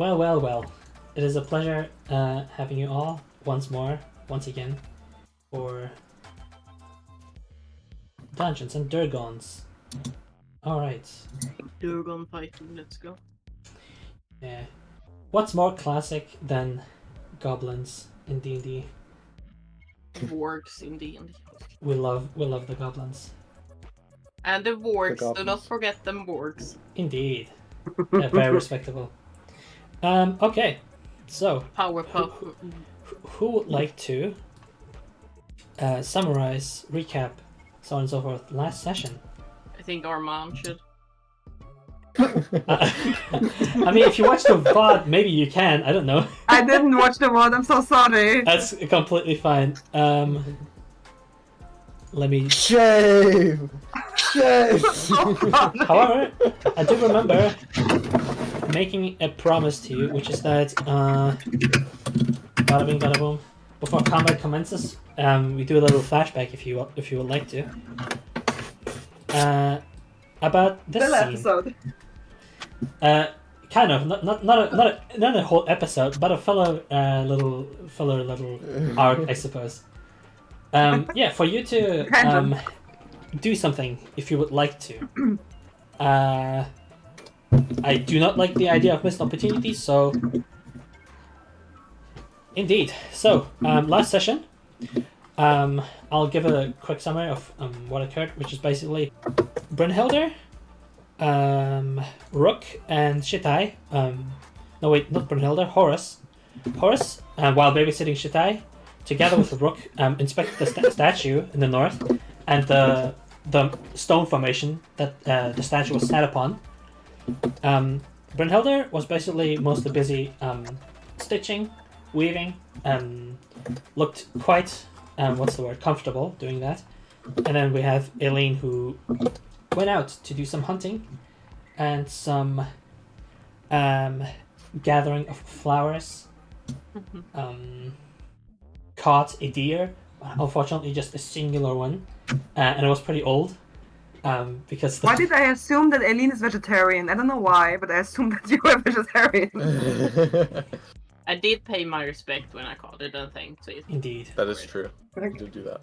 Well. It is a pleasure having you all once again, for Dungeons and Dragons. Alright. Dragon fighting, let's go. Yeah. What's more classic than goblins in D&D? Wargs in D&D. We love the goblins. And the wargs, do goblins. not forget them wargs. Indeed. Very respectable. Okay. So, Powerpuff. who would like to summarize, recap, so on and so forth, last session? I think Arman should. I mean, if you watch the VOD, maybe you can. I don't know. I didn't watch the VOD, I'm so sorry. That's completely fine. Let me. Shame! However, I do remember making a promise to you, which is that bada bing, bada boom. Before combat commences, we do a little flashback if you would like to. About this Full scene. episode. Kind of, not a whole episode, but a fellow little arc, I suppose. Yeah, for you to do something if you would like to. I do not like the idea of missed opportunities, so indeed. So last session, I'll give a quick summary of what occurred, which is basically Brynhilder, Rook, and Shitai. No wait, not Brynhilder. Horace, while babysitting Shitai, together with Rook, inspected the statue in the north and the stone formation that the statue was sat upon. Brynhilder was basically mostly busy stitching, weaving, looked quite comfortable doing that. And then we have Eileen, who went out to do some hunting and some gathering of flowers. Caught a deer, unfortunately just a singular one, and it was pretty old. Because Why did I assume that Eileen is vegetarian? I don't know why, but I assumed that you were vegetarian. I did pay my respect when I called it a thing. So Indeed. That is true. You did do that.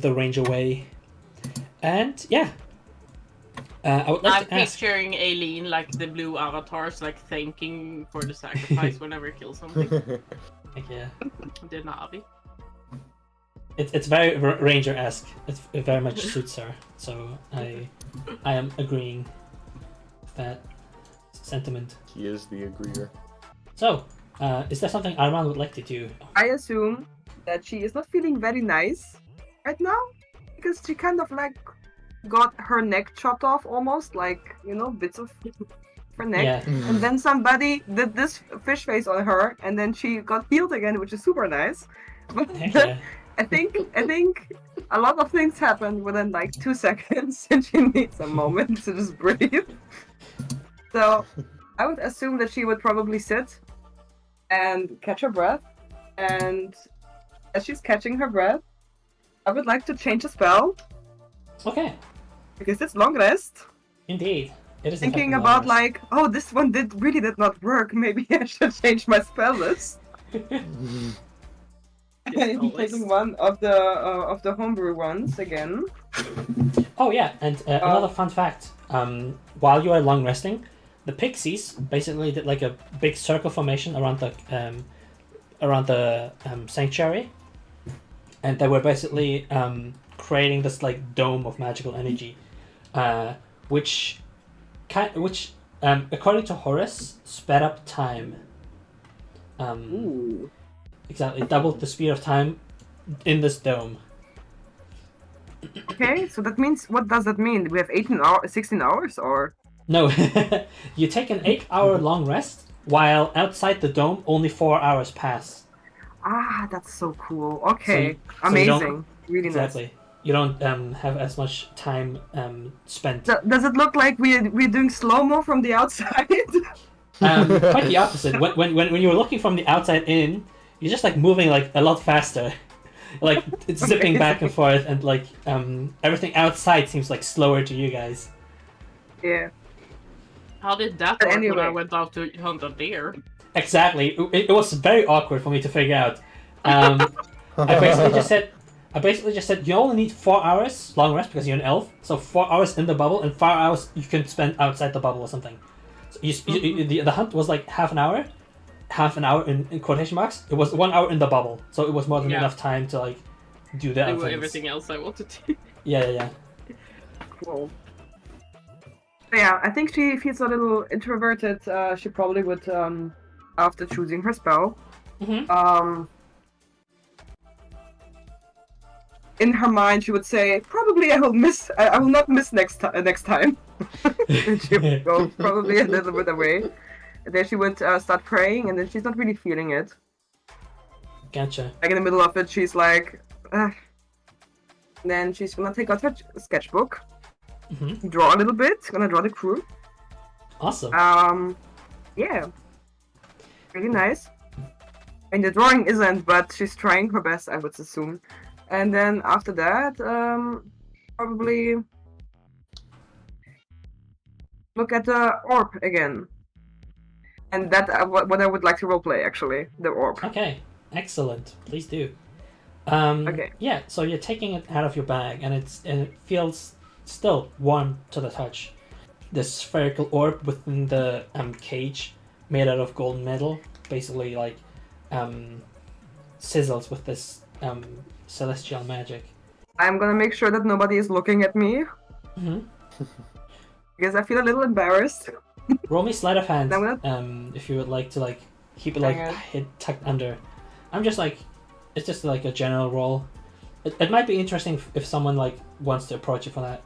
The ranger way. And yeah. I would like I'm to ask. picturing Aileen like the blue avatars, like thanking for the sacrifice whenever he kills something. Yeah. The Navi. It's very ranger-esque. It very much suits her. So I am agreeing with that sentiment. He is the agreeer. So, is there something Arman would like to do? I assume that she is not feeling very nice right now, because she kind of like got her neck chopped off almost, like, you know, bits of her neck. Yeah. And then somebody did this fish face on her, and then she got healed again, which is super nice. But Heck yeah. I think a lot of things happened within like 2 seconds, and she needs a moment to just breathe. So I would assume that she would probably sit and catch her breath, and as she's catching her breath, I would like to change a spell, Okay. because it's long rest. Indeed. It is Thinking effective about hours. like, oh, this one really did not work. Maybe I should change my spell list. I'm always. taking one of the homebrew ones again. Oh yeah, and another fun fact. While you are long resting, the pixies basically did like a big circle formation around the sanctuary, and they were basically creating this like dome of magical energy, which according to Horace sped up time. Ooh. Exactly, doubled the speed of time in this dome. Okay, so that means, what does that mean? We have 16 hours, or? No, you take an 8-hour long rest, while outside the dome only 4 hours pass. Ah, that's so cool. Okay, So you don't- amazing. Really Exactly. You don't have as much time spent. nice. Does it look like we're doing slow-mo from the outside? Quite the opposite. When you're looking from the outside in, you're just like moving like a lot faster. Like it's zipping back and forth, and like everything outside seems like slower to you guys. Yeah. How did that But work when I anyway. went out to hunt a deer? Exactly. It was very awkward for me to figure out. I basically just said you only need 4 hours long rest because you're an elf. So 4 hours in the bubble and 4 hours you can spend outside the bubble or something. So the hunt was like half an hour in quotation marks. It was 1 hour in the bubble, so it was more than enough time to like do the other Do things. everything else I wanted to. Yeah. Cool. Yeah, I think she feels a little introverted. She probably would, after choosing her spell, in her mind she would say, probably I will not miss next time. And she would go probably a little bit away. And then she would start praying, and then she's not really feeling it. Gotcha. Like in the middle of it, she's like, Ugh. Then she's gonna take out her sketchbook, draw a little bit, gonna draw the crew. Awesome. Yeah. Really nice. And the drawing isn't, but she's trying her best, I would assume. And then after that, probably look at the orb again. And that what I would like to roleplay, actually, the orb. Okay, excellent. Please do. Okay. Yeah, so you're taking it out of your bag, and it feels still warm to the touch. This spherical orb within the cage, made out of golden metal, basically like sizzles with this celestial magic. I'm gonna make sure that nobody is looking at me. Because I feel a little embarrassed. Roll me sleight of hand, I'm if you would like to like keep it like tucked under. I'm just like, it's just like a general roll. It might be interesting if someone like wants to approach you for that.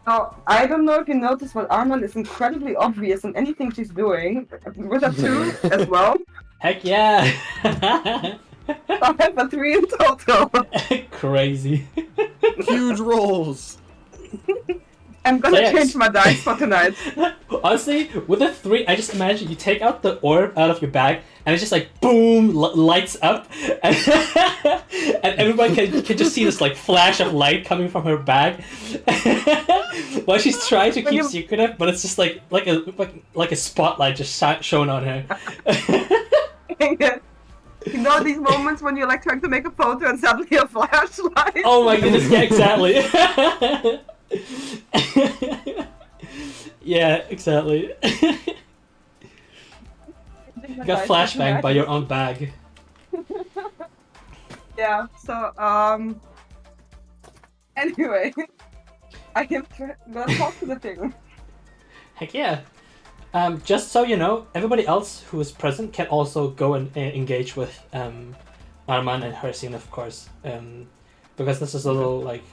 Oh, I don't know if you noticed, but Arman is incredibly obvious in anything she's doing. With a 2 as well. Heck yeah! I have a 3 in total. Crazy. Huge rolls. I'm gonna change my dice for tonight. Honestly, with a 3, I just imagine you take out the orb out of your bag, and it's just like boom, lights up, and, and everybody can just see this like flash of light coming from her bag, while she's trying to keep secretive, but it's just like a spotlight just shone on her. You know these moments when you're like trying to make a photo and suddenly a flashlight? Oh my goodness, yeah, exactly. Yeah, exactly. You got flashbang by your own bag. Yeah, so, anyway, I am gonna talk to the thing. Heck yeah. Just so you know, everybody else who is present can also go and engage with Arman and Hercine, of course. Because this is a little, like,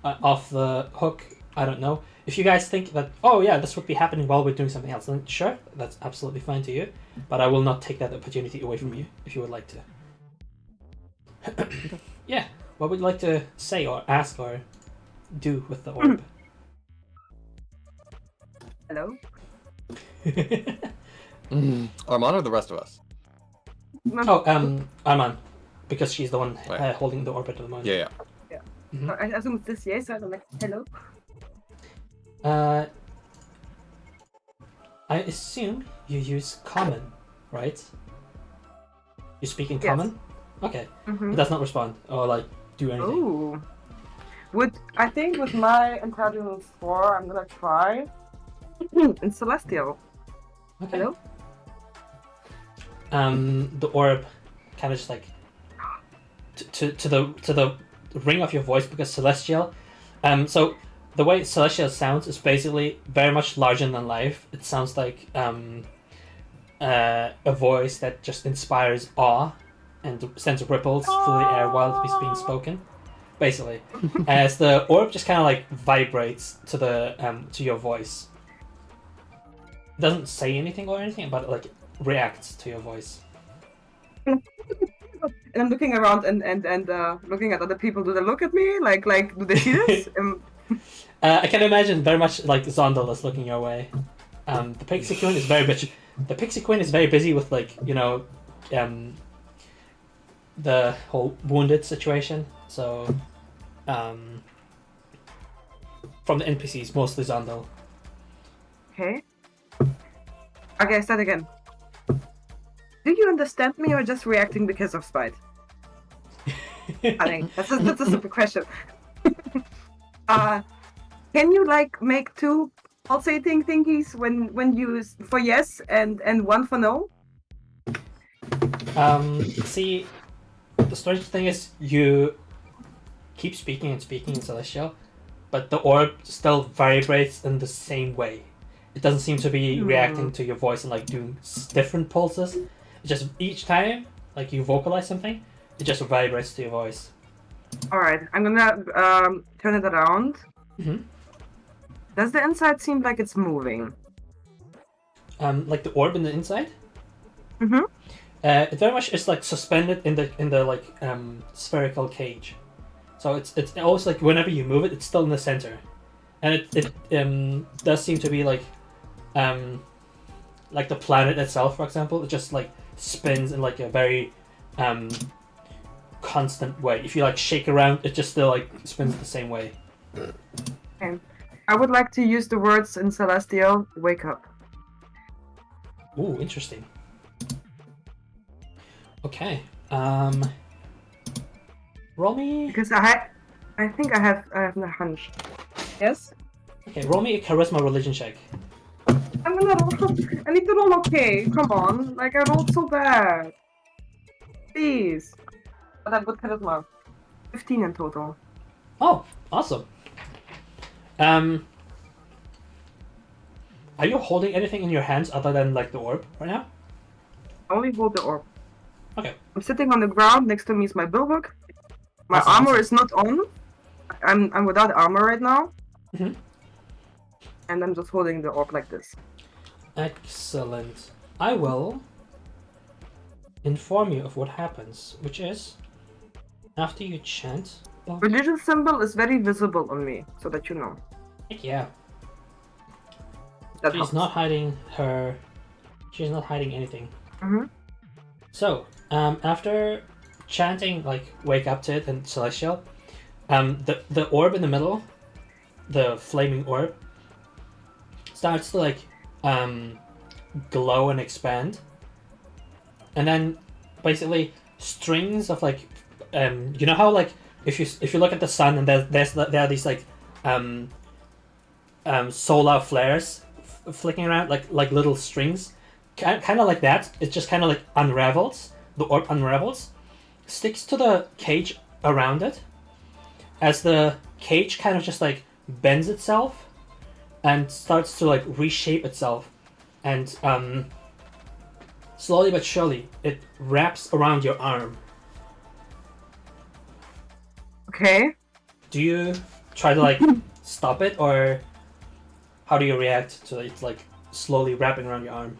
off the hook. I don't know. If you guys think that, oh yeah, this would be happening while we're doing something else, then sure, that's absolutely fine to you. But I will not take that opportunity away from you if you would like to. Yeah, what would you like to say or ask or do with the orb? Hello? Arman or the rest of us? Oh, Arman, because she's the one holding the orb at the moment. Yeah. So I assume it's this yes, so I'm like, hello? I assume you use common, right? You speak in common? Okay. It does not respond or like do anything. Ooh. I think with my intelligence 4, I'm gonna try in Celestial. Okay. Hello? The orb kind of just like to the ring of your voice, because Celestial. So the way Celestial sounds is basically very much larger than life. It sounds like a voice that just inspires awe and sends ripples through the air while it's being spoken. Basically, as the orb just kind of like vibrates to the to your voice. It doesn't say anything or anything, but it, like, reacts to your voice. And I'm looking around and looking at other people. Do they look at me? Like do they see this? I can imagine very much like Zondel is looking your way. The Pixie Queen is very busy. The Pixie Queen is very busy with, like, you know, the whole wounded situation. So, from the NPCs, mostly Zondel. Okay. Okay, start again. Do you understand me or just reacting because of spite? I think that's a super question. Can you like make two pulsating thingies when you for yes and one for no? See, the strange thing is you keep speaking and speaking in Celestial, but the orb still vibrates in the same way. It doesn't seem to be reacting to your voice and like doing different pulses. It just each time like you vocalize something, it just vibrates to your voice. All right, I'm gonna turn it around. Mm-hmm. Does the inside seem like it's moving? Like the orb in the inside. Mm-hmm. It very much is like suspended in the like spherical cage, so it's always like whenever you move it, it's still in the center, and it does seem to be like the planet itself, for example, it just like spins in like a very constant way. If you like shake around, it just still like spins the same way. Okay. I would like to use the words in Celestial. Wake up. Ooh, interesting. Okay. Roll me. Because I think I have a hunch. Yes. Okay, roll me a charisma religion check. I'm gonna roll. I need to roll okay. Come on. Like I rolled so bad. Please. But I've got charisma. 15 in total. Oh, awesome. Are you holding anything in your hands other than like the orb right now? I only hold the orb. Okay. I'm sitting on the ground. Next to me is my bulwark. My Awesome, armor awesome. is not on. I'm without armor right now. Mhm. And I'm just holding the orb like this. Excellent. I will inform you of what happens, which is after you chant. Religion symbol is very visible on me, so that you know. Heck yeah. That She's helps. not hiding her. She's not hiding anything. Mm-hmm. So, after chanting like "Wake up" to it and Celestial, the orb in the middle, the flaming orb, starts to like glow and expand, and then basically strings of like you know how like if you look at the sun and there are these like solar flares flicking around like little strings, kind of like that. It just kind of like unravels. The orb unravels, sticks to the cage around it, as the cage kind of just like bends itself and starts to like reshape itself, and slowly but surely it wraps around your arm. Okay. Do you try to like stop it, or how do you react to it like slowly wrapping around your arm?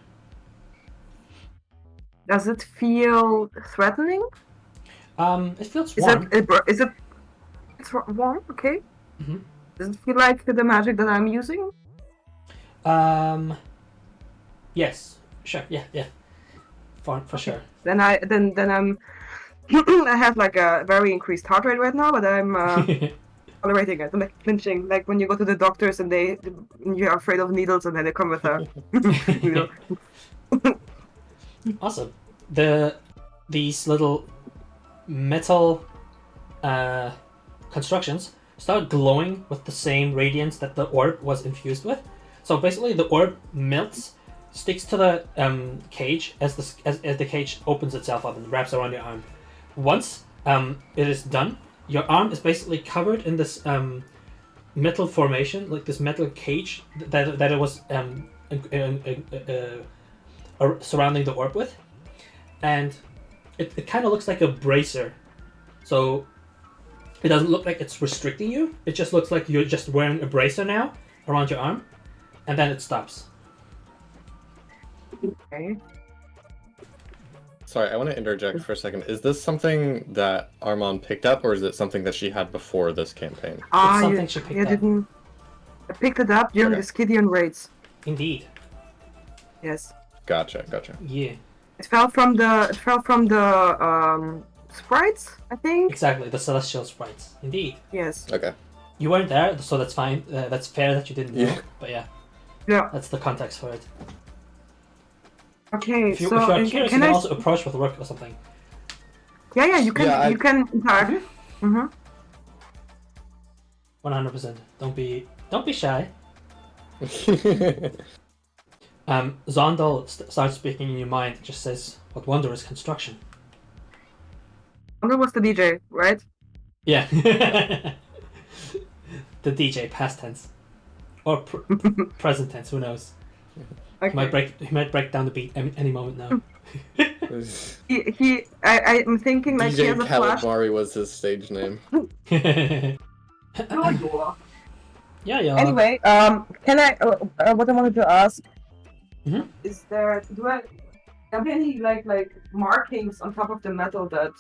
Does it feel threatening? It feels Is warm. Is it? It's warm. Okay. Mhm. Does it feel like the magic that I'm using? Yes, sure, yeah, for sure. Then I'm. I have like a very increased heart rate right now, but I'm tolerating it. I'm like flinching, like when you go to the doctors and you're afraid of needles, and then they come with a needle. Awesome. These little metal constructions start glowing with the same radiance that the orb was infused with. So basically, the orb melts, sticks to the cage as the cage opens itself up and wraps around your arm. Once it is done, your arm is basically covered in this metal formation, like this metal cage that it was surrounding the orb with, and it kind of looks like a bracer. So it doesn't look like it's restricting you. It just looks like you're just wearing a bracer now around your arm, and then it stops. Okay. Sorry, I want to interject for a second. Is this something that Arman picked up, or is it something that she had before this campaign? Something she picked you up. didn't. I picked it up during Okay. the Scythian raids. Indeed. Yes. Gotcha. Yeah. It fell from the sprites, I think. Exactly. The celestial sprites. Indeed. Yes. Okay. You weren't there, so that's fine. That's fair that you didn't know. Yeah. But yeah, Yeah. that's the context for it. Okay, If you so are can curious, you can I? also approach with Rook or something. Yeah, you can. Yeah, You can interact. Mm-hmm. 100%. Don't be shy. Zondal starts speaking in your mind. It just says, "What wondrous construction." Wonder was the DJ, right? Yeah. The DJ past tense or present tense. Who knows? Okay. He might break down the beat any moment now. I'm thinking like he DJ has a flash. Calamari was his stage name. Yeah. Anyway, can I? What I wanted to ask Mhm. is do I have any like markings on top of the metal that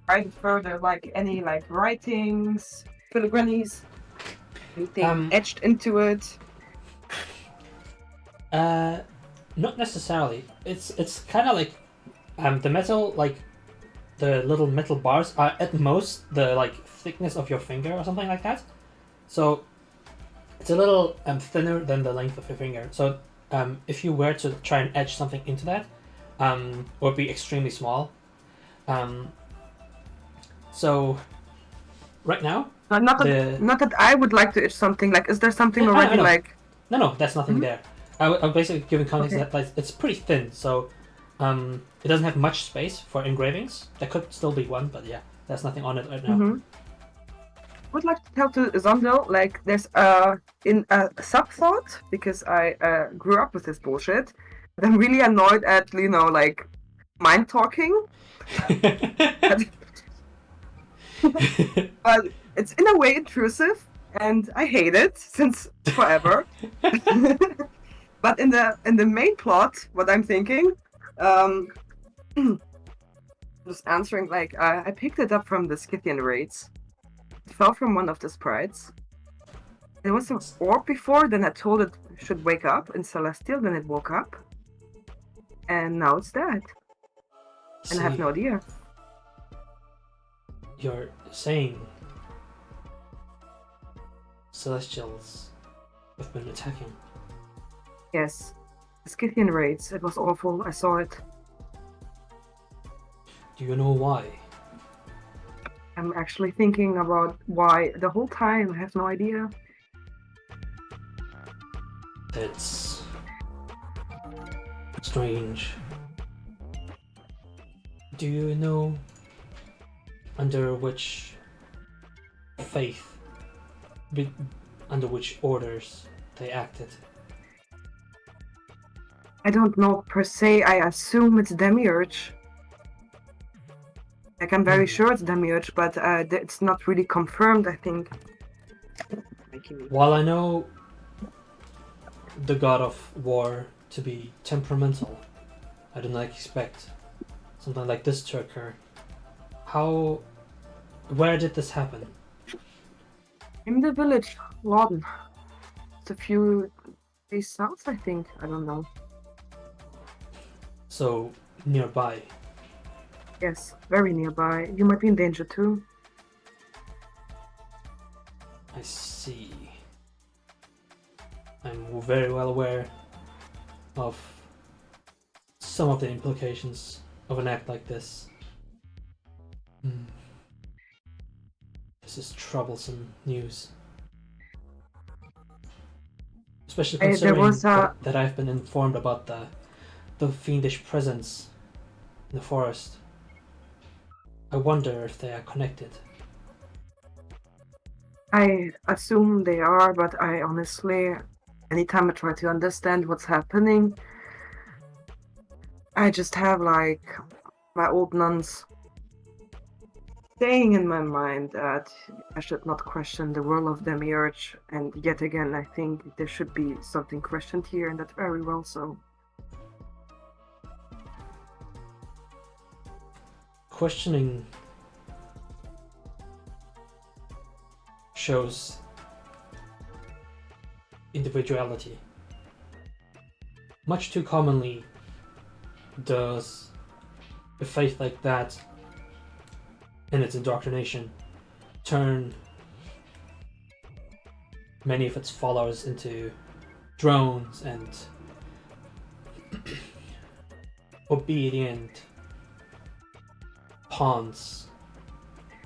write it further? Like any like writings, filigranes, anything etched into it? Not necessarily. It's kind of like the metal, like the little metal bars are at most the like thickness of your finger or something like that. So it's a little thinner than the length of your finger. So if you were to try and etch something into that, it would be extremely small. So right now, Not that I would like to itch something. Like, is there something I already know. like? No, that's nothing there. I'm basically giving context Okay. that like, it's pretty thin, so it doesn't have much space for engravings. There could still be one, but yeah, there's nothing on it right now. I would like to tell to Zondel, like, there's in a sub thought because I grew up with this bullshit. But I'm really annoyed at like mind talking. But it's in a way intrusive, and I hate it since forever. But in the main plot, what I'm thinking, just answering like I picked it up from the Scythian raids. It fell from one of the sprites. There was an orb before, then I told it should wake up in Celestial, then it woke up. And now it's dead. And I have no idea. You're saying Celestials have been attacking? Yes. The Scythian raids, it was awful, I saw it. Do you know why? I'm actually thinking about why the whole time, I have no idea. That's strange. Do you know under which faith, under which orders they acted? I don't know per se, I assume it's Demiurge. Like, I'm very sure it's Demiurge, but it's not really confirmed, I think. While I know the god of war to be temperamental, I do not expect something like this to occur. Where did this happen? In the village, Lawden. It's a few days south, I think. I don't know. So, nearby. Yes, very nearby. You might be in danger too. I see. I'm very well aware of some of the implications of an act like this. This is troublesome news. Especially considering that I've been informed about the fiendish presence in the forest. I wonder if they are connected. I assume they are, but I honestly, anytime I try to understand what's happening, I just have like my old nuns saying in my mind that I should not question the will of Demiurge, and yet again I think there should be something questioned here, and that's very well so. Questioning shows individuality. Much too commonly does a faith like that in its indoctrination turn many of its followers into drones and obedient pawns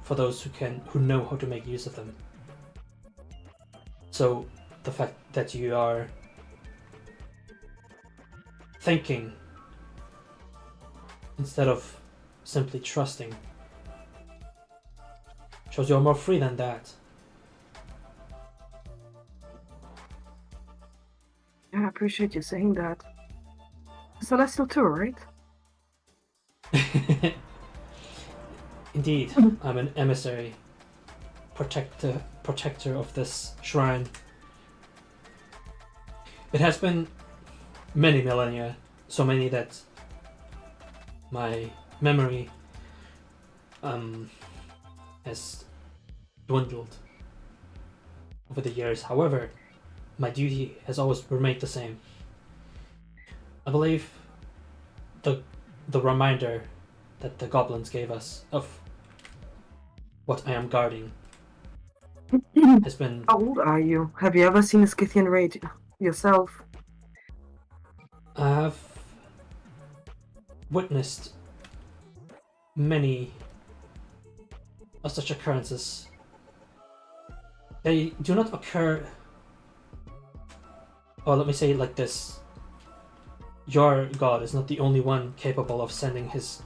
for those who know how to make use of them. So the fact that you are thinking instead of simply trusting shows you're more free than that. Yeah, I appreciate you saying that. Celestial too, right? Indeed, I'm an emissary, protector of this shrine. It has been many millennia, so many that my memory has dwindled over the years. However, my duty has always remained the same. I believe the reminder that the goblins gave us of what I am guarding has been. How old are you? Have you ever seen a Scythian raid yourself? I have witnessed many of such occurrences. They do not occur. Or let me say it like this: your god is not the only one capable of sending his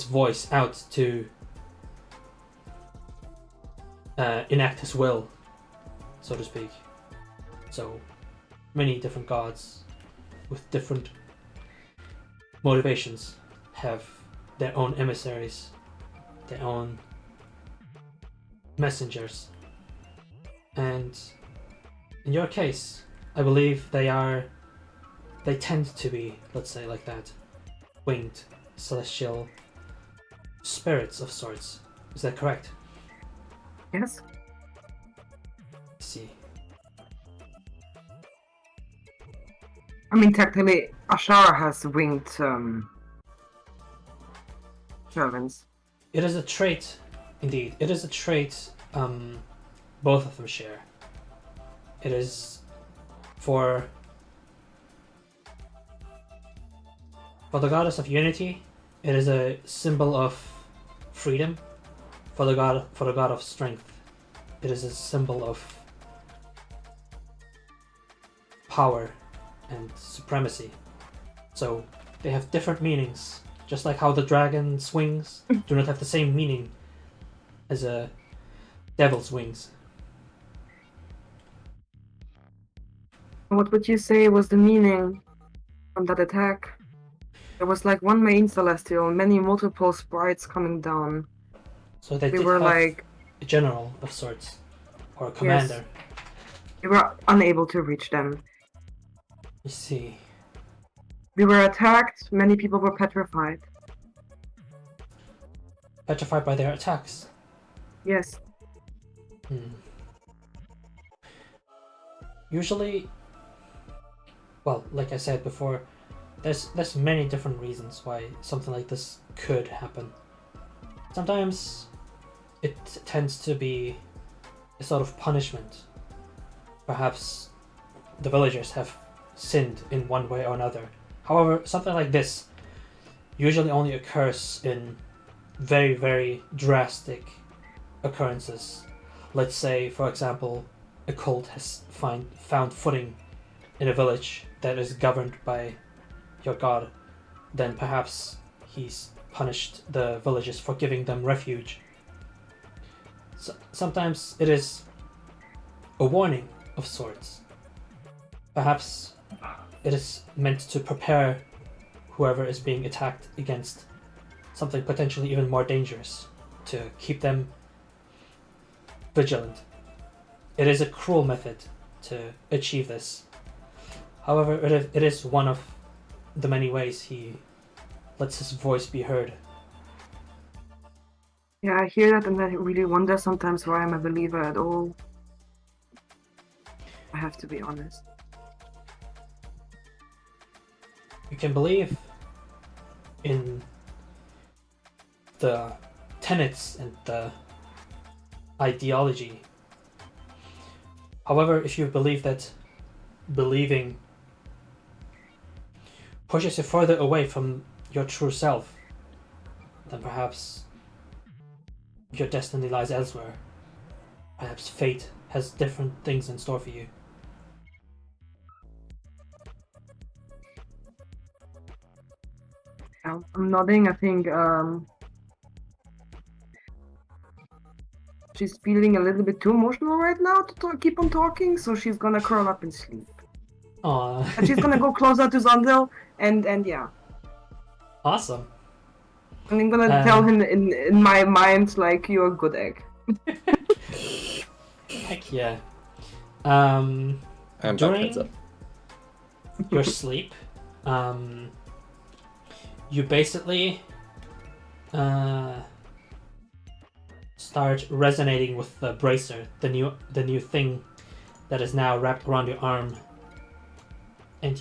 voice out to enact his will, so to speak. So many different gods with different motivations have their own emissaries, their own messengers. And in your case, I believe they tend to be, let's say like that, winged celestial spirits of sorts. Is that correct? Yes. I see. I mean, technically, Ashera has winged servants. It is a trait, indeed. It is a trait both of them share. It is for the goddess of unity, it is a symbol of freedom. For the god of strength, it is a symbol of power and supremacy. So they have different meanings, just like how the dragon's wings do not have the same meaning as a devil's wings. What would you say was the meaning on that attack? There was like one main celestial, many multiple sprites coming down. So they We did were have like, a general of sorts, or a commander. we were unable to reach them. You see. We were attacked, many people were petrified. Petrified by their attacks. Yes. Usually, well, like I said before, there's many different reasons why something like this could happen. Sometimes it tends to be a sort of punishment. Perhaps the villagers have sinned in one way or another. However, something like this usually only occurs in very, very drastic occurrences. Let's say, for example, a cult has found footing in a village that is governed by your god. Then perhaps he's punished the villagers for giving them refuge. So, sometimes it is a warning of sorts. Perhaps it is meant to prepare whoever is being attacked against something potentially even more dangerous, to keep them vigilant. It is a cruel method to achieve this. However, it is one of the many ways he lets his voice be heard. Yeah, I hear that and I really wonder sometimes why I'm a believer at all. I have to be honest. You can believe in the tenets and the ideology. However, if you believe that believing pushes you further away from your true self, then perhaps your destiny lies elsewhere. Perhaps fate has different things in store for you. I'm nodding. I think she's feeling a little bit too emotional right now to keep on talking, so she's gonna curl up and sleep. Aww. And she's gonna go closer to Zandil, and yeah. Awesome. And I'm gonna tell him in my mind, like, you're a good egg. Heck yeah. And back During heads up. your sleep, you basically start resonating with the bracer, the new thing that is now wrapped around your arm. And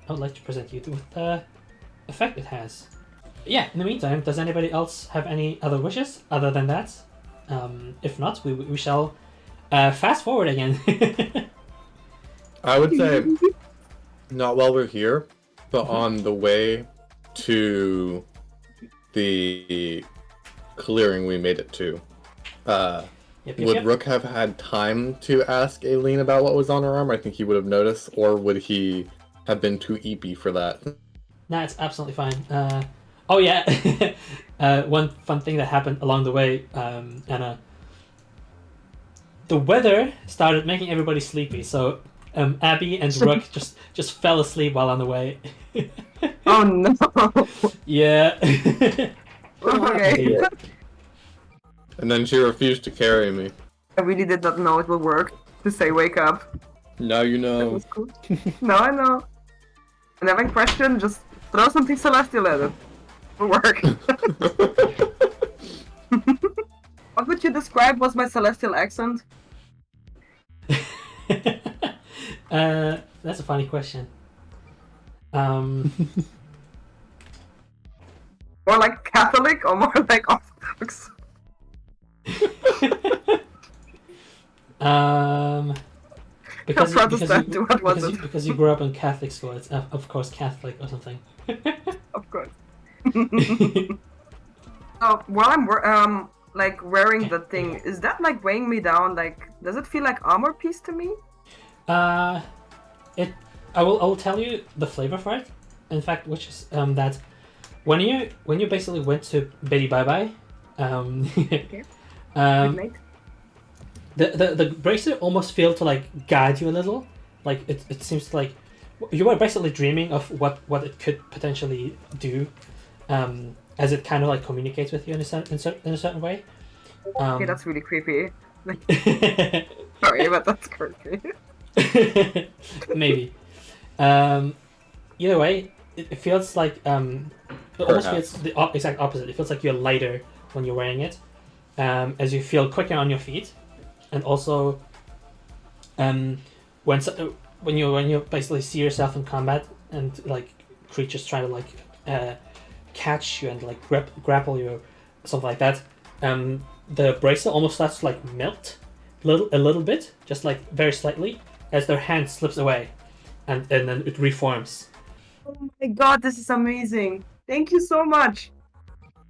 I would like to present you with the effect it has. Yeah, in the meantime, does anybody else have any other wishes other than that? If not, we shall fast forward again. I would say not while we're here, but on the way to the clearing we made it to. Would Rook have had time to ask Aileen about what was on her arm? I think he would have noticed, or would he have been too eepy for that? Nah, it's absolutely fine. Oh yeah, one fun thing that happened along the way, Anna. The weather started making everybody sleepy, so Abby and Rook just fell asleep while on the way. Oh no! Yeah. Okay. And then she refused to carry me. I really did not know it would work to say wake up. Now you That know. was cool. Now I know. And having question, just throw something celestial at it. It'll work. What would you describe was my celestial accent? That's a funny question. More like Catholic or more like Orthodox? Because Protestant, what was it? because you grew up in Catholic school, it's of course Catholic or something. Of course. Oh, while I'm like wearing the thing, is that like weighing me down? Like, does it feel like armor piece to me? I will tell you the flavor for it. In fact, which is that when you basically went to Betty Bye Bye, Okay. um, Good night. the bracelet almost failed to like guide you a little. Like it seems to, like you were basically dreaming of what it could potentially do, as it kind of like communicates with you in a certain way. Okay, that's really creepy. Sorry, but that's creepy. Maybe. Either way, it feels like it almost feels the exact opposite. It feels like you're lighter when you're wearing it, as you feel quicker on your feet, and also when you basically see yourself in combat and like creatures try to like catch you and like grapple you, something like that. The bracelet almost starts to like melt a little bit, just like very slightly, as their hand slips away, and then it reforms. Oh my god, this is amazing! Thank you so much!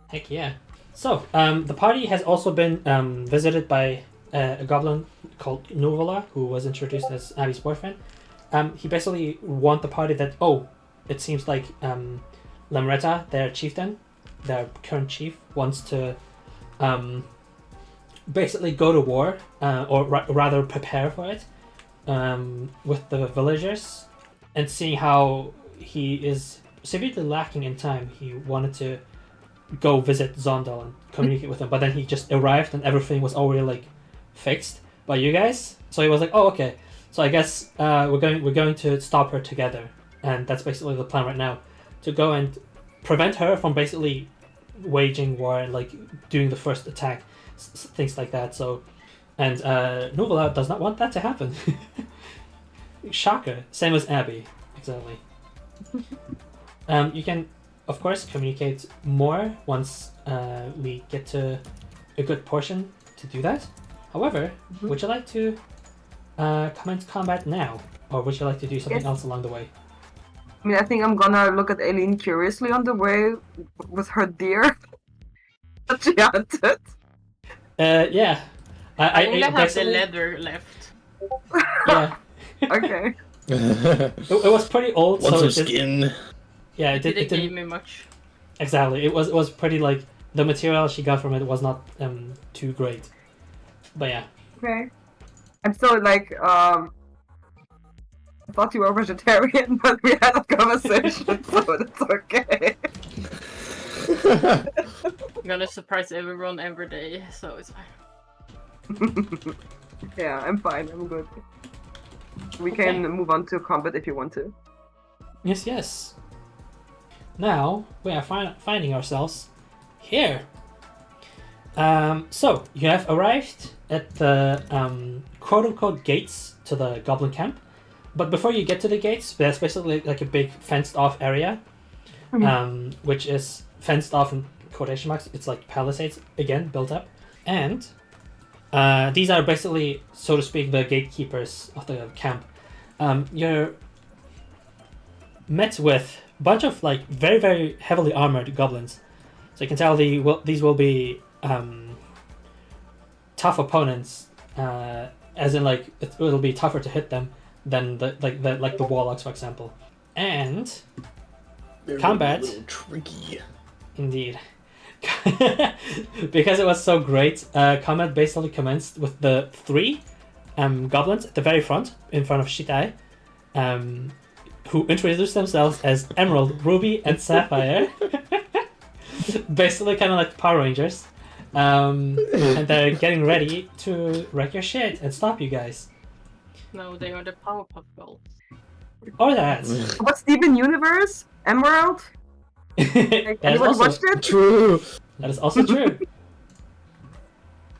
Heck yeah. So, the party has also been visited by a goblin called Nuvola, who was introduced as Abby's boyfriend. He basically warned the party that, it seems like Lamreta, their chieftain, their current chief, wants to basically go to war, or rather prepare for it, with the villagers. And seeing how he is severely lacking in time, he wanted to go visit Zondal and communicate with them, but then he just arrived and everything was already like fixed by you guys. So he was like, "Oh, okay. So I guess we're going to stop her together," and that's basically the plan right now, to go and prevent her from basically waging war and like doing the first attack, things like that. So, and Nuvola does not want that to happen. Shocker. Same as Abby, exactly. You can, of course, communicate more once we get to a good portion to do that. However, would you like to come into combat now, or would you like to do something else along the way? I mean, I think I'm gonna look at Aileen curiously on the way with her deer that she hunted. Yeah. I only have the basically- leather left. Yeah. Okay. It was pretty old, Want so some it did, skin? yeah, it Didn't give didn't me much. exactly. It was pretty like the material she got from it was not too great, but yeah. Okay. I'm still like, I thought you were vegetarian, but we had a conversation, so it's okay. I'm gonna surprise everyone every day, so it's fine. Yeah, I'm fine. I'm good. We can move on to combat if you want to. Yes, yes. Now we are finding ourselves here. So you have arrived at the quote-unquote gates to the goblin camp, but before you get to the gates, there's basically like a big fenced-off area, which is fenced off in quotation marks. It's like palisades again built up, and these are basically, so to speak, the gatekeepers of the camp. You're met with a bunch of like very, very heavily armored goblins. So you can tell these will be tough opponents, as in like it'll be tougher to hit them than the warlocks, for example. And combat, A little tricky. indeed. Because it was so great, combat basically commenced with the 3 goblins at the very front, in front of Shitai, who introduced themselves as Emerald, Ruby, and Sapphire. Basically kind of like Power Rangers. And they're getting ready to wreck your shit and stop you guys. No, they are the Powerpuff Girls. Or that. What's Steven Universe? Emerald? That is Anyone also watched it? True. that is also true.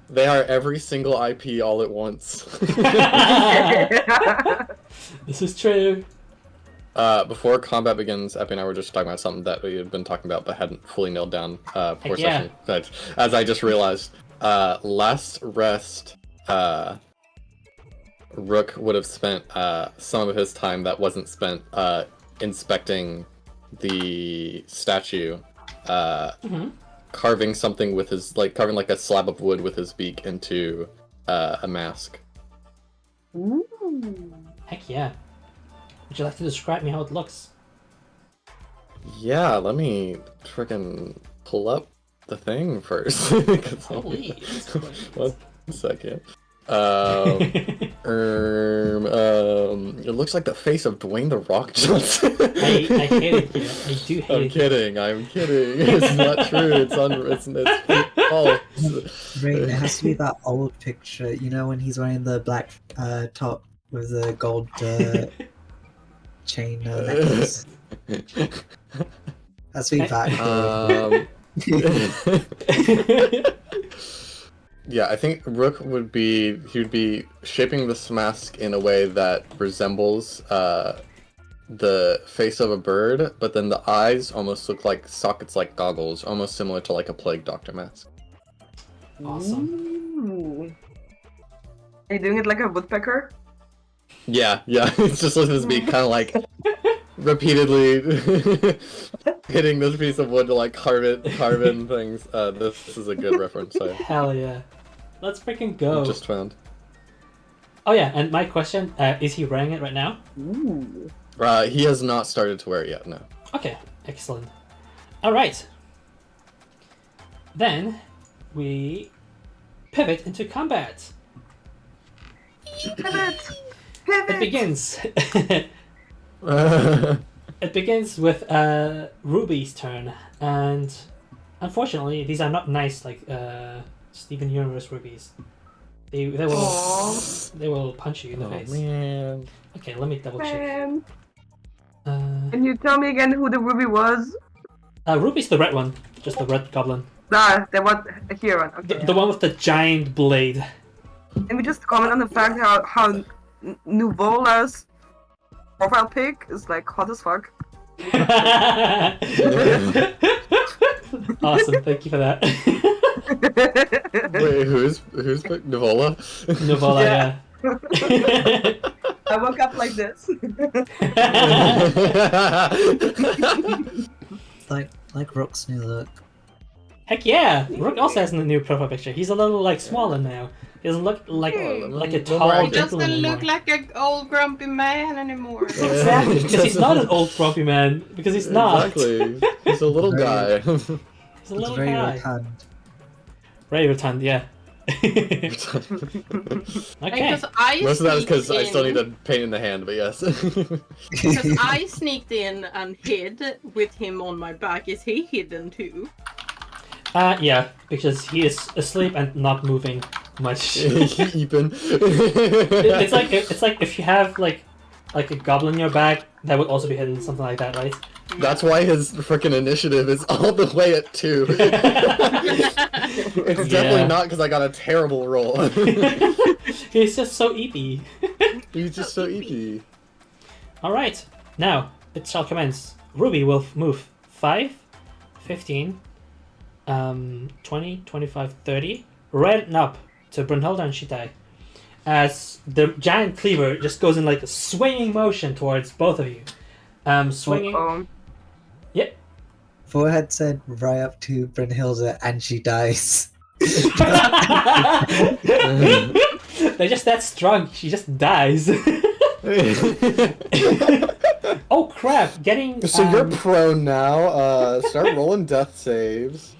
They are every single IP all at once. This is true. Before combat begins, Epi and I were just talking about something that we had been talking about but hadn't fully nailed down before yeah. session. But as I just realized, last rest, Rook would have spent some of his time that wasn't spent inspecting the statue, carving something with his, carving like a slab of wood with his beak into a mask. Ooh. Heck yeah. Would you like to describe me how it looks? Yeah, let me frickin' pull up the thing first. 'Cause Holy. One second. It looks like the face of Dwayne the Rock Johnson. I hate it here. I do hate I'm it. kidding. I'm kidding. It's not true. It's false. Right, it has to be that old picture, you know, when he's wearing the black top with the gold chain necklace. Has to be that. Yeah, I think Rook would be shaping this mask in a way that resembles the face of a bird, but then the eyes almost look like sockets like goggles, almost similar to like a plague doctor mask. Awesome. Ooh. Are you doing it like a woodpecker? Yeah, it's just with his beak kind of like repeatedly hitting this piece of wood to like carve in things. This is a good reference Hell yeah. Let's freaking go. I just found. Oh yeah, and my question, is he wearing it right now? Ooh. He has not started to wear it yet, no. Okay, excellent. Alright. Then we pivot into combat. Pivot! It begins. Uh, It begins with Ruby's turn, and unfortunately, these are not nice like Steven Universe rubies. They will punch you in the face. man. Okay, let me double check. Man. Uh, Can you tell me again who the ruby was? Ruby's the red one, just the red goblin, Ah, the one here. the, Okay. the one with the giant blade. Can we just comment on the fact how Nuvola's profile pic is like hot as fuck? Awesome, thank you for that. Wait, who's Nivola? Novola, yeah. I woke up like this. Like Rook's new look. Heck yeah! Rook also has a new profile picture. He's a little like smaller now. He doesn't look like like a Little tall more He doesn't gentleman anymore. look like an old grumpy man anymore. Exactly, because he's not an old grumpy man. Because he's not. Exactly. He's a little guy. He's a It's little very guy. rotund. Very rotund, yeah. Okay. Because I Most of that is because sneaked I still in- need a pain in the hand, but yes. Because I sneaked in and hid with him on my back. Is he hidden too? Yeah, because he is asleep and not moving much. Ethan. it's like if you have like a goblin in your back, that would also be hidden, something like that, right? That's why his freaking initiative is all the way at 2. It's definitely not because I got a terrible roll. He's just so eepy. He's just so easy. Alright, now it shall commence. Ruby will move 5, 15, 20, 25, 30, right and up to Brunhilde and Shitai. As the giant cleaver just goes in like a swinging motion towards both of you. Swinging. Forehead said right up to Brunhilde and she dies. They're just that strong. She just dies. Oh crap! Getting So you're prone now. Start rolling death saves.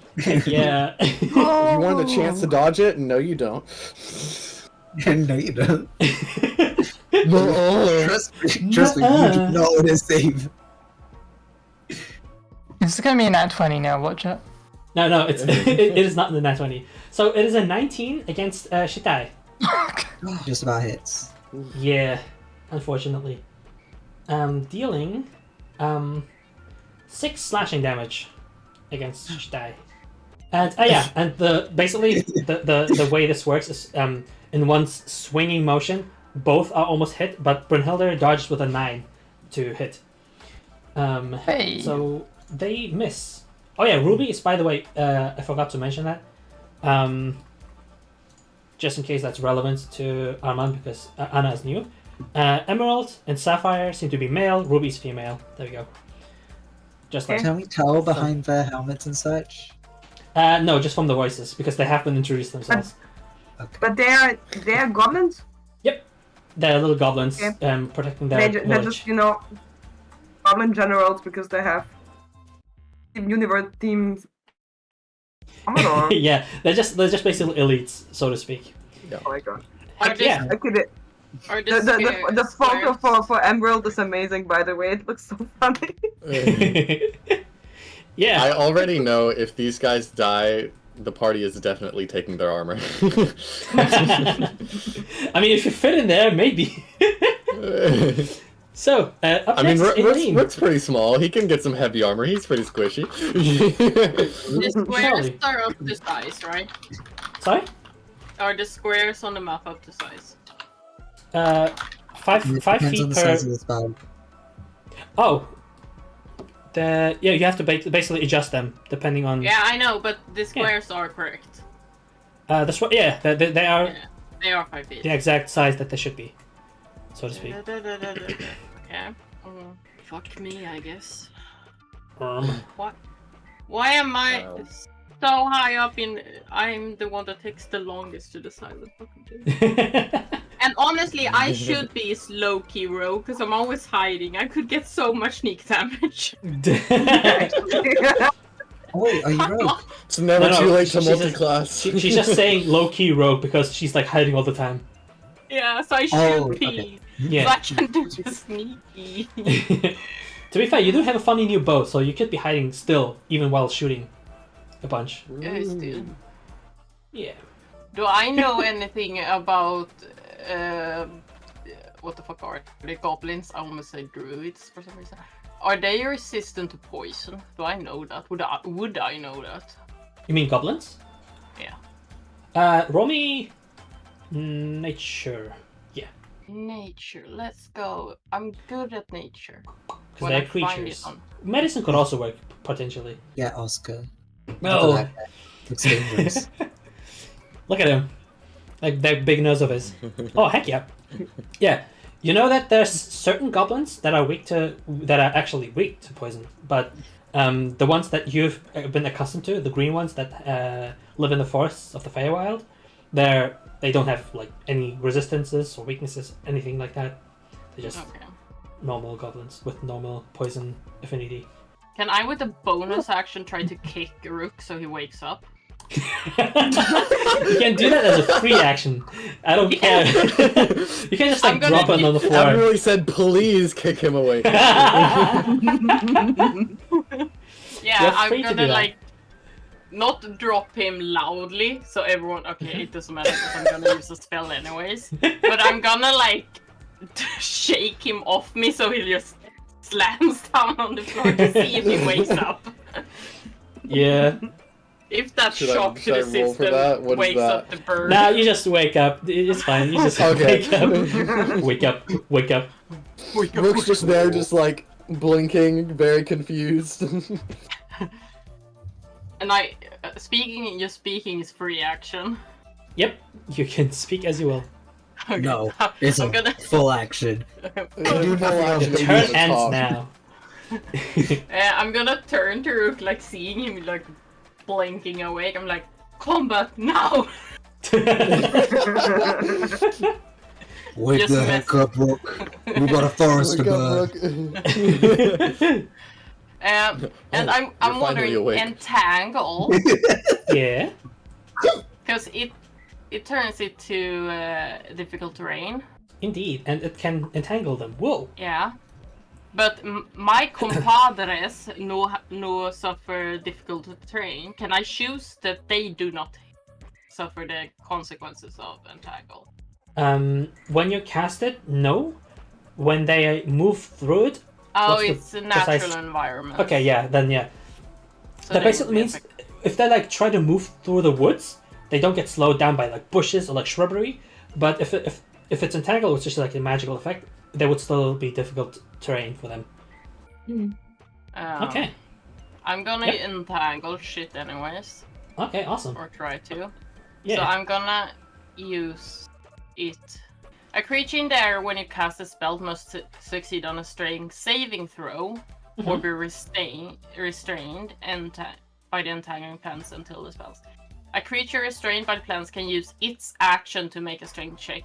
yeah. If you wanted a chance to dodge it, no, you don't. No, you don't. No. Trust me, you do not want to save. It's gonna be a nat 20 now, watch it. No, it is not in the nat 20. So it is a 19 against Shitai. Just about hits. Yeah, unfortunately. Dealing 6 slashing damage against Shitai. And and basically the way this works is in one swinging motion, both are almost hit, but Brunhilde dodged with a 9 to hit. Hey. So they miss. Oh yeah, Ruby is, by the way, I forgot to mention that. Just in case that's relevant to Arman, because Anna is new. Emerald and Sapphire seem to be male, Ruby's female. There we go. Just like Can we tell behind their helmets and such? no, just from the voices, because they haven't introduced themselves. But they're goblins. They're little goblins Okay. protecting their They're village. just goblin generals because they have universe teams. Commodore. Yeah, they're just basically elites, so to speak. Oh my god. Are they, Yeah. Okay, the photo for Emerald is amazing, by the way. It looks so funny. Yeah. I already know if these guys die, the party is definitely taking their armor. I mean, if you fit in there, maybe. So, up I mean, next, Aileen. Rook's pretty small. He can get some heavy armor. He's pretty squishy. The squares Surely. are up to size, right? Sorry? Are the squares on the map up to size? 5 It depends feet on the per. size of the spell. Oh. You have to basically adjust them depending on. Yeah, I know, but the squares are correct. They are Yeah, they are 5 feet. the exact size that they should be, so to speak. Okay. Fuck me, I guess. Um, What? Why am I Wow. so high up in? I'm the one that takes the longest to decide what fucking do. And honestly, I should be low-key rogue because I'm always hiding. I could get so much sneak damage. Oh wait, are you rogue? It's never No, too late to she's just- multi-class. she's just saying low key rogue because she's like hiding all the time. Yeah, so I should Oh, be. okay. Yeah. So I can do the sneaky. To be fair, you do have a funny new bow, so you could be hiding still, even while shooting a bunch. Yeah, still. Yeah. Do I know anything about what the fuck are they? Goblins? I almost say druids for some reason. Are they resistant to poison? Do I know that? Would I know that? You mean goblins? Yeah. Roll me nature. Nature. Let's go. I'm good at nature. Because they're creatures. Medicine could also work, potentially. Yeah, Oscar. No. That looks dangerous. Look at him. Like that big nose of his. Oh, heck yeah. Yeah. You know that there's certain goblins that are actually weak to poison, but the ones that you've been accustomed to, the green ones that live in the forests of the Feywild, they don't have like any resistances or weaknesses, anything like that. They're just normal goblins with normal poison affinity. Can I, with a bonus action, try to kick Rook so he wakes up? You can do that as a free action. I don't care. You can just like drop him on the floor. I really said, please kick him away. Yeah, I'm gonna like not drop him loudly, so everyone. Okay, it doesn't matter because I'm gonna use a spell anyways. But I'm gonna like shake him off me so he just slams down on the floor to see if he wakes up. Yeah. If that Should shock I to the roll for system that? What is wakes that? up the bird. Nah, you just wake up. It's fine. You just wake up. Wake up. Wake up. Rook's just there, just like blinking, very confused. And speaking is free action. Yep, you can speak as you will. Okay. No, it's I'm a gonna... full action. Do The turn ends now. I'm gonna turn to Rook, like seeing him like blinking awake. I'm like, combat now! Wake Just the heck up, Rook. We got a forest to burn. And I'm finally wondering, awake. entangle, Yeah. because it turns it to difficult terrain. Indeed, and it can entangle them. Whoa. Yeah. But my compadres no suffer difficult terrain. Can I choose that they do not suffer the consequences of entangle? When you cast it, no. When they move through it. Oh, what's the it's a natural precise- environment. Okay, yeah, then yeah. So That they basically will be means affected. if they like try to move through the woods, they don't get slowed down by like bushes or like shrubbery. But if it's entangled, which is like a magical effect, they would still be difficult terrain for them. Okay. I'm gonna Yep. entangle shit anyways, Okay, awesome. or try to. Yeah. So I'm gonna use it. A creature in the air when you cast a spell must succeed on a strength saving throw or be restrained by the entangling plants until the spells. A creature restrained by the plants can use its action to make a strength check.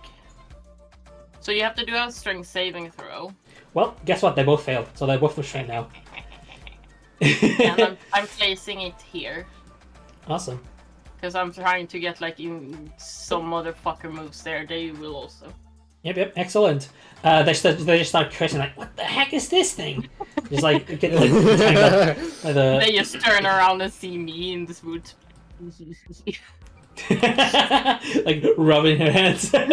So you have to do a strength saving throw. Well, guess what? They both failed, so they're both restrained now. And I'm placing it here. Awesome. Because I'm trying to get like in some motherfucker moves there, they will also. Yep, excellent. They just start cursing like, what the heck is this thing? Just like get like entangled by the They just turn around and see me in this wood. like rubbing her hands. Like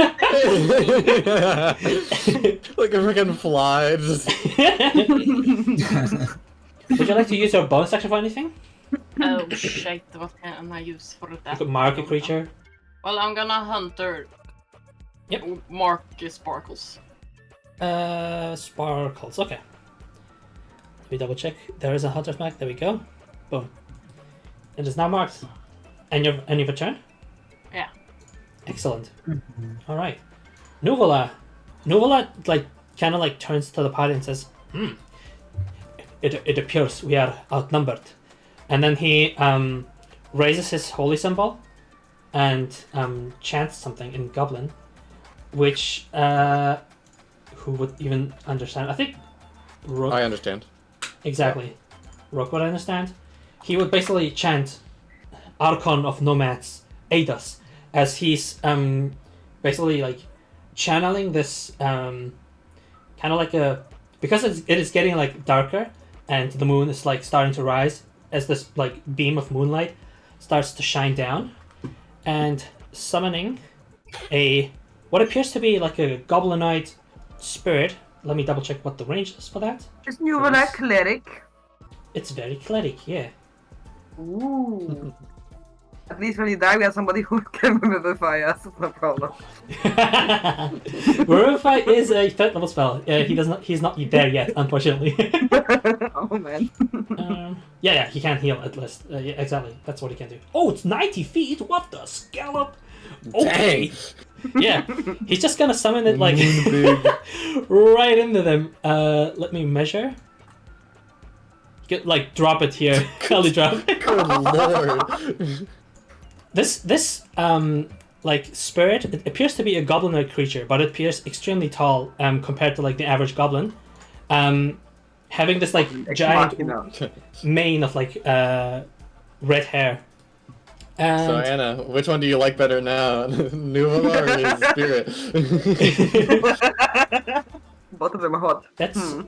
a freaking fly. Just... Would you like to use your bonus action for anything? Oh shit, what can I use for You that? could mark a creature. Well, I'm gonna hunter. Yep. Mark sparkles. Sparkles. Okay. Let me double check. There is a hunter's mark. There we go. Boom. It is now marked. And your turn? Yeah. Excellent. All right. Nuvola like kind of like turns to the party and says, It appears we are outnumbered. And then he raises his holy symbol and chants something in Goblin, which who would even understand? I think Rook. I understand. Exactly. Rook would understand. He would basically chant Archon of Nomads, aid us, as he's basically like channeling this kind of like a, because it is getting like darker and the moon is like starting to rise as this like beam of moonlight starts to shine down, and summoning a what appears to be like a goblinoid spirit. Let me double check what the range is for that. Is Nuvola cleric? It's very cleric, yeah. Ooh. At least when you die, we have somebody who can revivify us. That's no problem. Revivify is a third level spell. He's not there yet, unfortunately. Oh man. Yeah, he can heal at least. Yeah, exactly. That's what he can do. Oh, it's 90 feet. What the scallop? Okay. Yeah, he's just gonna summon it like Moonbig. right into them. Let me measure. Get like drop it here. Kelly drop. Good lord. This like spirit, it appears to be a goblin-like creature, but it appears extremely tall compared to like the average goblin. Having this like giant mane of like red hair. And So Anna, which one do you like better now, Nuvola or his spirit? Both of them are hot. that's a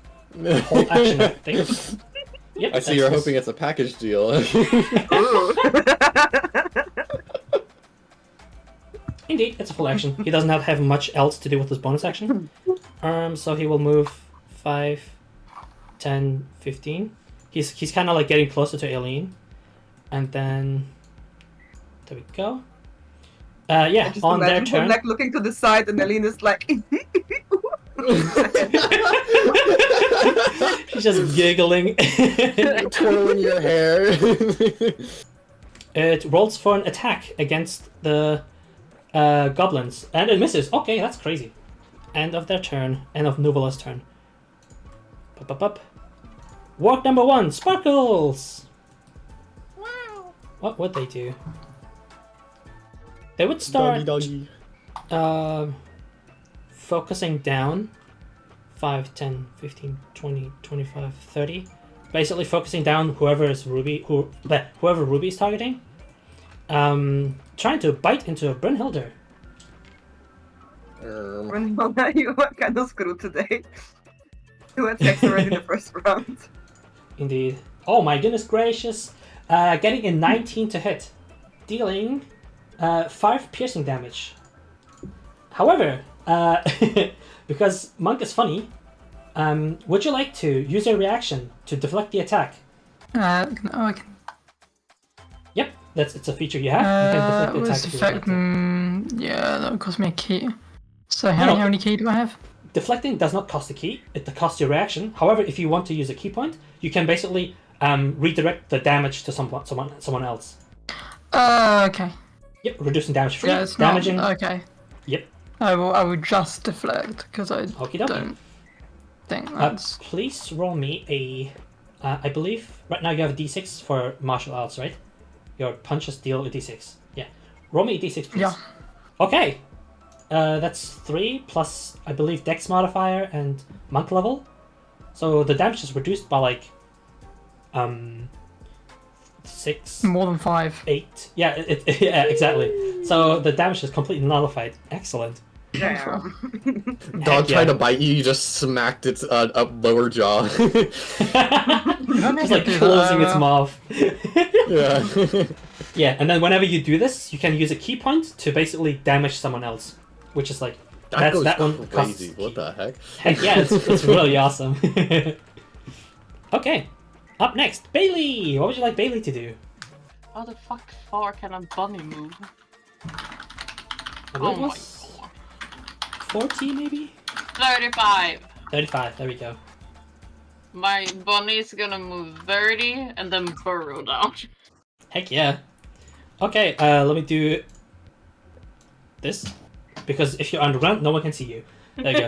whole action, I think. Yep, I see you're that's hoping it's a package deal. Ooh. Indeed, it's a full action. He doesn't have much else to do with his bonus action. So he will move 5, 10, 15. He's kind of like getting closer to Aileen. And then... There we go. Yeah, Just on their imagine turn... him like looking to the side and Aline is like... She's just giggling. Twirling your hair. It rolls for an attack against the goblins. And it misses. Okay, that's crazy. End of their turn. End of Nuvola's turn. Up. Walk number 1, Sparkles! Wow. What would they do? They would start Doggy. focusing down 5, 10, 15, 20, 25, 30. Basically focusing down whoever Ruby is targeting. Trying to bite into Brynhilder. Brynhilda, you are kind of screwed today. 2 attacks already in the first round. Indeed. Oh my goodness gracious. Getting a 19 to hit. Dealing 5 piercing damage. However, because Monk is funny, would you like to use a reaction to deflect the attack? I can. Yep, it's a feature you have. You can deflect the attack if you would like to. Yeah, that would cost me a key. So how No. many key do I have? Deflecting does not cost a key, it costs your reaction. However, if you want to use a key point, you can basically redirect the damage to someone else. Okay. Yep, reducing damage free, Yeah, it's damaging. not. Okay. Yep. I will just deflect because I Okie dokie. don't think that's. Please roll me a. I believe right now you have a d6 for martial arts, right? Your punches deal a d6. Yeah. Roll me a d6, please. Yeah. Okay. That's 3 plus, I believe, Dex modifier and monk level. So the damage is reduced by like 6, More than 5. 8. Yeah, yeah, exactly. So the damage is completely nullified. Excellent. Damn. Dog Heck yeah. tried to bite you, you just smacked its lower jaw. Just like closing its mouth. Yeah. Yeah, and then whenever you do this, you can use a key point to basically damage someone else, which is like That goes that one crazy. costs. What the heck? Heck yeah, it's really awesome. Okay, up next, Bailey. What would you like Bailey to do? How the fuck far can a bunny move? I believe Oh it my was god. 40 maybe? 35. 35. There we go. My bunny's gonna move 30 and then burrow down. Heck yeah. Okay, let me do this because if you're underground, no one can see you. There you go.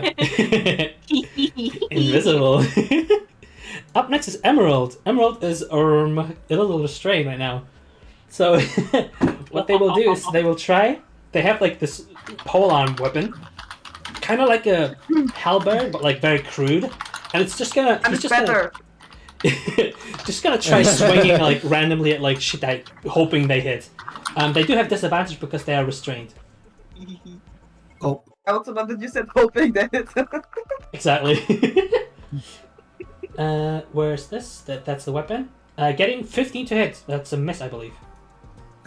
Invisible. Up next is Emerald. Emerald is a little restrained right now. So what they will do is they will try. They have like this polearm weapon, kind of like a halberd, but like very crude, and it's just gonna. And He's it's just better. gonna, just gonna try swinging like randomly at like shit, hoping they hit. They do have disadvantage because they are restrained. Oh, I also love that you said hoping that it's... Exactly. Where's this? That's the weapon. Getting 15 to hit. That's a miss, I believe.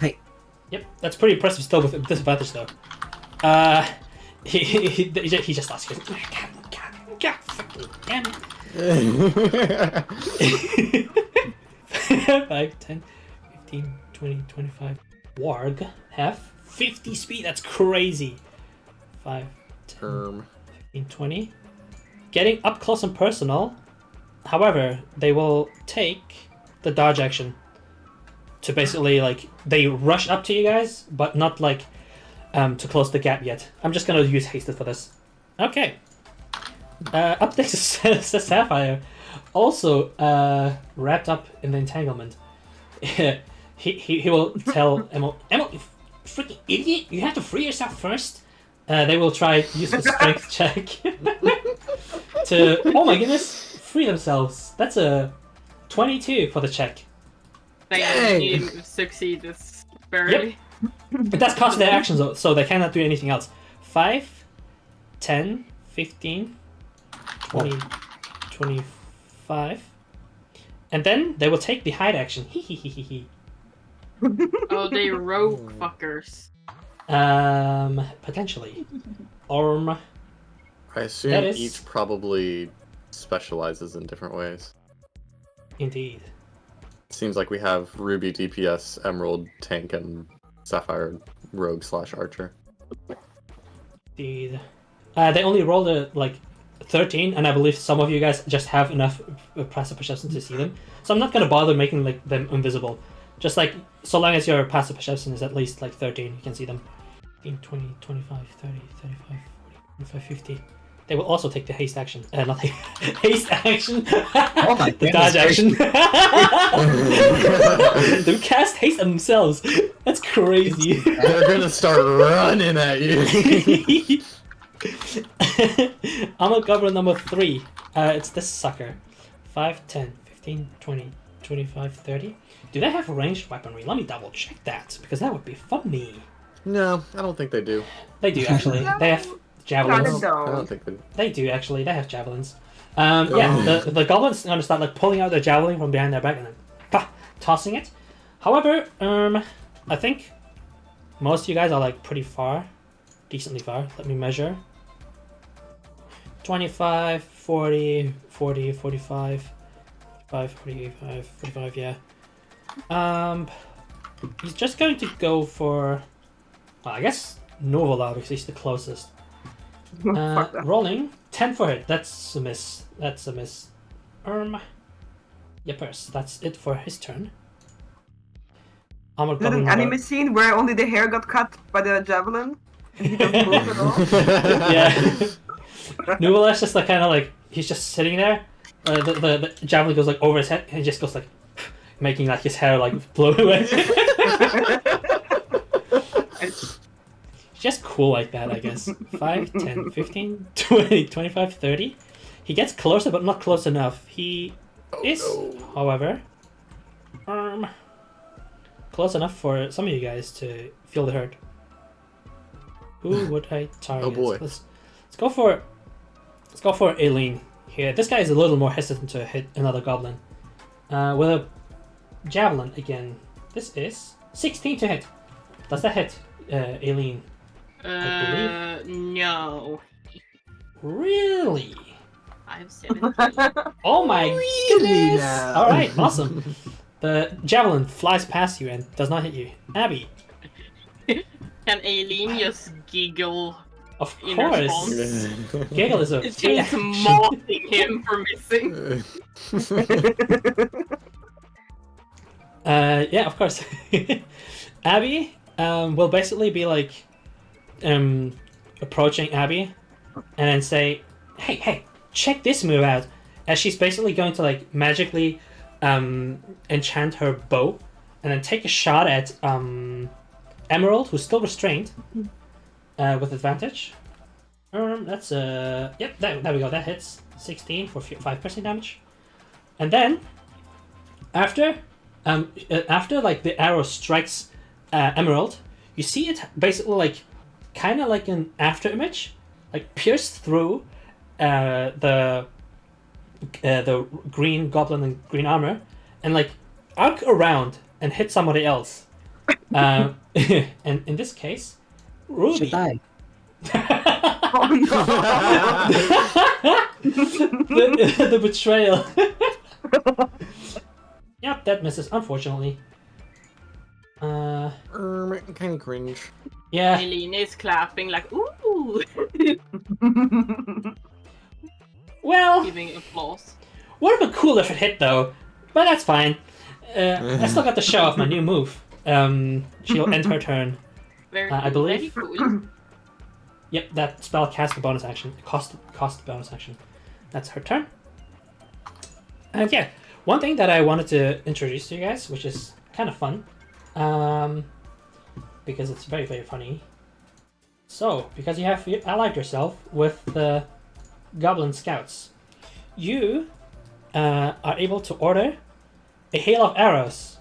hey. Yep, that's pretty impressive still with disadvantage though. He just starts going, God, fucking damn it. 5, 10, 15, 20, 25. Warg have 50 speed. That's crazy. 5, 10, 15, 20. Getting up close and personal. However, they will take the dodge action to basically like they rush up to you guys, but not like to close the gap yet. I'm just gonna use hasted for this. Okay. Up next is Sapphire, also wrapped up in the entanglement. he will tell Emil, you freaking idiot! You have to free yourself first. They will try to use a strength check to, oh my goodness, free themselves. That's a 22 for the check. They succeed barely. Yep. But that's cost their actions though, so they cannot do anything else. 5, 10, 15, 20, 25. And then they will take the hide action. Oh, they rogue fuckers. Potentially. I assume That is- each probably specializes in different ways. Indeed. Seems like we have Ruby, DPS, Emerald, Tank, and Sapphire Rogue / Archer. Indeed. They only rolled a 13, and I believe some of you guys just have enough passive perception to see them. So I'm not gonna bother making them invisible. Just so long as your passive perception is at least 13, you can see them. 15, 20, 25, 30, 35, 40, 45, 50. They will also take the haste action. Not haste action. Oh my The goodness dodge action. They cast haste on themselves. That's crazy. They're gonna start running at you. I'm a goblin number 3. It's this sucker. 5, 10, 15, 20, 25, 30. Do they have ranged weaponry? Let me double check that, because that would be funny. No, I don't think they do. They do, actually. They have javelins. I don't think they do. They do, actually. They have javelins. Yeah, the goblins are going to start pulling out their javelin from behind their back and then tossing it. However, I think most of you guys are pretty far. Decently far. Let me measure. 25, 40, 40, 45, 45, 45, 45, yeah. He's just going to go for, well, I guess Novola, because he's the closest. Fuck that. Rolling 10 for hit. That's a miss. That's a miss. Yepers. That's it for his turn. Is it an anime scene where only the hair got cut by the javelin? And he doesn't move at all? Yeah. Nuvola's just he's just sitting there. The javelin goes over his head and he just goes making his hair blow away. Just cool like that, I guess. 5, 10, 15, 20, 25, 30. He gets closer, but not close enough. He is, however, close enough for some of you guys to feel the hurt. Who would I target? Oh boy. Let's go for Aileen here. This guy is a little more hesitant to hit another goblin. With a javelin again. This is 16 to hit. Does that hit Aileen? No. Really? I have 17. Oh my Really goodness! now? Alright, awesome. The javelin flies past you and does not hit you. Abby. Can Aileen just giggle Of in course. response? Giggle is a free She's action. mocking him for missing. Yeah, of course. Abby will basically be approaching Abby and then say, hey, check this move out. As she's basically going to magically enchant her bow and then take a shot at Emerald, who's still restrained, with advantage. That's yep, there we go. That hits 16 for 5% damage. And then after the arrow strikes Emerald, you see it basically kind of like an after image, pierce through the green goblin and green armor, and arc around and hit somebody else. And in this case, Ruby. Should I? Oh no! the betrayal. Yep, that misses, unfortunately. Kind of cringe. Yeah. Aileen is clapping ooh, Well, giving applause. would have been cool if it hit though, but that's fine. I still got to show off my new move. She'll end her turn Very I cool, believe- Very cool. Yep, that spell casts a bonus action. Cost a bonus action. That's her turn. And yeah, one thing that I wanted to introduce to you guys, which is kind of fun, because it's very, very funny. So, because you have allied yourself with the goblin scouts, you are able to order a hail of arrows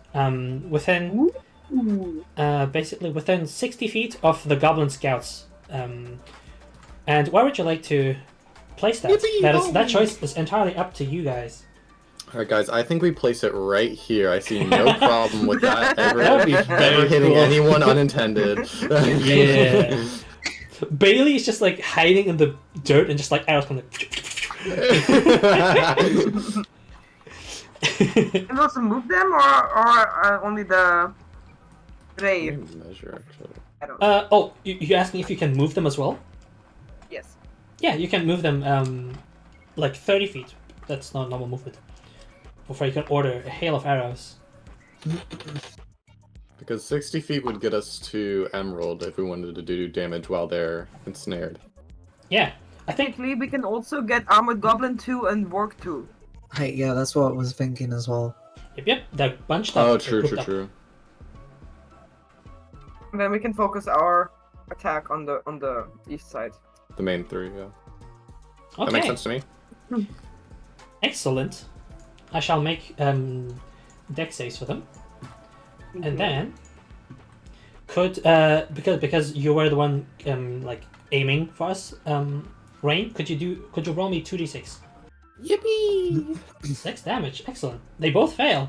within basically within 60 feet of the goblin scouts. And where would you like to place that? That choice is entirely up to you guys. Alright guys, I think we place it right here. I see no problem with that That would be ever very hitting cool. anyone unintended. Yeah. Bailey is just like hiding in the dirt and just like arrows coming. Can we also move them or only the ray? Measure, actually. I don't know. Oh, you asking if you can move them as well? Yes. Yeah, you can move them like 30 feet. That's not normal movement. Before you can order a hail of arrows. Because 60 feet would get us to Emerald if we wanted to do damage while they're ensnared. Yeah, I think. Technically, we can also get Armored Goblin 2 and Work 2. Hey, yeah, that's what I was thinking as well. Yep, they're bunched up. Oh, they're true, grouped true, up. true. And then we can focus our attack on the east side. The main three, yeah. Okay, That makes sense to me. excellent. I shall make dex saves for them. And then could because you were the one like aiming for us, Rain, could you roll me 2d6? Yippee! 6 damage, excellent. They both fail,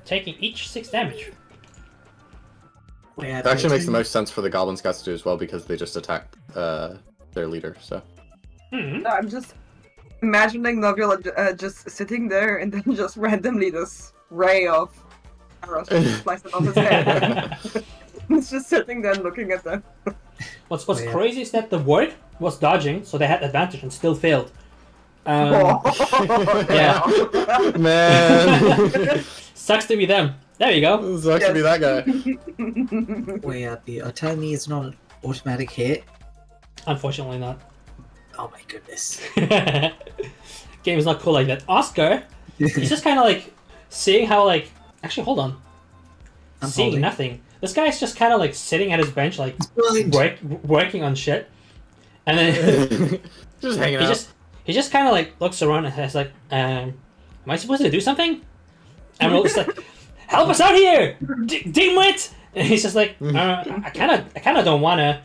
taking each 6 damage. Wait, It actually makes the most sense for the Goblin Scouts to do as well because they just attack their leader, so. Hmm. No, I'm just imagining Novula just sitting there and then just randomly this ray of arrows just slicing off his head. He's just sitting there looking at them. What's yeah. crazy is that the ward was dodging, so they had advantage and still failed. Yeah. Man! Sucks to be them. There you go. Sucks to be that guy. Wait, you're telling me it's not an automatic hit? Unfortunately not. Oh my goodness. Game is not cool like that. Oscar, he's just kind of like seeing how like. Actually, hold on. I'm Seeing holding. nothing. This guy's just kind of like sitting at his bench, like blind. working on shit, and then Just hanging out. he just kind of like looks around and has like, am I supposed to do something? And we're just like, help us out here, Dimwit! And he's just like, I kind of don't wanna.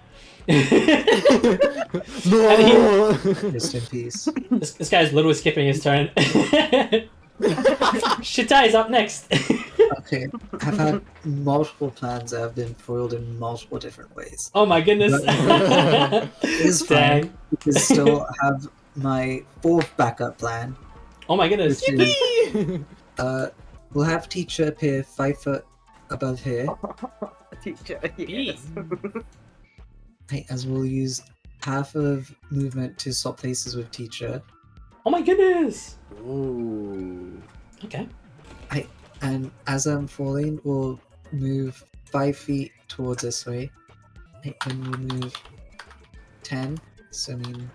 No! Rest in peace. This guy's literally skipping his turn. Shitai is up next. Okay, I've had multiple plans that have been foiled in multiple different ways. Oh my goodness. It's Dang. fine. We can still have my fourth backup plan, Oh my goodness. which is we'll have teacher appear 5 foot above here, Teacher, yes. right, as we'll use half of movement to swap places with teacher, Oh my goodness. Ooh. Okay. and as I'm falling, we'll move 5 feet towards this way, right, and we'll move 10. So I mean,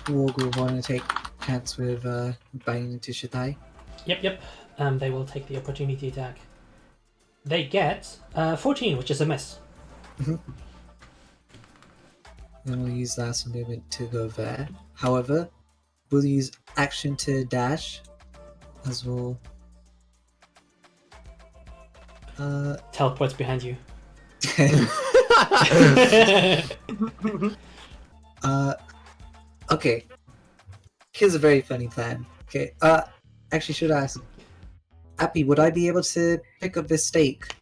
Warg will want to take chance with biting into Shitai. Yep. They will take the opportunity attack. They get 14, which is a miss. Then we'll use last movement to go there. However, we'll use action to dash, as we'll Teleports behind you. Okay. Here's a very funny plan. Okay. Actually, should I ask? Appy, would I be able to pick up this stake?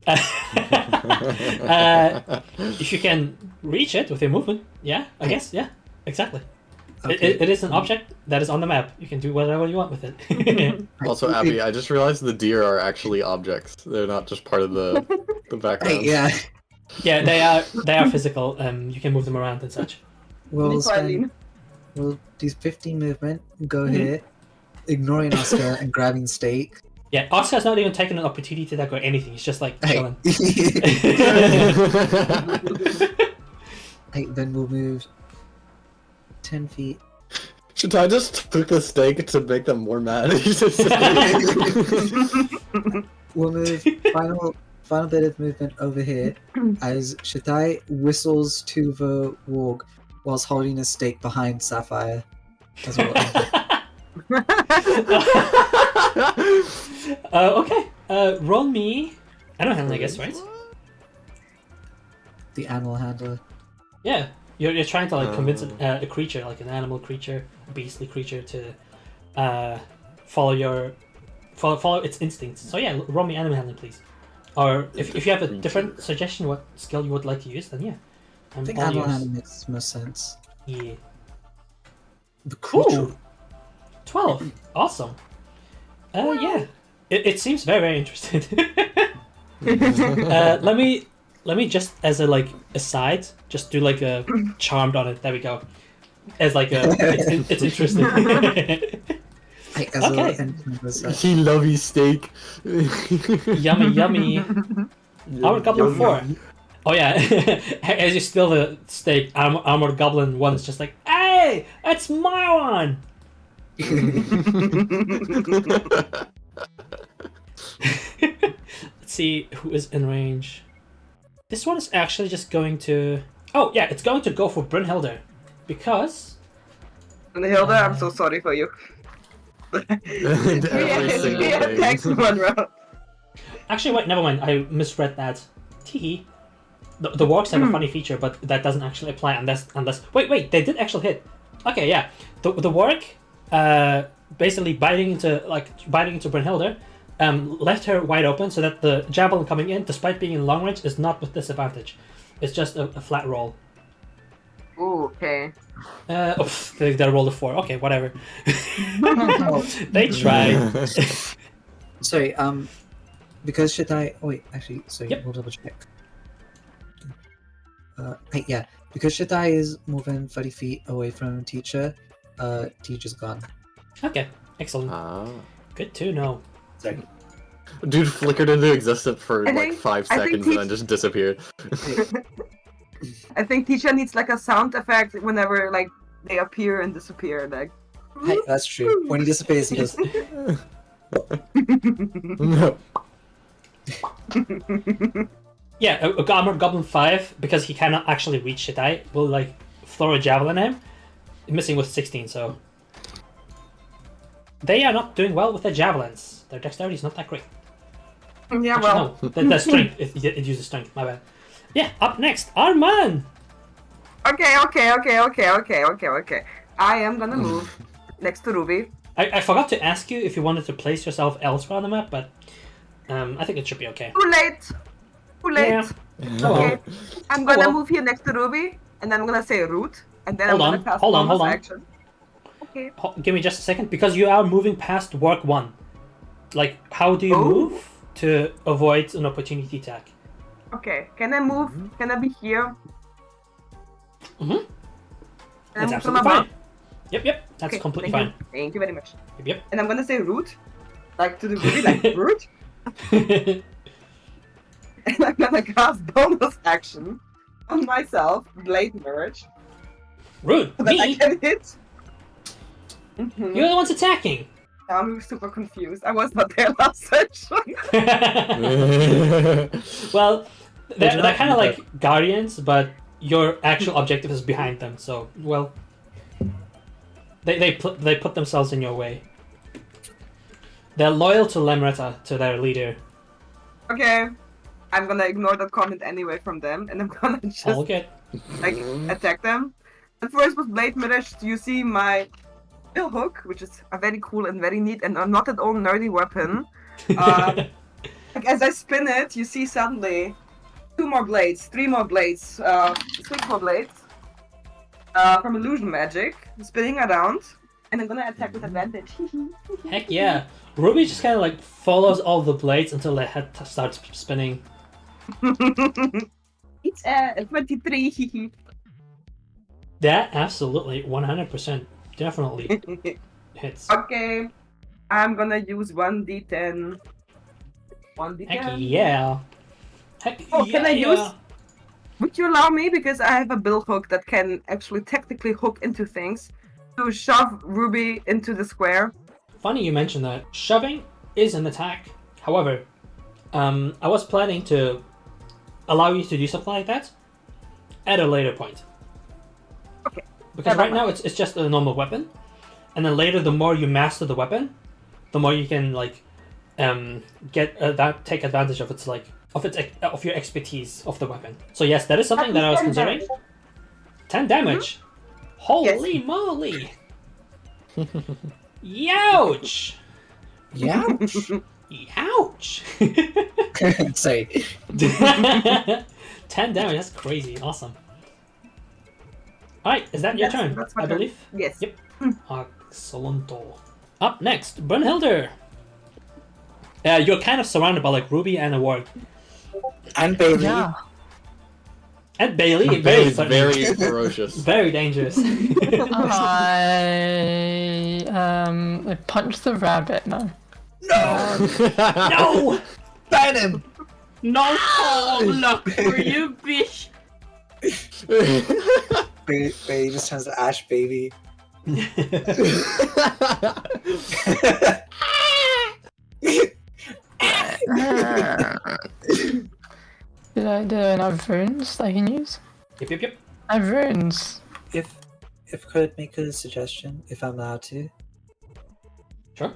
If you can reach it with your movement, yeah, I guess, yeah, exactly. Okay. It is an object that is on the map. You can do whatever you want with it. Also, Abby, I just realized the deer are actually objects. They're not just part of the background. Right, yeah. Yeah, they are physical. You can move them around and such. We'll That's why I spend. lean. We'll do 15 movement. Go Mhm. here, ignoring Oscar and grabbing stake. Yeah, Oscar's not even taking an opportunity attack or anything. He's just like Hey. chilling. Hey, then we'll move 10 feet. Should I just took the stake to make them more mad? We'll move final bit of movement over here as Shatai whistles to the warg whilst holding a stake behind Sapphire. As well. Okay. Roll me. I don't handle, I guess, right? The animal handler. Yeah. You're trying to like convince a creature, like an animal creature, a beastly creature, to follow its instincts. So yeah, roll me animal handling, please. Or if you have a different suggestion, what skill you would like to use, then yeah. I think animal handling makes most sense. Yeah. The creature. Cool. 12. Awesome. Yeah. It seems very, very interesting. Let me just as a like aside, just do like a charmed on it. There we go. As like a, it's interesting. Okay. He love his steak. Yummy, yummy. Armored Goblin 4. Oh yeah. As you steal the steak, Armored Goblin 1 is just like, hey, it's my one. Let's see who is in range. This one is actually just going to... Oh, yeah, it's going to go for Brynhilde. Because... Brynhilde, I'm so sorry for you. Every single Yeah, day. thanks, Monroe. Actually, wait, never mind. I misread that. Teehee. The wargs have a funny feature, but that doesn't actually apply unless... Wait, they did actually hit. Okay, yeah. The warg, basically biting into Brynhilde, left her wide open so that the javelin coming in, despite being in long range, is not with disadvantage. It's just a flat roll. Ooh, okay. They rolled a 4. Okay, whatever. They tried. Sorry, because Shatai... Oh wait, actually, sorry, Yep. we'll double check. Hey, yeah, because Shatai is more than 30 feet away from Teacher, Teacher's gone. Okay, excellent. Good to know. Sorry. Dude flickered into existence for I like think- 5 I think seconds he- and then just disappeared. I think Tisha needs like a sound effect whenever like they appear and disappear. Like. Hey, that's true. When he disappears, he goes... No. Yeah, a Armored Goblin 5, because he cannot actually reach Shatai, will like throw a javelin at him. Missing with 16, so... They are not doing well with their javelins. Their dexterity is not that great. Yeah, Actually, well. no, their strength. It uses strength, my bad. Yeah, up next, Arman! Okay. I am gonna move next to Ruby. I forgot to ask you if you wanted to place yourself elsewhere on the map, but I think it should be okay. Too late. Yeah. Oh, well. Okay. I'm gonna well. move here next to Ruby, and then I'm gonna say root, and then Hold I'm on, gonna cast hold on, bonus hold on. action. Okay. Give me just a second, because you are moving past work 1. Like, how do you Oh. move to avoid an opportunity attack? Okay. Can I move? Can I be here? Mhm. Can I That's move to absolutely my fine. boat? Yep, that's Okay, completely thank fine. you. Thank you very much. Yep, And I'm gonna say root, like to the Ruby, like root, yep. and I'm gonna cast bonus action on myself, Blade Merge, Rude, so that I me? can hit. Mhm. You're the ones attacking! I'm super confused. I was not there last session. Well, they're not kind of do like guardians, but your actual objective is behind them, so, well... They put themselves in your way. They're loyal to Lemreta, to their leader. Okay. I'm gonna ignore that comment anyway from them, and I'm gonna just All good. like attack them. And first with Blade Mirage, you see my bill hook, which is a very cool and very neat and not at all nerdy weapon. Like as I spin it, you see suddenly 2 more blades, 3 more blades, 6 more blades from illusion magic, spinning around, and I'm gonna attack with advantage. Heck yeah. Ruby just kind of like follows all the blades until their head starts spinning. It's 23. That absolutely 100% definitely hits. Okay. I'm gonna use 1d10. 1d10. Heck yeah. Heck Oh, yeah. can I use- Would you allow me, because I have a bill hook that can actually technically hook into things, to shove Ruby into the square? Funny you mentioned that. Shoving is an attack. However, I was planning to allow you to do something like that at a later point. Okay. Because right now it's just a normal weapon, and then later the more you master the weapon, the more you can like take advantage of of your expertise of the weapon. So yes, that is something that I was considering. 10 damage. Holy moly! Youch! Yeah. Ouch! Sorry. 10 damage, that's crazy. Awesome. Alright, is that your Yes, turn? that's my I turn. believe? Yes. Yep. Excellento. Up next, Brunhilder. You're kind of surrounded by like Ruby and a ward. And Bailey. Yeah. And Bailey, very Bailey's threatening. very ferocious. Very dangerous. I punched the rabbit. No. No! Ban him! No luck for you, bitch. Bailey just turns to Ash Baby. Did I have runes I can use? Yep. I have runes. If I could make a suggestion, if I'm allowed to. Sure.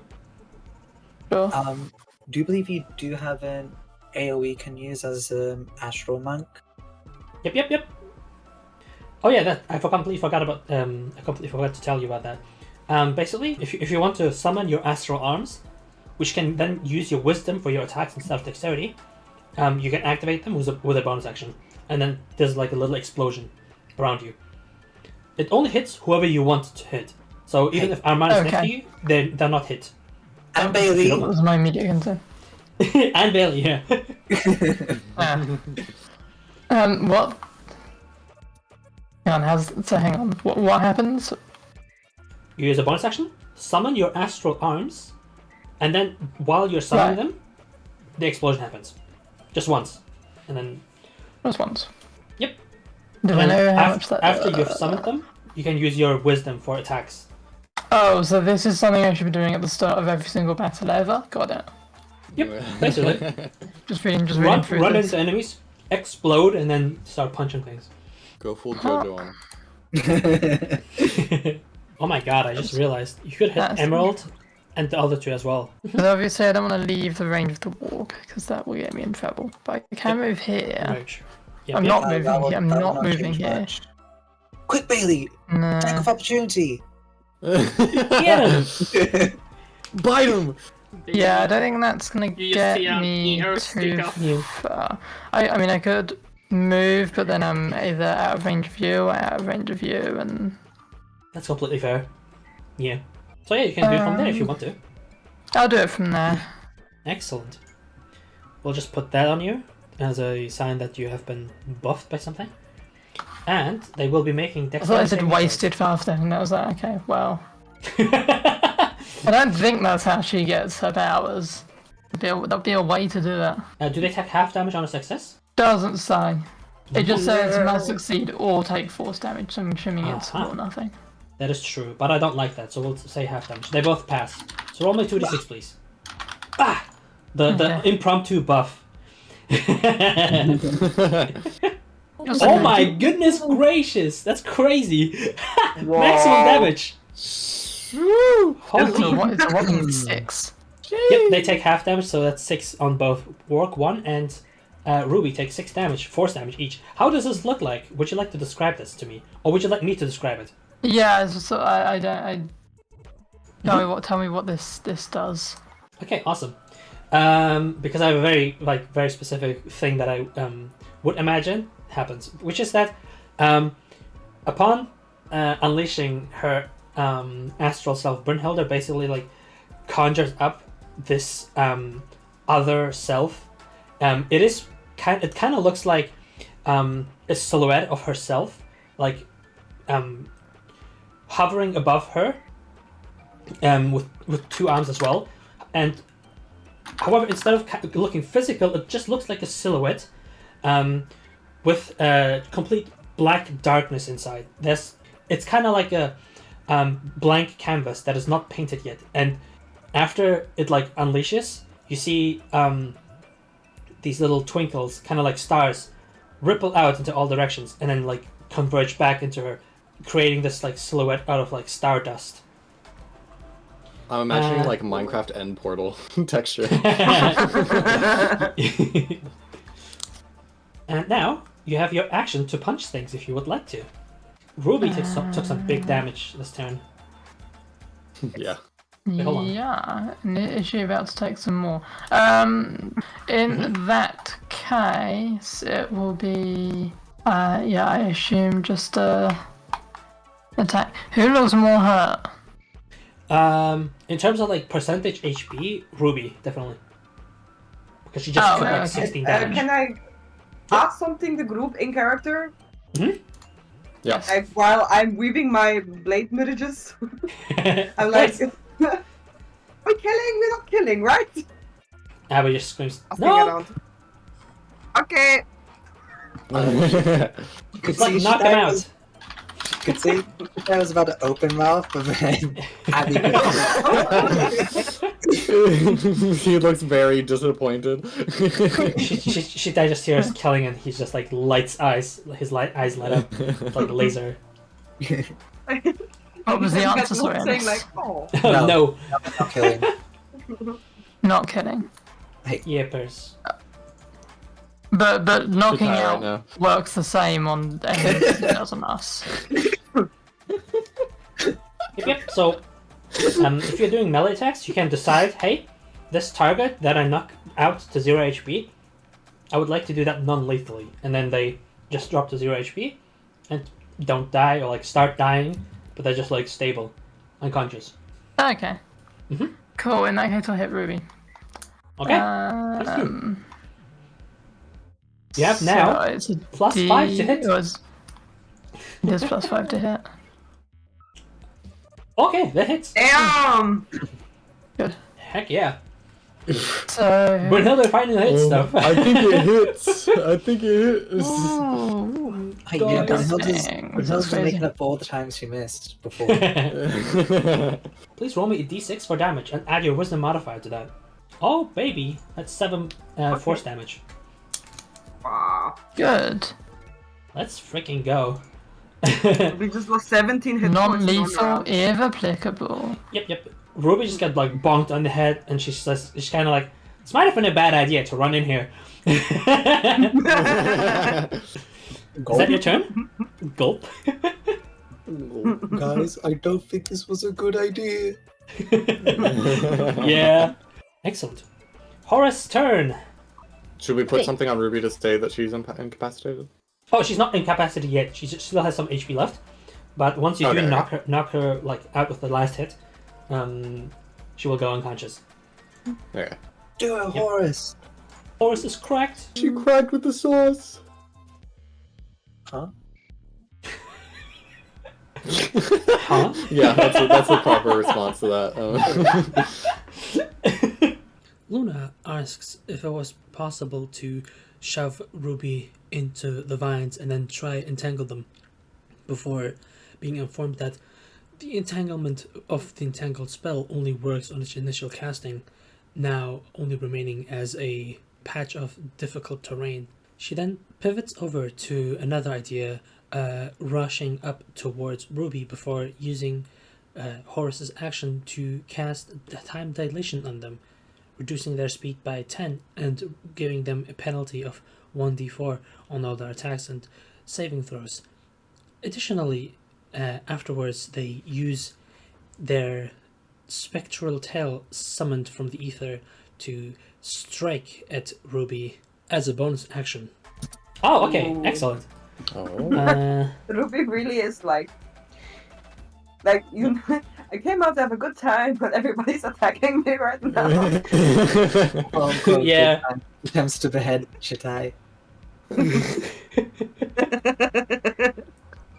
Sure. Do you believe you do have an AoE can use as an astral monk? Yep. Oh yeah, that I completely forgot about. I completely forgot to tell you about that. Basically, if you want to summon your astral arms, which can then use your wisdom for your attacks instead of dexterity, you can activate them with a bonus action, and then there's like a little explosion around you. It only hits whoever you want to hit. So even if Arman is next to you, they're not hit. And Bailey. That was my immediate concern. And Bailey, yeah. What? Hang on. What happens? You use a bonus action, summon your astral arms, and then while you're summoning them, the explosion happens. Just once. And then... Just once. Yep. Do I And know how much that... after you've summoned them, you can use your wisdom for attacks. Oh, so this is something I should be doing at the start of every single battle ever? Got it. Yep, basically. Just reading Run through this. into enemies, explode, and then start punching things. Go full JoJo on him. Oh my god, I just realized. You could hit That's- Emerald and the other two as well. Because obviously I don't want to leave the range of the walk, because that will get me in trouble. But I can move here. Very true. Yep, I'm yep. not moving here. I'm not moving here. Quick, Bailey! Nah. Attack of opportunity! Get him! Bite him! Yeah, I don't think that's gonna You get see an me ear stick too up. far. I mean, I could move, but then I'm either out of range of you or out of range of you, and That's completely fair. Yeah. So yeah, you can do it from there if you want to. I'll do it from there. Excellent. We'll just put that on you as a sign that you have been buffed by something. And they will be making I dexterity thought I said saving wasted faster, and I was like, okay, well, throws. I don't think that's how she gets her powers. There'll be a way to do that. Do they take half damage on a success? Doesn't say. It just says must succeed or take force damage, so I'm assuming it's Uh-huh. or nothing. That is true, but I don't like that, so we'll say half damage. They both pass. So roll me 2d6, please. Ah! The Okay. impromptu buff. Just Oh like- my goodness gracious! That's crazy! Maximum damage! It's Holy. a whopping 6. Yep, they take half damage, so that's 6 on both Work 1 and Ruby takes 6 damage, force damage each. How does this look like? Would you like to describe this to me? Or would you like me to describe it? Yeah, so I don't. Tell me what this does. Okay, awesome. Because I have a very specific thing that I would imagine happens, which is that upon unleashing her astral self, Brunhilde basically like conjures up this other self. It kind of looks like a silhouette of herself, like hovering above her, with 2 arms as well. And however, instead of looking physical, it just looks like a silhouette with complete black darkness inside. It's kind of like a blank canvas that is not painted yet. And after it like unleashes, you see these little twinkles, kind of like stars, ripple out into all directions and then like converge back into her, creating this like silhouette out of like stardust. I'm imagining like Minecraft end portal texture. And now you have your action to punch things if you would like to. Ruby took some big damage this turn. Yeah. hold on. Yeah, and is she about to take some more? In that case, it will be, yeah, I assume just a attack. Who looks more hurt? In terms of like percentage HP, Ruby definitely, because she just took like okay. 16 damage. Can I ask something the group in character? Yes. While I'm weaving my blade mirages, I'm like, we're killing, we're not killing, right? Abby just screams, I'll no! figure it out. Okay. It's like, knock him out! Could see I was about to open mouth, but then Abby He looks very disappointed. she just hears killing and he's just like lights eyes, his eyes light up like a laser. What was the answer, Saying Sorenus? like, oh. No. not killing. Not kidding. Yippers. But knocking Right out now. works the same on enemies as it does on us. Yep. So, if you're doing melee attacks, you can decide, hey, this target that I knock out to 0 HP, I would like to do that non-lethally, and then they just drop to 0 HP and don't die or like start dying, but they're just like stable, unconscious. Okay. Cool. In that case, I'll hit Ruby. Okay. You have now so it's a plus 5 to hit. It is plus 5 to hit. Okay, that hits. Damn! Good. Heck yeah. So. Brunhilde finally hits stuff. I think it hits. I think it hits. Yeah, but Dang, Hilda's that's been crazy. making up for all the times she missed before. Please roll me a d6 for damage and add your wisdom modifier to that. Oh, baby. That's 7 force damage. Wow. Good. Let's freaking go. We just lost 17 hit points. in one Non-lethal, round. if applicable. Yep. Ruby just got like bonked on the head, and she's kind of like, "This might have been a bad idea to run in here." Is that your turn? Gulp. Guys, I don't think this was a good idea. Yeah. Excellent. Horace's turn. Should we put something on Ruby to say that she's incapacitated? Oh, she's not incapacitated yet. She still has some HP left. But once you do Okay. knock her like out with the last hit, she will go unconscious. Okay. Do it, Horace. Horace is cracked. She cracked with the sauce. Huh? Huh? Yeah, that's the proper response to that. Luna asks if it was possible to shove Ruby into the vines and then try entangle them, before being informed that the entanglement of the entangled spell only works on its initial casting, now only remaining as a patch of difficult terrain. She then pivots over to another idea, rushing up towards Ruby before using Horace's action to cast the time dilation on them, reducing their speed by 10 and giving them a penalty of 1d4 on all their attacks and saving throws. Additionally, afterwards they use their spectral tail summoned from the ether to strike at Ruby as a bonus action. Oh, okay, Ooh. excellent. Oh. Ruby really is like you. I came out to have a good time, but everybody's attacking me right now. Yeah. Attempts to behead Shitai.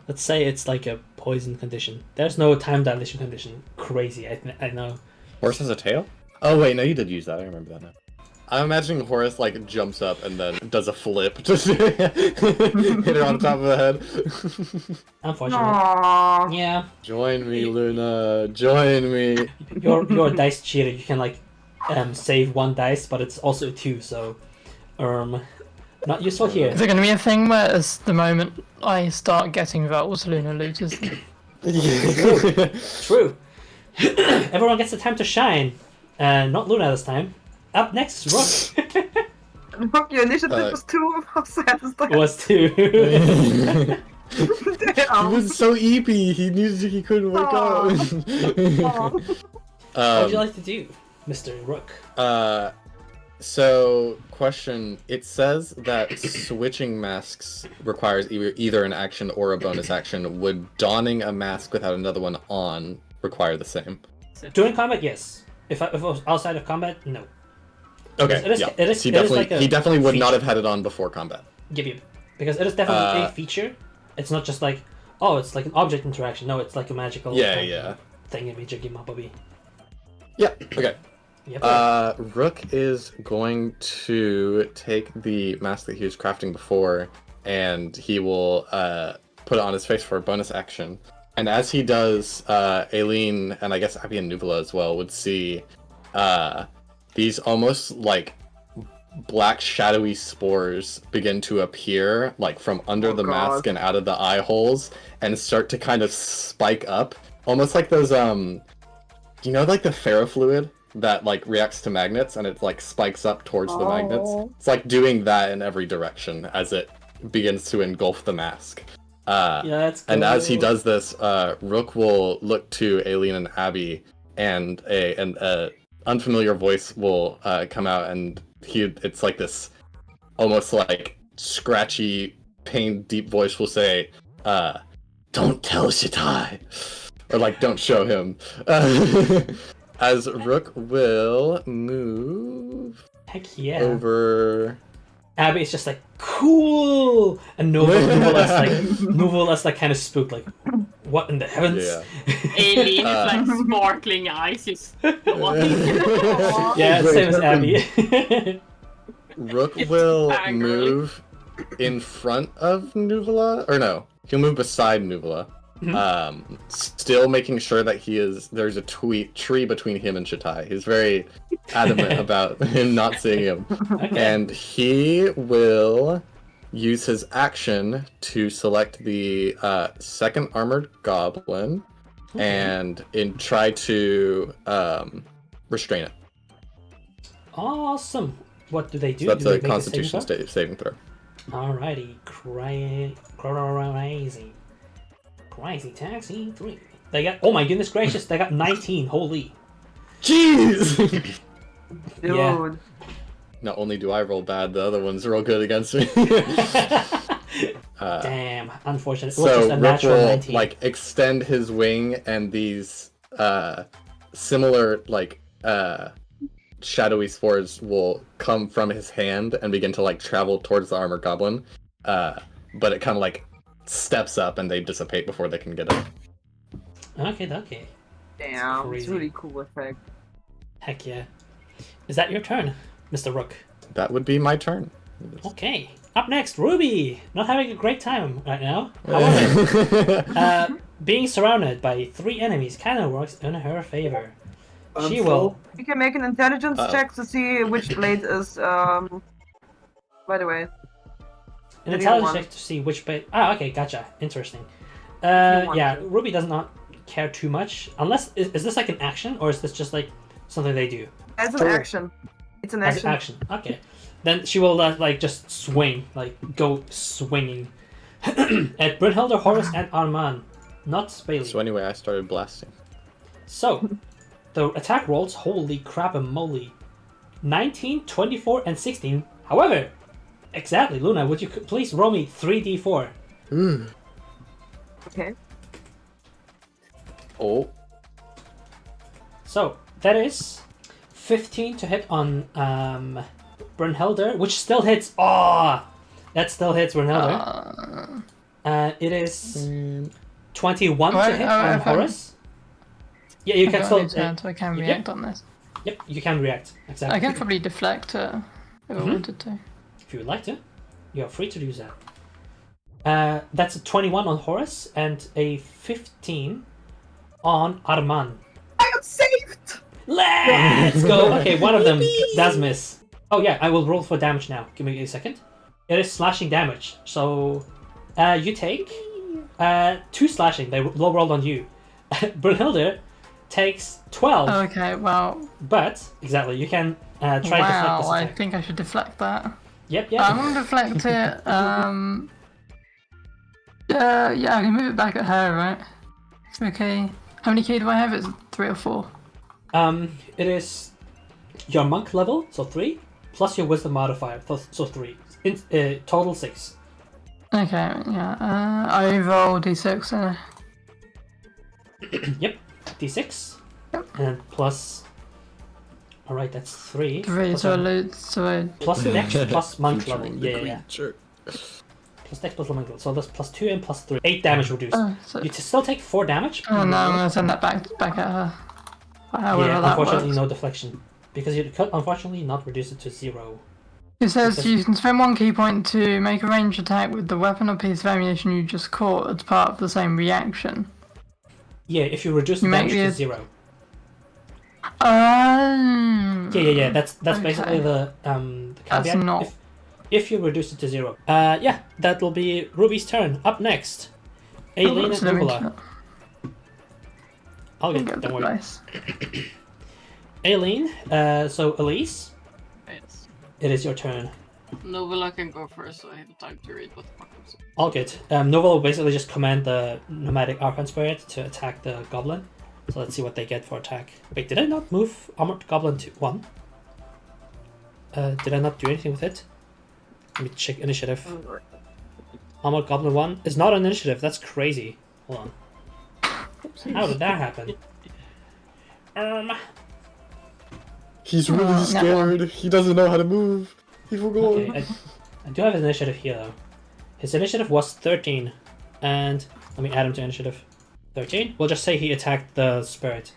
Let's say it's like a poison condition. There's no time dilation condition. Crazy, I know. Horse has a tail? Oh wait, no, you did use that. I remember that now. I'm imagining Horace like jumps up and then does a flip to hit her on top of the head. Unfortunately. Aww. Yeah. Join me, Luna. Join me. You're a dice cheater. You can like save one dice, but it's also a 2, so not useful here. Is it going to be a thing where it's the moment I start getting votes, Luna loses? True. Everyone gets the time to shine. Not Luna this time. Up next is Rook. Look, your initiative was 2. How sad is that? It was 2. He Damn. was so eepy. He couldn't wake up. What would you like to do, Mr. Rook? So, question. It says that switching masks requires either an action or a bonus action. Would donning a mask without another one on require the same? During combat, yes. If it was outside of combat, no. Okay, It is- yeah. it is- he it is definitely like a he definitely would not feature. have had it on before combat. Give you. Because it is definitely a feature. It's not just like, oh, it's like an object interaction. No, it's like a magical Yeah. thing in Major Game Bobby. Yeah. Okay. Yep. Rook is going to take the mask that he was crafting before, and he will put it on his face for a bonus action. And as he does, Aileen and I guess Abby and Nuvula as well would see these almost like black shadowy spores begin to appear like from under the mask and out of the eye holes and start to kind of spike up, almost like those you know, like the ferrofluid that like reacts to magnets and it like spikes up towards the magnets. It's like doing that in every direction as it begins to engulf the mask. Yeah, that's cool. And as he does this, Rook will look to Aileen and Abby, and a unfamiliar voice will come out, and it's like this almost like scratchy, pain deep voice will say, "Don't tell Shitai," or like, "Don't show him." As Rook will move Heck yeah. over. Abby is just like, cool! And Nuvula's like kind of spooked, like, what in the heavens? Yeah. Aileen is like sparkling eyes. Just what? Yeah, same as Abby. Rook It's will angry. move in front of Nuvula, or no, he'll move beside Nuvula. Still making sure that there's a tree between him and Shitai. He's very adamant about him not seeing him. Okay. And he will use his action to select the second armored goblin and try to restrain it. Awesome. What do they do? So that's Do they a make Constitution saving saving throw. throw? Alrighty. Crazy taxi 3. They got, oh my goodness gracious, they got 19. Holy. Jeez! Dude. Yeah. Not only do I roll bad, the other ones roll good against me. Damn, unfortunate. So Well, just a Rook natural will 19. like extend his wing, and these similar like shadowy spores will come from his hand and begin to like travel towards the armored goblin. But it kind of like steps up, and they dissipate before they can get up. Okay. Damn, it's crazy. really cool effect. Heck yeah. Is that your turn, Mr. Rook? That would be my turn. Okay. Up next, Ruby. Not having a great time right now. However, being surrounded by 3 enemies kind of works in her favor. She will. You can make an intelligence check to see which blade is, by the way. An If you intelligence want. check to see which bait. Okay, gotcha. Interesting. want Yeah, to. Ruby does not care too much. Unless, is this like an action, or is this just like something they do? As an Sure. action. It's an As action. an action. Okay. Then she will like just swing, like go swinging at Brynhilde, Horus, and Arman, not Bailey. So anyway, I started blasting. So, the attack rolls, holy crap and moly. 19, 24, and 16. However, exactly, Luna, would you please roll me 3d4? Okay. Oh. So, that is 15 to hit on Brynhilde, which still hits. Oh! That still hits Brynhilde. It is 21 to Right, hit oh, on okay. Horus. Yeah, you I've can got a still. new turn, so I can yep. react on this. Yep, you can react. Exactly. I can probably deflect it if I wanted to. If you would like to, you're free to use that. That's a 21 on Horus and a 15 on Arman. I got saved! Let's go! Okay, one of them does miss. Oh yeah, I will roll for damage now. Give me a second. It is slashing damage. So, you take 2 slashing. They low rolled on you. Brunhilde takes 12. Okay, well, But, exactly, you can try to deflect wow, this I attack. think I should deflect that. Yep. I'm gonna deflect it. Yeah, I can move it back at her, right? Okay. How many key do I have? It's 3 or 4. It is your monk level, so 3, plus your wisdom modifier, so 3. Total 6. Okay, yeah. I roll d6. Yep, d6. Yep. And plus. Alright, that's 3. 3, Plus, so I lose. So I. plus dex plus monk level. Featuring the Yeah. creature. Plus dex plus monk level. So that's plus 2 and plus 3. 8 damage reduced. So, You still take 4 damage. oh no, I'm gonna send that back at her. However Yeah, that unfortunately, works. no deflection. Because you could unfortunately not reduce it to 0. It says because- you can spend 1 key point to make a ranged attack with the weapon or piece of ammunition you just caught as part of the same reaction. Yeah, if you reduce the You make damage to it- 0. Oh. Yeah. That's Okay. basically the That's caveat. not- If you reduce it to 0. Yeah, that will be Ruby's turn. Up next, Aileen and So let me Uvula. I'll get get. the Don't worry. dice. Aileen. So Elise, Yes. it is your turn. Novella can go first, so I have time to read what the fuck I'm saying. All good. Nova will basically just command the nomadic Archon Spirit to attack the goblin. So let's see what they get for attack. Wait, did I not move Armored Goblin to 1? Did I not do anything with it? Let me check initiative. Armored Goblin 1 is not an initiative. That's crazy. Hold on. How did that happen? He's really not scared. He doesn't know how to move. He forgot. Okay, I do have his initiative here though. His initiative was 13, and let me add him to initiative. 13. We'll just say he attacked the spirit.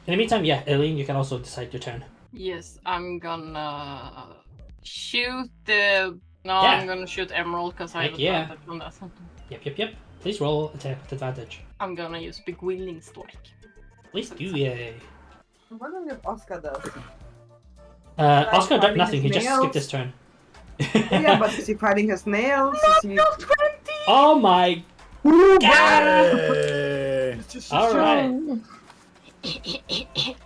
In the meantime, yeah, Aileen, you can also decide your turn. Yes, I'm gonna shoot the. No, Yeah. I'm gonna shoot Emerald because I Heck have yeah. advantage on that. Yep. Please roll attack with advantage. I'm gonna use Big Willing Strike. Please do, yay. I'm wondering if Oscar does. Oscar fighting did nothing, he his just nails. skipped his turn. Yeah, but is he fighting his nails? Is he... Oh my god! Hey. Alright,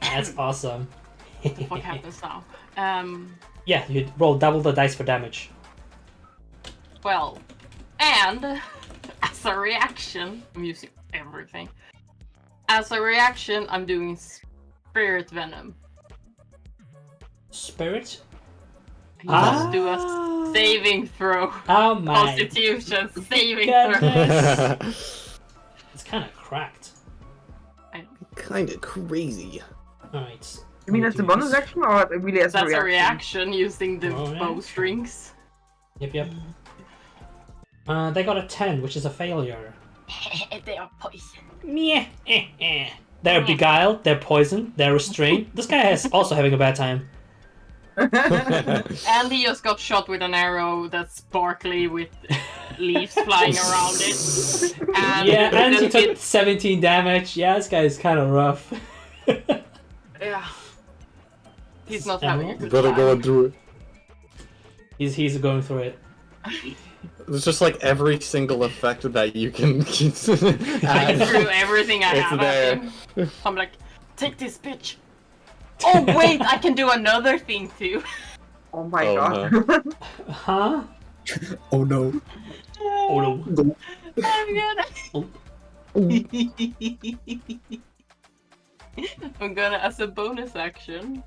that's awesome. What happens now? Yeah, you roll double the dice for damage. Well, and as a reaction, I'm using everything. As a reaction, I'm doing Spirit Venom. Spirit? You must do a saving throw. Oh my Constitution saving throw. goodness. It's kind of cracked. Kinda crazy. Alright. You mean as a bonus action or really as That's a a reaction? reaction using the Oh, yeah. bowstrings. Yep. They got a 10, which is a failure. They are poison. Meh. They're beguiled, they're poisoned, they're restrained. This guy is also having a bad time. And he just got shot with an arrow that's sparkly with leaves flying around it. And Yeah, and he then took 17 damage. Yeah, this guy is kind of rough. yeah. He's not having a good Brother time. going through it. He's going through it. It's just like every single effect that you can I add. threw everything I It's had there. at him. I'm like, take this bitch. Oh wait, I can do another thing too. Oh my Oh, god. Huh? Oh no. Oh no. I'm gonna, as a bonus action,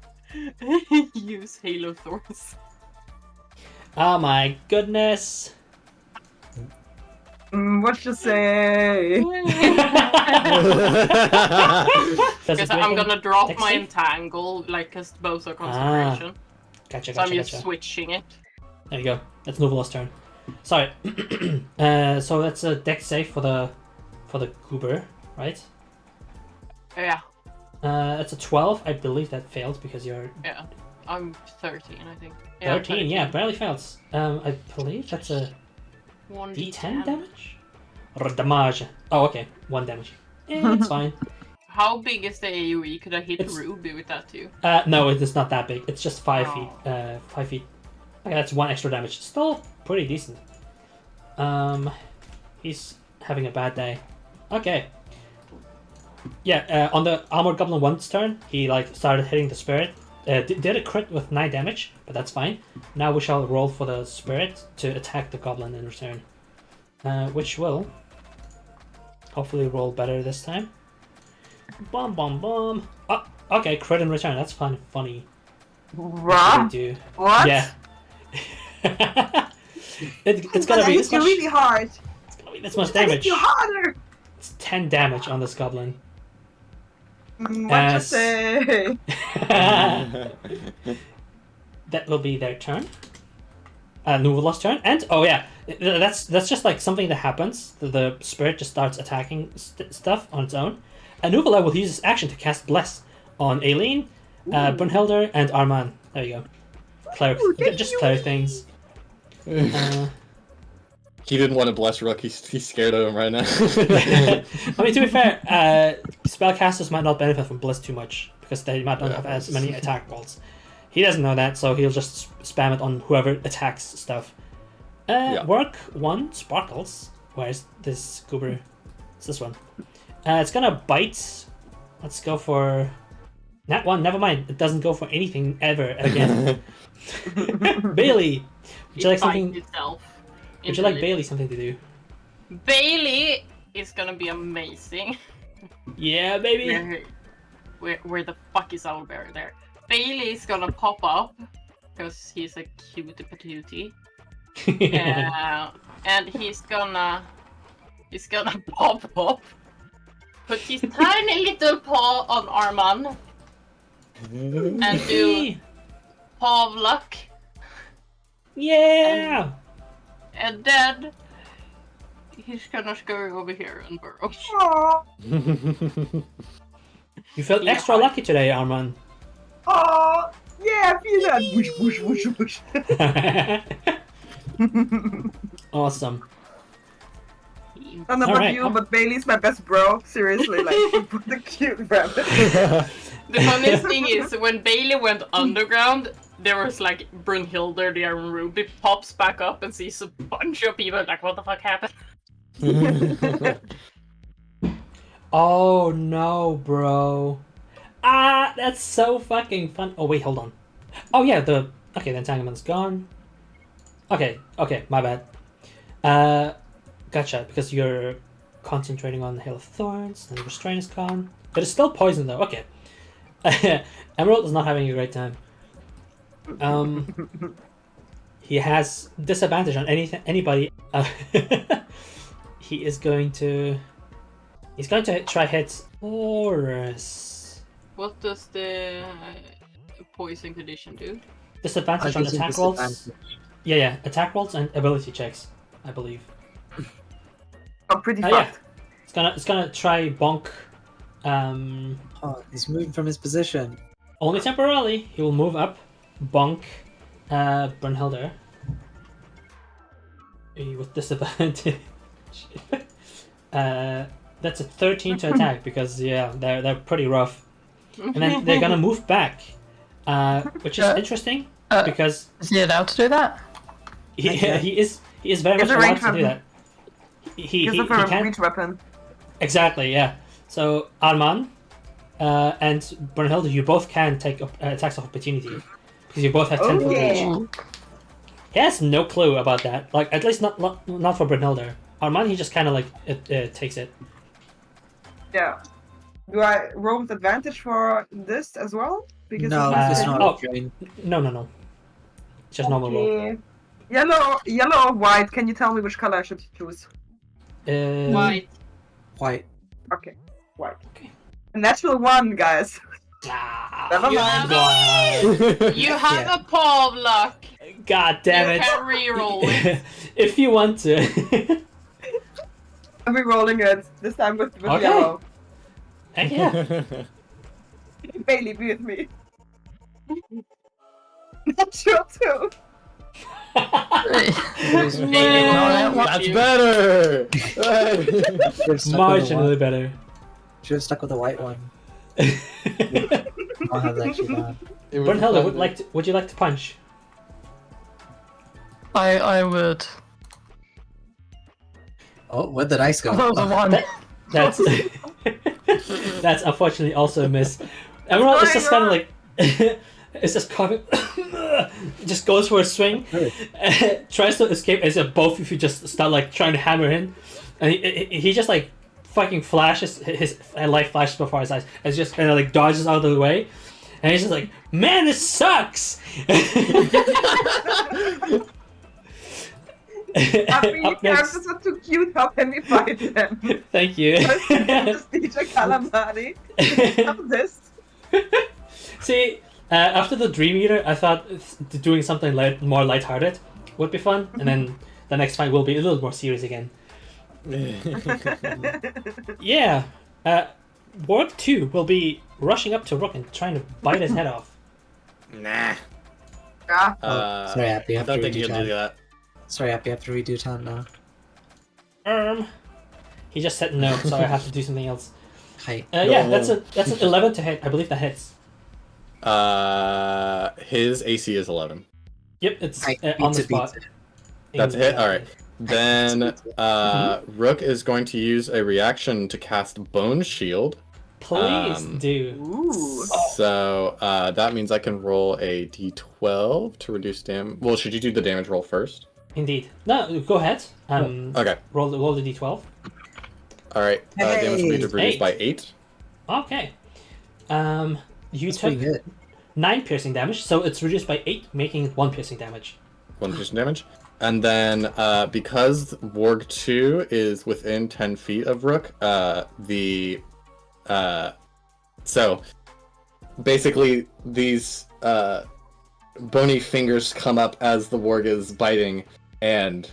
use Halo Thorns. Oh my goodness. What you say? Does Because it I'm make gonna him drop dex my save? entangle, like, cause both are concentration. Gotcha. So I'm just switching it. There you go. That's Novela's turn. Sorry. So that's a dex save for for the goober, right? Yeah, It's a 12. I believe that failed because you're yeah. I'm 13, I think. 13. Yeah, barely fails. I believe that's a 1d10 D10 damage? Or damage. Oh, okay. 1 damage. Yeah, it's fine. How big is the AoE? Could I hit It's- Ruby with that too? No, it is not that big. It's just 5 Oh. feet. 5 feet. Okay, that's 1 extra damage. Still pretty decent. He's having a bad day. Okay. Yeah, on the Armored Goblin 1's turn, he like started hitting the spirit. Did a crit with 9 damage, but that's fine. Now we shall roll for the spirit to attack the goblin in return. Which will hopefully roll better this time. Bomb, bomb, bomb. Oh, okay, crit in return. That's fun, funny. Bruh. Do. What? Yeah. It's gonna I be hit this you much. really hard. It's gonna be this much I hit damage. you harder. It's 10 damage on this goblin. What you Yes. say? That will be their turn. Nuvela's turn, and oh yeah, that's just like something that happens. The spirit just starts attacking stuff on its own. And Nuvela will use his action to cast Bless on Aileen, Brunhilde, and Arman. There you go. Clear, just clear things. He didn't want to bless Rook. He's scared of him right now. I mean, to be fair, spellcasters might not benefit from Bless too much because they might not have as many attack rolls. He doesn't know that, so he'll just spam it on whoever attacks stuff. Work 1 sparkles. Where's this goober? It's this one. It's gonna bite. Let's go for that one. Never mind. It doesn't go for anything ever again. Bailey, would you like something? Itself Would you like Bailey something to do? Bailey is gonna be amazing. Yeah, baby. Where the fuck is Owlbear there? Bailey is gonna pop up because he's a cute patootie. And he's gonna pop up, put his tiny little paw on Arman, and do paw of luck, Yeah. and then he's gonna scurry over here and burrow. Aw. You felt extra lucky today, Arman. Aw. Yeah, I feel that. Whoosh, whoosh, whoosh, whoosh. Awesome. I don't know about Alright, you, but Bailey's my best bro. Seriously, like, she put the cute rabbit. The funniest thing is when Bailey went underground, there was like Brunhilde there and Ruby pops back up and sees a bunch of people like, what the fuck happened? Oh no, bro. Ah, that's so fucking fun. Oh wait, hold on. Oh yeah, the entanglement's gone. Okay, my bad. Gotcha, because you're concentrating on the Hail of Thorns, and the restraint is gone. But it's still poison though, okay. Emerald is not having a great time. He has disadvantage on anybody. He's going to try hit Horus. What does the poison condition do? Disadvantage on attack rolls. Yeah, attack rolls and ability checks, I believe. I'm pretty Yeah. fucked. It's gonna try bonk. Oh, he's moving from his position. Only temporarily. He will move up, bonk, Brunhilde. With disadvantage. That's a 13 to attack because they're pretty rough. And then they're gonna move back, which is interesting because Is he allowed to do that? he is very much It's a allowed range to do weapon. that. He It's a can reach weapon. exactly, yeah. So Arman and Brunhilde, you both can take attacks of opportunity because you both have 10 foot Okay. reach. He has no clue about that. Like at least not for Brunhilde. Arman, he just kind of like takes it. Yeah. Do I roll with advantage for this as well? Because No, it's it's Uh, not oh. drain. No. Just normal roll. Okay. Yellow or white? Can you tell me which color I should choose? White. White. Okay, white. Okay. A natural 1, guys. Ah, Never You mind. have, you have Yeah. a paw of luck. God damn You it! can reroll it. If you want to. I'll be rolling it this time with Okay. yellow. Heck yeah. Bailey, be with me. Natural too. That's better! Marginally better. Should have stuck with the white one. I'll have that actually bad. Brunhilde, would you like to punch? I would. Oh, where'd the dice go? That was a one. That's that's unfortunately also a miss. Emerald is just kind of like it's just coughing. Just goes for a swing, tries to escape as if both of you just start like trying to hammer him, and he just like fucking flashes his light flashes before his eyes, and just kind of like dodges out of the way, and he's just like, "Man, this sucks." Your characters are too cute. How can we fight them? Thank you. Just DJ Calamari. Stop this. See, after the Dream Eater, I thought doing something more lighthearted would be fun, and then the next fight will be a little more serious again. Yeah, Warg 2 will be rushing up to Rook and trying to bite his head off. Nah. Yeah. Sorry, Happy, I I have to don't think redo you can time. do that. Sorry, Happy, I have to redo time now. He just said no, so I have to do something else. Hi. Yeah, that's an 11 to hit. I believe that hits. His AC is 11. Yep, it's Hi, on the beats it, spot. beats That's a hit? Alright. Then, Mm-hmm. Rook is going to use a reaction to cast Bone Shield. Please do. Ooh. So, that means I can roll a d12 to reduce damage. Well, should you do the damage roll first? Indeed. No, go ahead. Okay. Roll the d12. Alright. Damage will be reduced Eight. by 8. Okay. You That's pretty took good. 9 piercing damage, so it's reduced by 8, making 1 piercing damage. 1 piercing damage. And then, because Warg 2 is within 10 feet of Rook, so basically these bony fingers come up as the Warg is biting and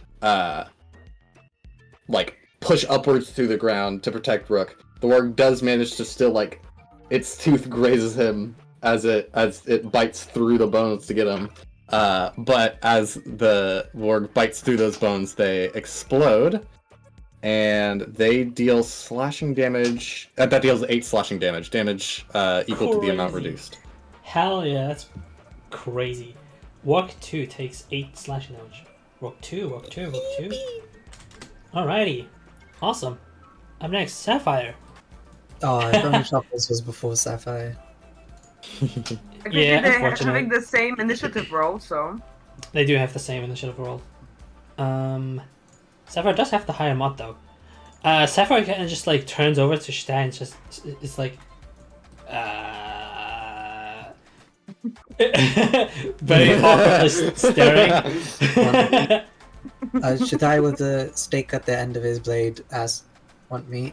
like push upwards through the ground to protect Rook. The Warg does manage to still like its tooth grazes him as it bites through the bones to get him. But as the Warg bites through those bones, they explode, and they deal slashing damage. That deals 8 slashing damage. Damage equal to the amount Crazy. reduced. Hell yeah, that's crazy. Walk 2 takes 8 slashing damage. Walk 2. Alrighty. Awesome. Up next, Sapphire. Oh, I thought Shuffles was before Sapphire. I think Yeah, they're unfortunately. having the same initiative roll, so. They do have the same initiative roll. Sapphire does have the higher mod though. Sapphire kind of just like turns over to Stan and it's like very awkwardly staring. Shaddai with the stake at the end of his blade asks, "Want meat?"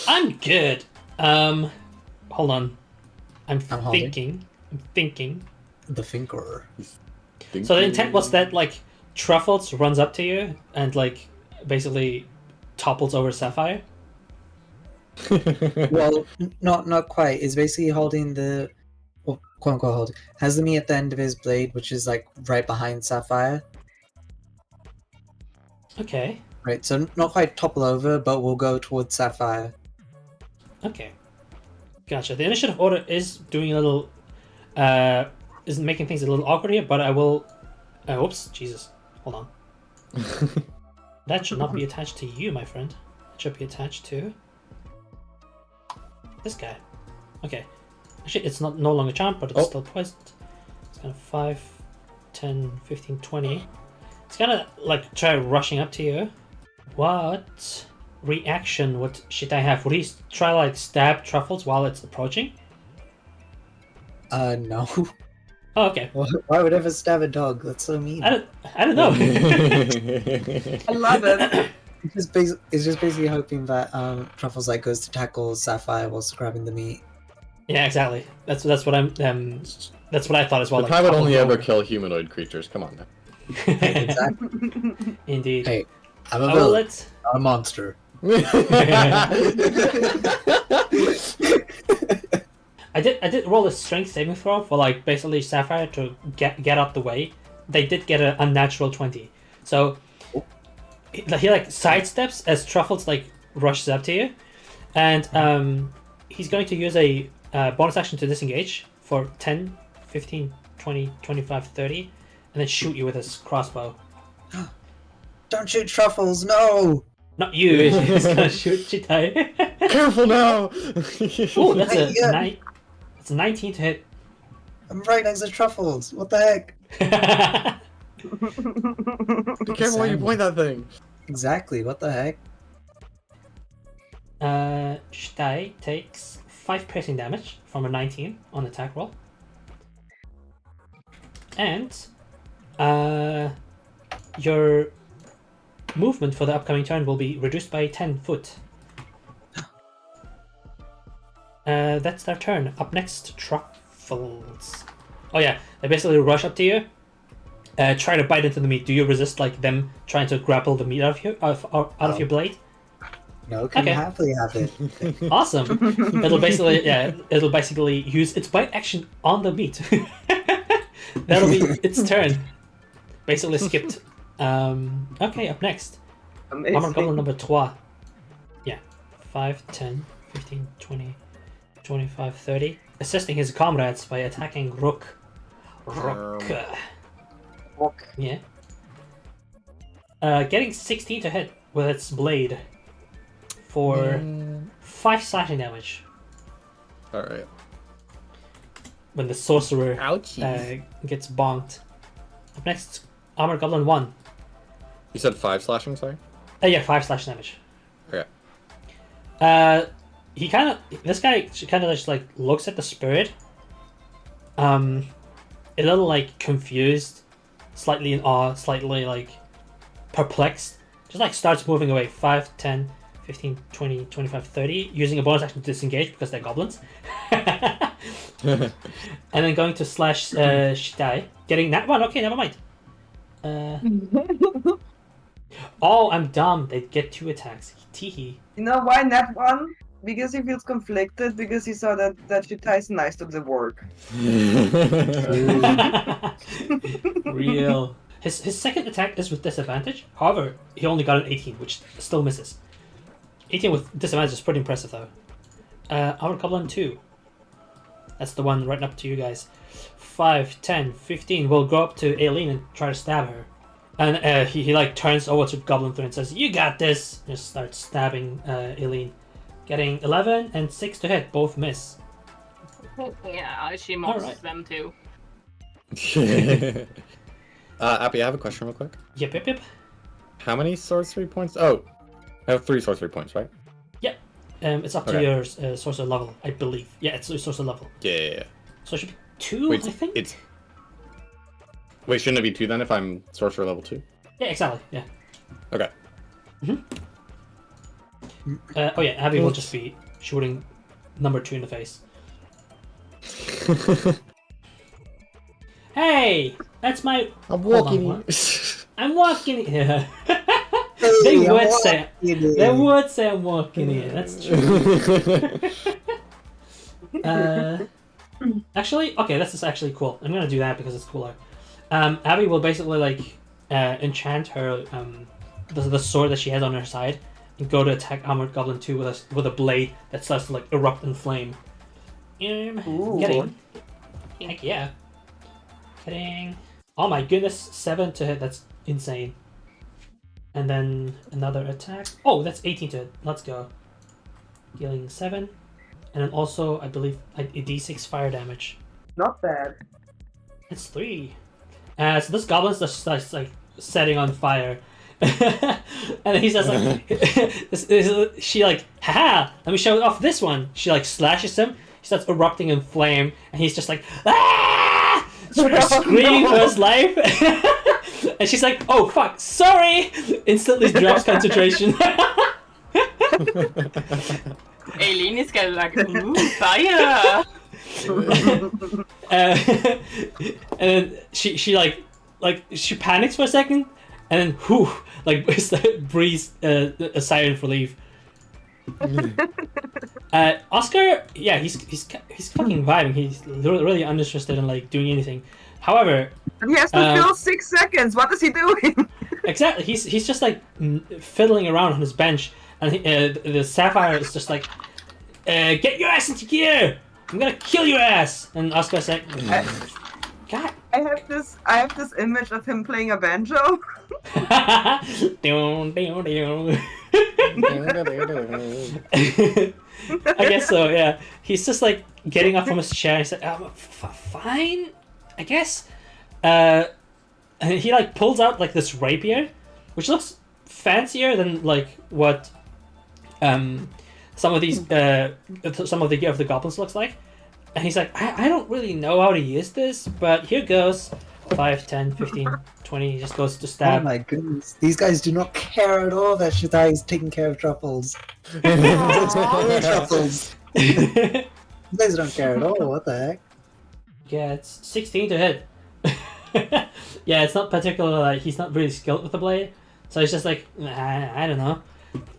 I'm good. Hold on. I'm holding. thinking. The thinker. So the intent was that like Truffles runs up to you and like basically topples over Sapphire. Well, not quite. It's basically holding the, well, quote unquote hold. Has the meat at the end of his blade, which is like right behind Sapphire. Okay. Right, so not quite topple over, but we'll go towards Sapphire. Okay. Gotcha. The initiative order is doing a little is making things a little awkward here, but I will oops, Jesus. Hold on. That should not be attached to you, my friend. It should be attached to this guy. Okay. Actually, it's not no longer charmed, but it's still poisoned. It's kind of 5, 10, 15, 20. It's kind of like try rushing up to you. What reaction would Shitai have? Would he try like stab Truffles while it's approaching? No. Oh, okay. Why would ever stab a dog? That's so mean. I don't know. I love it. It's just basically hoping that Truffles like goes to tackle Sapphire whilst grabbing the meat. Yeah, exactly. That's what I'm. That's what I thought as well. The like, pie would topple only ever over. kill humanoid creatures. Come on now. Exactly. Indeed. Hey, I'm a I will villain, let. not a monster. I did roll a strength saving throw for like basically Sapphire to get out the way. They did get an unnatural 20. So he like sidesteps as Truffles like rushes up to you, and he's going to use a bonus action to disengage for 10, 15, 20, 25, 30, and then shoot you with his crossbow. Don't shoot Truffles, no! Not you. He's gonna shoot Chitai. Careful now! Oh, that's a Yeah. It's a 19 to hit. I'm right next to Truffles. What the heck? Be careful when you point that thing. Exactly. What the heck? Chitai takes 5 piercing damage from a 19 on attack roll. And your movement for the upcoming turn will be reduced by 10 foot. That's their turn. Up next, Truffles. Oh yeah, they basically rush up to you, try to bite into the meat. Do you resist like them trying to grapple the meat out of you, out of your blade? No, can Okay. happily have it. Awesome. It'll basically use its bite action on the meat. That'll be its turn. Basically skipped. Okay, up next. Amazing. Armor Goblin number 3. Yeah. 5, 10, 15, 20, 25, 30. Assisting his comrades by attacking Rook. Rook. Rook. Yeah. Getting 16 to hit with its blade for 5 slashing damage Alright. when the sorcerer Ouchie. gets bonked. Up next, Armor Goblin 1. You said 5 slashing, sorry? Yeah, 5 slash damage. Okay. This guy kind of just like looks at the spirit, a little like confused, slightly in awe, slightly like perplexed, just like starts moving away. 5, 10, 15, 20, 25, 30, using a bonus action to disengage because they're goblins. And then going to slash Shitai, getting that one. Okay, never mind. Oh, I'm dumb. They get 2 attacks. Teehee. You know why not one? Because he feels conflicted because he saw that Shitai is nice to the work. Real. His second attack is with disadvantage. However, he only got an 18, which still misses. 18 with disadvantage is pretty impressive, though. Armor Goblin 2. That's the one right up to you guys. 5, 10, 15. We'll go up to Aileen and try to stab her. And he like turns over to Goblin 3 and says, "You got this!" Just starts stabbing Aileen. Getting 11 and 6 to hit. Both miss. Yeah, she mocks Alright. them too. Appy, I have a question real quick. Yep. How many sorcery points? Oh, I have 3 sorcery points, right? It's up to Okay. your sorcerer level, I believe. Yeah, it's your sorcerer level. Yeah. So it should be 2, Wait, I think? Wait, shouldn't it be 2 then if I'm sorcerer level 2? Yeah, exactly. Yeah. Okay. Oh yeah, Abby will just be shooting number 2 in the face. Hey, that's my. I'm Hold on, walking. I'm walking here. Hey, They I'm would say. walking They in. would say I'm walking here. That's true. Actually, okay, this is actually cool. I'm gonna do that because it's cooler. Abby will basically like enchant her the sword that she has on her side and go to attack Armored Goblin 2 with a blade that starts to like erupt in flame. Ooh. Getting. Heck yeah. Getting. Oh my goodness, 7 to hit. That's insane. And then another attack. Oh, that's 18 to hit. Let's go. Dealing 7. And then also, I believe, a d6 fire damage. Not bad. That's 3. So this goblin's just starts like setting on fire. And he says like, she like, haha, let me show off this one. She like slashes him. He starts erupting in flame, and he's just like, ah! Screaming for his life. And she's like, oh fuck, sorry! Instantly drops concentration. Aileen is kind of like, ooh, fire! And then she like like she panics for a second, and then whew, like breathes a sigh of relief. Oscar, yeah, he's fucking vibing. He's really uninterested in like doing anything. However, And he has to fill 6 seconds. What is he doing? exactly, he's just like fiddling around on his bench, and the Sapphire is just like, get your ass into gear. I'm gonna kill your ass. And Oscar's like, God. I have this image of him playing a banjo. Down, down, down. I guess so, yeah. He's just like getting up from his chair. He's like, fine, I guess. And he like pulls out like this rapier, which looks fancier than like what some of the gear of the goblins looks like. And he's like, I don't really know how to use this, but here goes. 5, 10, 15, 20, he just goes to stab. Oh my goodness. These guys do not care at all that Shaddai is taking care of truffles. Truffles. These guys don't care at all, what the heck? Yeah, it's 16 to hit. Yeah, it's not particularly, like, he's not really skilled with the blade, so he's just like, I don't know.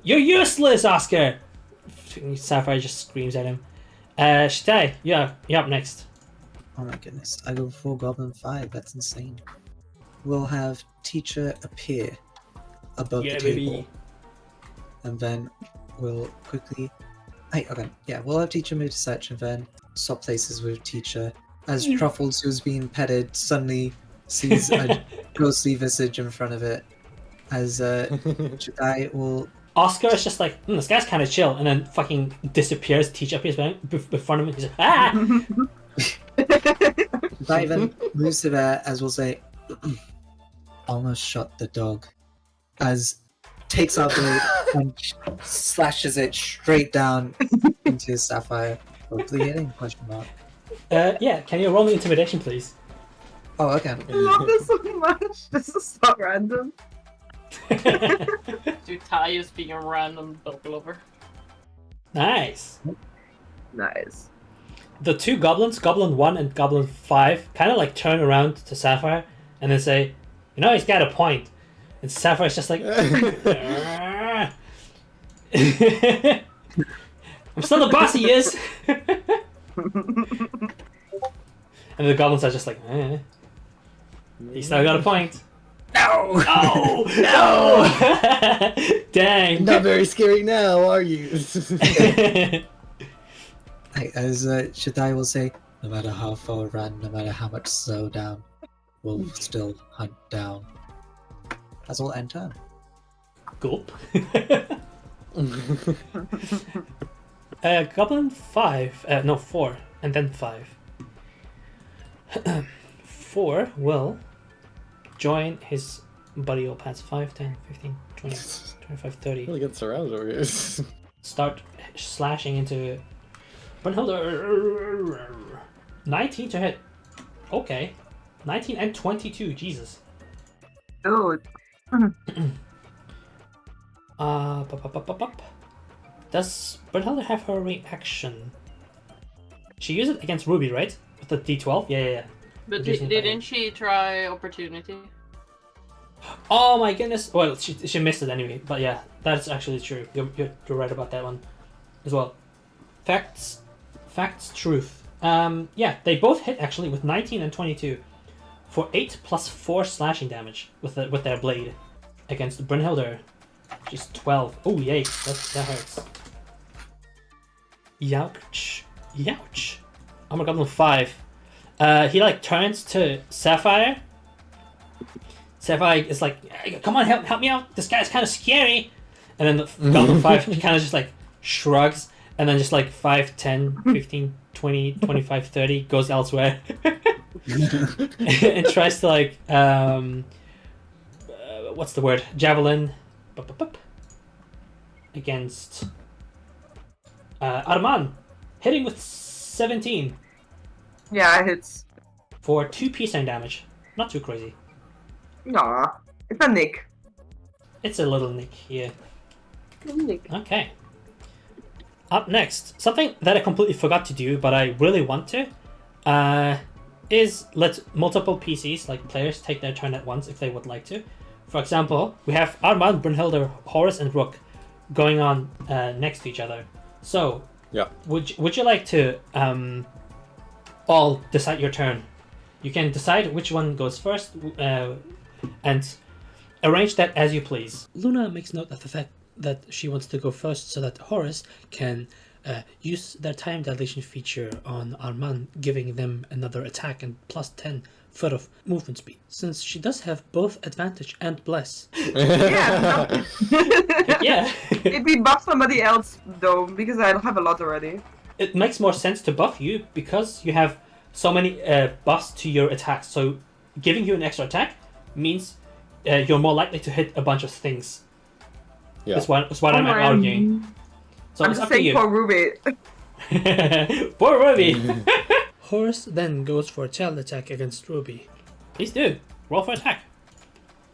You're useless, Oscar! Sapphire just screams at him. Shaddai, you're up next. Oh my goodness, I go before Goblin 5, that's insane. We'll have Teacher appear above the table. Baby. And then we'll quickly... we'll have Teacher move to search and then swap places with Teacher. As Truffles, who's being petted, suddenly sees a ghostly visage in front of it. As Shaddai will... Oscar is just like, this guy's kind of chill, and then fucking disappears. Teacher appears in front of him. He's like, ah! Ivan moves to there, as we'll say, almost shot the dog, as takes out the and slashes it straight down into his Sapphire. Hopefully hitting, question mark. Yeah, can you roll me intimidation, please? Oh, okay. I love this so much. This is so random. Dude, Ty is being a random dog lover. Nice. Nice. The two goblins, Goblin 1 and Goblin 5, kind of like turn around to Sapphire and then say, you know, he's got a point. And Sapphire's just like, I'm still the boss, he is. And the goblins are just like, he's still got a point. No! Oh! No! Dang. Not very scary now, are you? As Shaddai will say, no matter how far we run, no matter how much slow down, we'll still hunt down. That's all end turn. Gulp. Goblin 5, no 4, and then 5. 4 will join his buddy old pants 5, 10, 15, 20, 25, 30. Really good surrounds over here. Start slashing into Brunhilde. 19 to hit. Okay. 19 and 22, Jesus. Oh. Does Brunhilde have her reaction? She used it against Ruby, right? With the D12? Yeah. But Reducing didn't she try opportunity? Oh my goodness. Well, she missed it anyway, but yeah, that's actually true. You're right about that one as well. Facts, truth. Yeah, they both hit actually with 19 and 22 for 8 plus 4 slashing damage with their blade against Brunhilde, which is 12. Oh yay, that hurts. Youch. I'm a Goblin 5. He like turns to Sapphire. Sapphire is like, come on, help me out. This guy's kind of scary. And then the Goblin 5 kind of just like shrugs. And then just like 5, 10, 15, 20, 25, 30 goes elsewhere. And tries to like, what's the word? Javelin. Against Arman. Hitting with 17. Yeah, it hits. For 2 piercing damage. Not too crazy. Aw, it's a nick. It's a little nick here. Nick. Okay. Up next, something that I completely forgot to do, but I really want to. is let multiple PCs, like players, take their turn at once if they would like to. For example, we have Arman, Brunhilde, Horus, and Rook going on next to each other. So, Yeah. would you like to all decide your turn? You can decide which one goes first and arrange that as you please. Luna makes note of the fact that she wants to go first so that Horus can use their time dilation feature on Arman, giving them another attack and plus 10 foot of movement speed, since she does have both advantage and bless. Yeah. Yeah. If we buff somebody else though, because I have a lot already. It makes more sense to buff you because you have so many buffs to your attacks. So giving you an extra attack means you're more likely to hit a bunch of things. Yeah. That's what I'm arguing. So I'm it's just up to saying you. for Ruby. Poor Ruby. Horus then goes for a tail attack against Ruby. Please do. Roll for attack.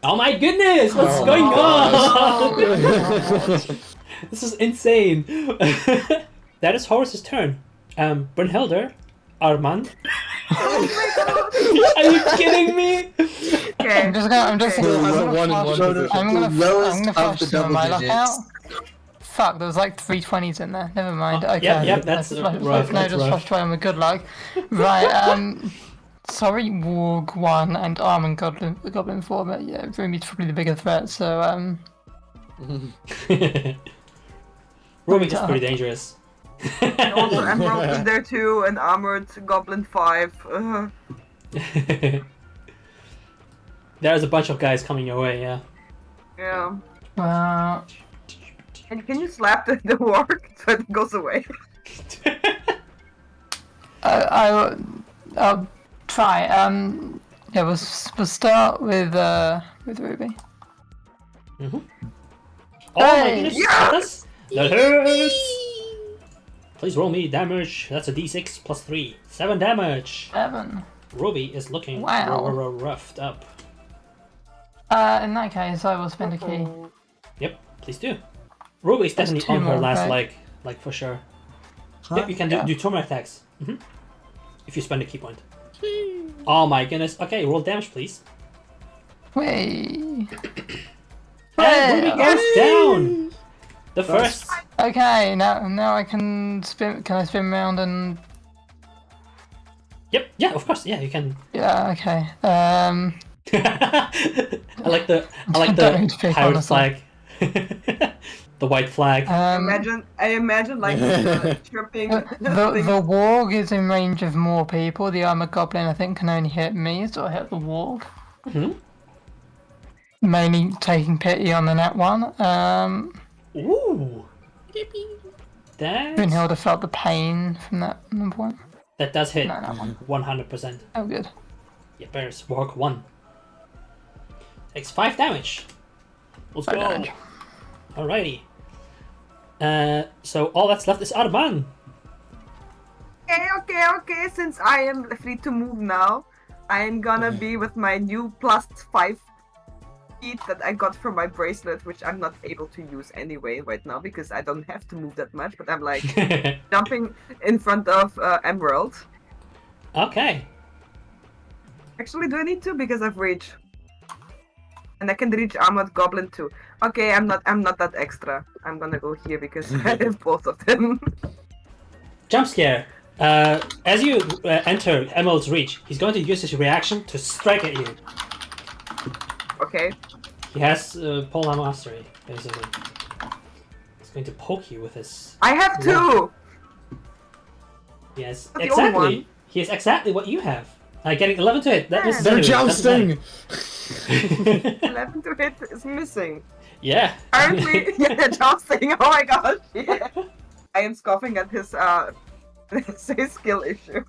Oh my goodness! What's Oh going my on? This is insane. That is Horus's turn. Brunhilde, Arman. Are you kidding me? Okay. I'm just Okay. gonna One position. I'm gonna Lowest of flash the some of my double luck out. digits. Fuck, there was like 3 20s in there. Never mind. Okay. Yep, that's rough. No, That's just rough. flash away on the good luck. Right. Sorry, Warg 1 and Arman Goblin 4, but yeah, Ruby's probably the bigger threat. So Ruby is pretty dangerous. And also Emerald is there too, and Armored Goblin 5. There's a bunch of guys coming your way, yeah. Yeah. well, And can you slap the warg so it goes away? I'll try. Yeah, we'll start with Ruby. Mm-hmm. Oh my Hey! goodness! Yes! That hurts! Please roll me damage. That's a d6 plus 3. 7 damage! 7. Ruby is looking Wow. roughed up. In that case, I will spend a key. Yep, please do. Ruby is definitely 2 on her more, last right? leg, like for sure. Huh? Yep, you can do 2 more attacks. If you spend a key point. Oh my goodness. Okay, roll damage, please. Whee! And Ruby goes down! The That's- first. Okay, now I can spin. Can I spin around and? Yep, yeah, of course, yeah, you can. Yeah. Okay. I like the Don't need to pick, pirate honestly. flag. The white flag. I imagine like chirping. The warg is in range of more people. The armored goblin, I think, can only hit me, so I hit the warg. Mainly taking pity on the net one. Ooh. That Brunhilde felt the pain from that number one. that does hit No, that one. 100%. Oh, good. Yeah, bears walk 1. Takes 5 damage. Let's Five go. damage. Alrighty. So all that's left is Arman. Okay. Since I am free to move now, I am gonna be with my new plus 5 feet that I got from my bracelet, which I'm not able to use anyway right now because I don't have to move that much. But I'm like jumping in front of Emerald. Okay. Actually, do I need to? Because I've reached. And I can reach Armored Goblin too. Okay, I'm not that extra. I'm gonna go here because I have both of them. Jump scare. As you enter Emerald's reach, he's going to use his reaction to strike at you. Okay. He has Polar Mastery, basically. He's going to poke you with his... I have two! Yes, But the only exactly. one. He has exactly what you have. Getting 11 to hit. That Yeah. misses They're anyway. jousting! Doesn't 11 to hit is missing. yeah. Apparently, yeah, they're jousting. Oh my gosh. Yeah. I am scoffing at his his skill issue.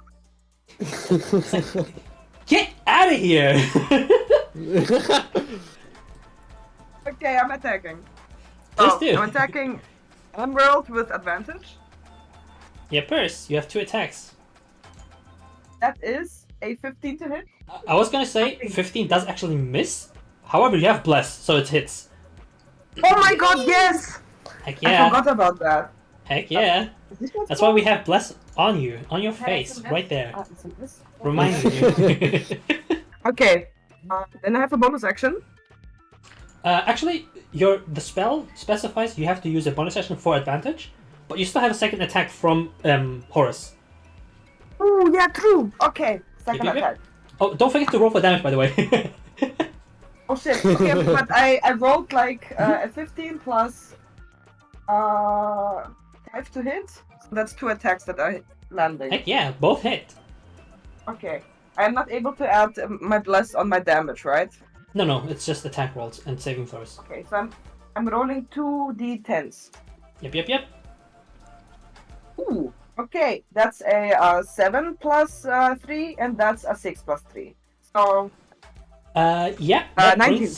Get out of here! Okay, I'm attacking. Please do. I'm attacking Emerald with advantage. Yeah, Purse, you have 2 attacks. That is a 15 to hit. I was gonna say 15 does actually miss. However, you have Bless, so it hits. Oh my god, yes! Heck I yeah. forgot about that. Heck yeah. That's why we have bless on you, on your face, right there, reminding you. Okay. Then I have a bonus action. Actually, the spell specifies you have to use a bonus action for advantage, but you still have a second attack from Horus. Oh yeah, true. Okay, second Yep. attack. Oh, don't forget to roll for damage, by the way. Oh shit. Okay, but I rolled like a 15 plus 5 to hit. So that's 2 attacks that are landing. Heck yeah, both hit. Okay. I'm not able to add my bless on my damage, right? No, it's just attack rolls and saving throws. Okay, so I'm rolling 2d10s. Yep. Ooh. Okay, that's a 7 plus 3, and that's a 6 plus 3. So Yeah, 19.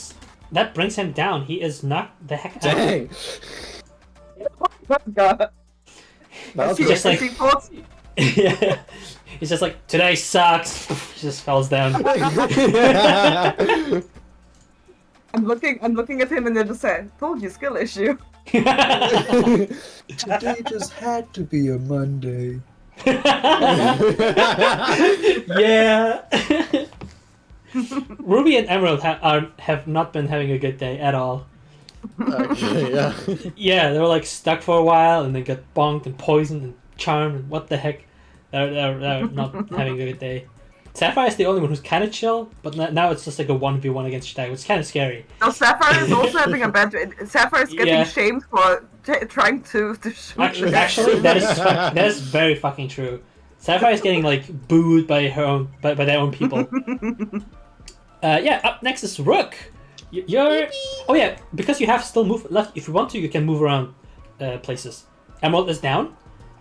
That brings him down. He is knocked the heck out. Dang. oh my god. That was He just like- He falls- Yeah. He's just like, today sucks. He just falls down. I'm looking at him and they just say, "Told you, skill issue." Today just had to be a Monday. Yeah. Ruby and Emerald have not been having a good day at all. Okay, yeah. Yeah, they were like stuck for a while and then got bonked and poisoned and charmed and what the heck. They're not having a good day. Sapphire is the only one who's kind of chill, but now it's just like a 1v1 against Stag, which is kind of scary. No, Sapphire is also having a bad. Sapphire is getting Yeah. shamed for trying to shoot. Actually, that is very fucking true. Sapphire is getting like booed by their own people. Yeah, up next is Rook. You're oh yeah, because you have still move left. If you want to, you can move around places. Emerald is down.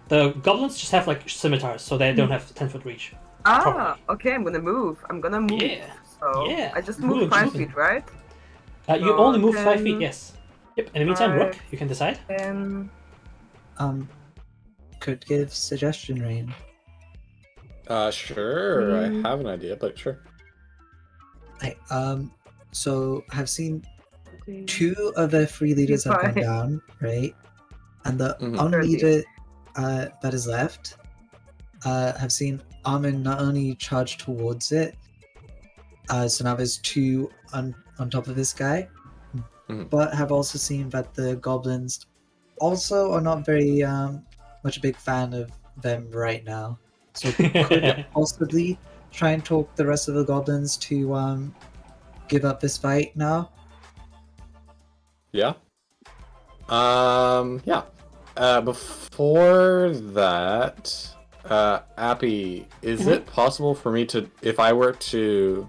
The goblins just have like scimitars, so they don't have 10-foot reach. Okay, I'm gonna move. Yeah. So Yeah. I just Move, moved 5 moving. feet, right? You only move 5 then- feet. Yes. Yep. In the meantime, Five. Rook, you can decide. And Could give suggestion rain. Sure. I have an idea, but sure. So I've seen 2 of the 3 leaders have gone Fine. down, right? And the Mhm. only leader that is left have seen Arman not only charge towards it, so now there's 2 on top of this guy, Mhm. but have also seen that the goblins also are not very much a big fan of them right now. So could possibly try and talk the rest of the goblins to give up this fight now. Yeah. Yeah. Before that, Appy, is it possible for me to, if I were to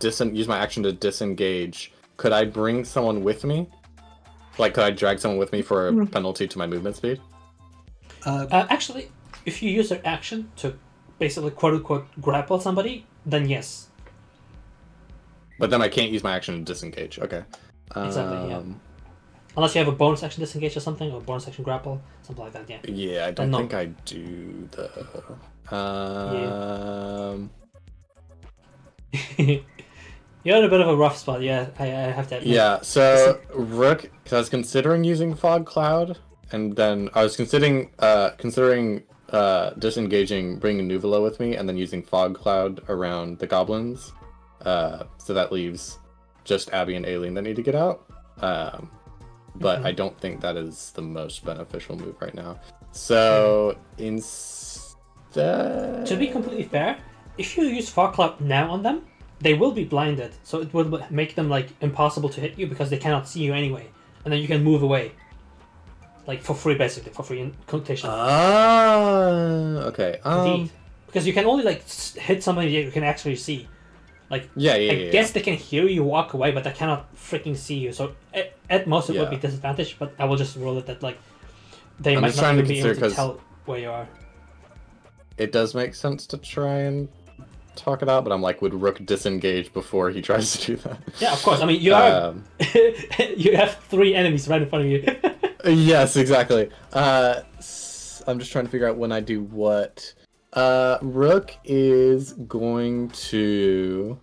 use my action to disengage, could I bring someone with me? Like, could I drag someone with me for a penalty to my movement speed? Actually, if you use your action to basically quote unquote grapple somebody, then yes. But then I can't use my action to disengage. Okay. Exactly, yeah. Unless you have a bonus action disengage or something, or bonus action grapple, something like that, yeah. Yeah, I don't No. think I do though. You're in a bit of a rough spot, yeah, I have to admit. Yeah, so Rook, because I was considering using Fog Cloud, and then I was considering disengaging, bringing Nuvula with me, and then using Fog Cloud around the goblins. So that leaves just Abby and Aileen that need to get out. But I don't think that is the most beneficial move right now. So instead, To be completely fair, if you use Fog Cloud now on them, they will be blinded, so it will make them like impossible to hit you because they cannot see you anyway, and then you can move away, like for free, basically for free in quotation. Okay. Indeed, because you can only like hit somebody you can actually see. Like Yeah. I guess they can hear you walk away, but they cannot freaking see you. So at most it would be Yeah. disadvantage, but I will just roll it that like they I'm might just not trying to even be able consider to tell where you are. It does make sense to try and talk it out, but I'm like, would Rook disengage before he tries to do that? Yeah, of course. I mean, you are you have 3 enemies right in front of you. Yes, exactly. I'm just trying to figure out when I do what. Rook is going to.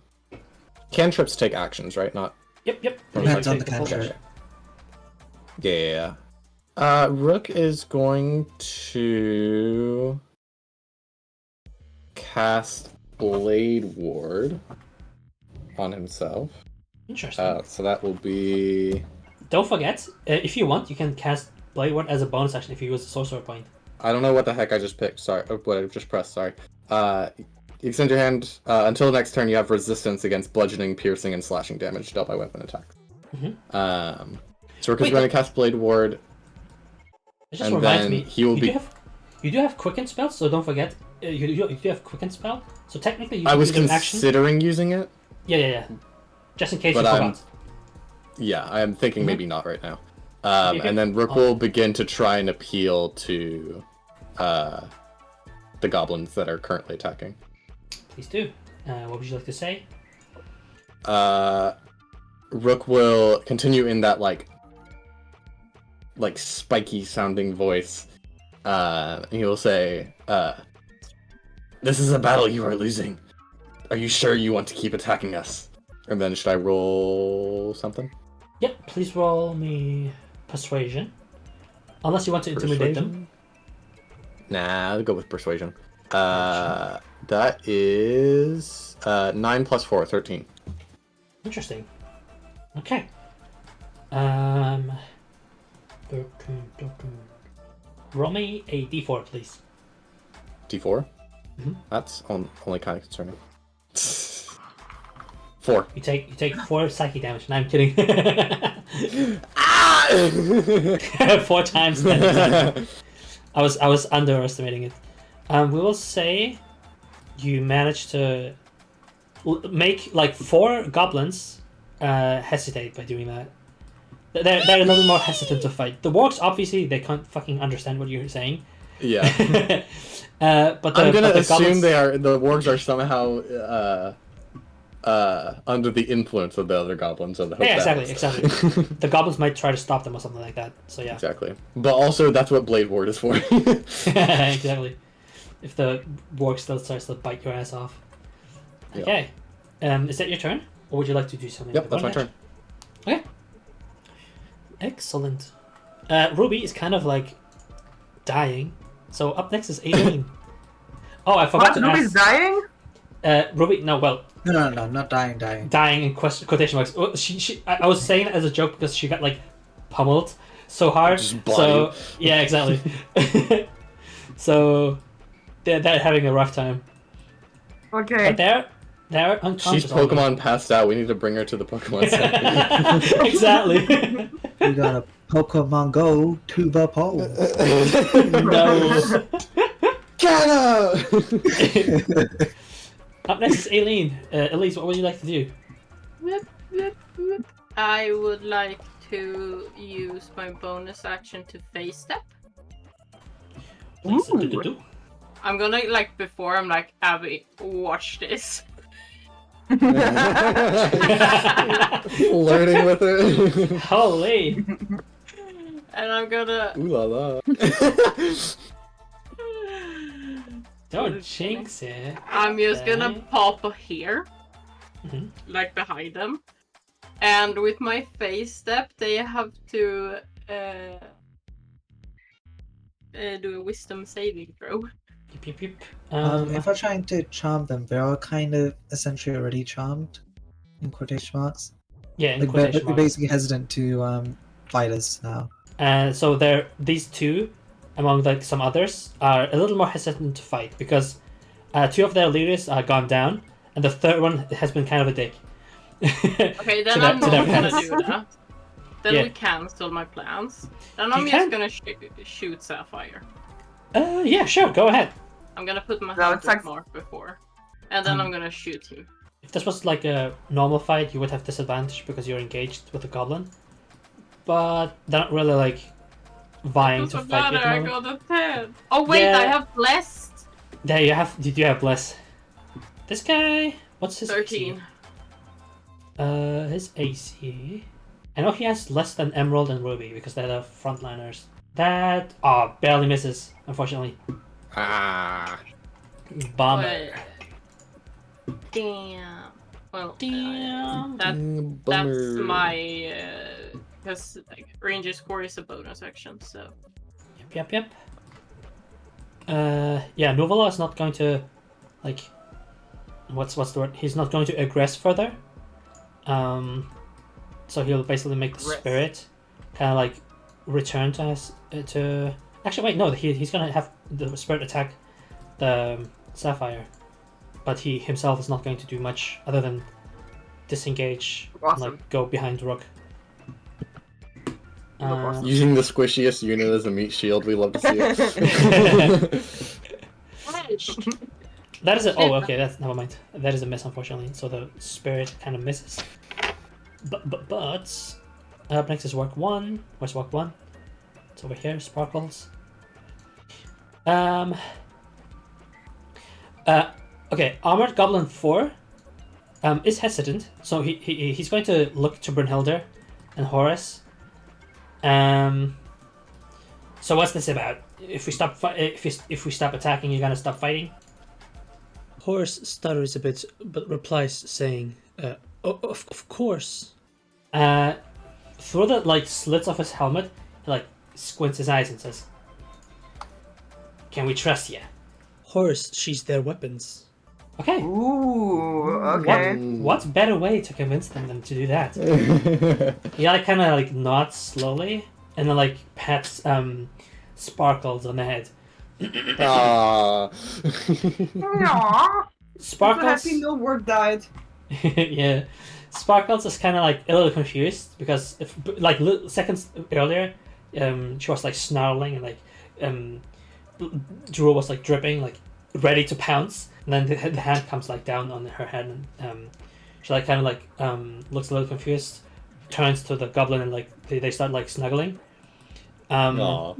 Cantrips take actions, right? Not. Yep. Depends on the Take full cantrip. action. Yeah. Rook is going to cast Blade Ward on himself. Interesting. So that will be. Don't forget, if you want, you can cast Blade Ward as a bonus action if you use a sorcerer point. I don't know what the heck I just picked. Sorry, what I just pressed. Sorry. You extend your hand until next turn. You have resistance against bludgeoning, piercing, and slashing damage dealt by weapon attacks. Mm-hmm. So Rook is going to cast Blade Ward. It just And reminds then me, he will be. you do have quicken spells, so don't forget. You do have quicken spell, so technically you I can was use an action. considering using it. Yeah. Just in case But you I'm- forgot. Yeah, I am thinking maybe not right now. Okay. And then Rook will begin to try and appeal to the goblins that are currently attacking. Please do. What would you like to say? Rook will continue in that like spiky sounding voice. He will say, "This is a battle you are losing. Are you sure you want to keep attacking us?" And then should I roll something? Yep, please roll me persuasion. Unless you want to intimidate them. Nah, I'll go with persuasion. That is 9 plus 4, 13. Interesting. Okay. 13. Roll me a d4, please. D4? Mhm. That's only kind of concerning. 4. You take 4 psychic damage. No, I'm kidding. Ah! 4 times. 10. I was underestimating it. We will say you managed to make like 4 goblins hesitate by doing that. They're a little more hesitant to fight. The orcs obviously they can't fucking understand what you're saying. Yeah. But I'm gonna the assume goblins, the wargs are somehow under the influence of the other goblins. So Yeah, exactly. The goblins might try to stop them or something like that. So yeah. Exactly. But also, that's what Blade Ward is for. Exactly. If the orc still starts to bite your ass off. Yeah. Okay. Is that your turn? Or would you like to do something? Yep, that's my turn. Okay. Excellent. Ruby is kind of like dying. So up next is Aileen. Oh, I forgot What? to Ruby's ask. dying? Ruby, no, well, No, not dying. dying in quotation marks. Well, I was saying it as a joke because she got like pummeled so hard. Just So body. yeah, exactly. So they're having a rough time, Okay. but they're unconscious. She's Pokemon passed out. We need to bring her to the Pokemon Center. Exactly. We gotta Pokemon Go to the pole. No. Get Up next is Aileen. Elise, what would you like to do? I would like to use my bonus action to face step. Please, Ooh. do. I'm gonna before I'm like, Abby, watch this. Flirting with it. Holy. And I'm gonna Ooh la la. Don't jinx it. I'm just gonna Okay. pop here, Mhm. like behind them. And with my face step, they have to do a wisdom saving throw. Yep. If we're trying to charm them, they're all kind of essentially already charmed, in quotation marks. Yeah, in Like quotation they're marks. basically hesitant to fight us now. So these two, among like some others, are a little more hesitant to fight because 2 of their leaders are gone down, and the third one has been kind of a dick. Okay, then To their- I'm to not their gonna pets. do that. Then Yeah. we cancel my plans. Then You I'm can- just gonna shoot Sapphire. Yeah, sure, go ahead. I'm gonna put my No, hand it's like- mark before. And then I'm gonna shoot him. If this was like a normal fight, you would have disadvantage because you're engaged with the goblin. But they're not really like vying to Doesn't fight matter, at the I moment. got a 10. Oh wait, Yeah. I have blessed. There you have. Did you have bless? This guy. What's his 13. AC? His AC. I know he has less than Emerald and Ruby because they're the frontliners. That barely misses, unfortunately. Ah. Bummer. Damn. Well, Damn. that's Bummer. my because like, ranger score is a bonus action. So Yep. Yeah, Nuvola is not going to, like, what's the word? He's not going to aggress further. So he'll basically make the Rest. spirit kind of like return to us to. Actually, wait, no, he's gonna have the spirit attack the Sapphire, but he himself is not going to do much other than disengage and Awesome. like go behind Rook. Awesome. Using the squishiest unit as a meat shield, we love to see it. That is a oh okay, that's never mind. That is a miss, unfortunately. So the spirit kind of misses. But up next is work 1. Where's work 1? It's over here. Sparkles. Okay. Armored Goblin 4 is hesitant, so he's going to look to Brunhilde and Horus. So what's this about? If we stop attacking, you're gonna stop fighting. Horus stutters a bit, but replies saying, "Of course." Through the like slits of his helmet, he like squints his eyes and says, "Can we trust you?" Horus, she's their weapons. Okay. Ooh, okay. What better way to convince them than to do that? He like kind of like nods slowly and then like pats Sparkles on the head. Ah. Aww. Sparkles. Happy no word died. Yeah, Sparkles is kind of like a little confused because if like seconds earlier, she was like snarling and like Drew was like dripping, like ready to pounce, and then the hand comes like down on her head, and she like kind of like looks a little confused, turns to the goblin, and like they start like snuggling. Aw.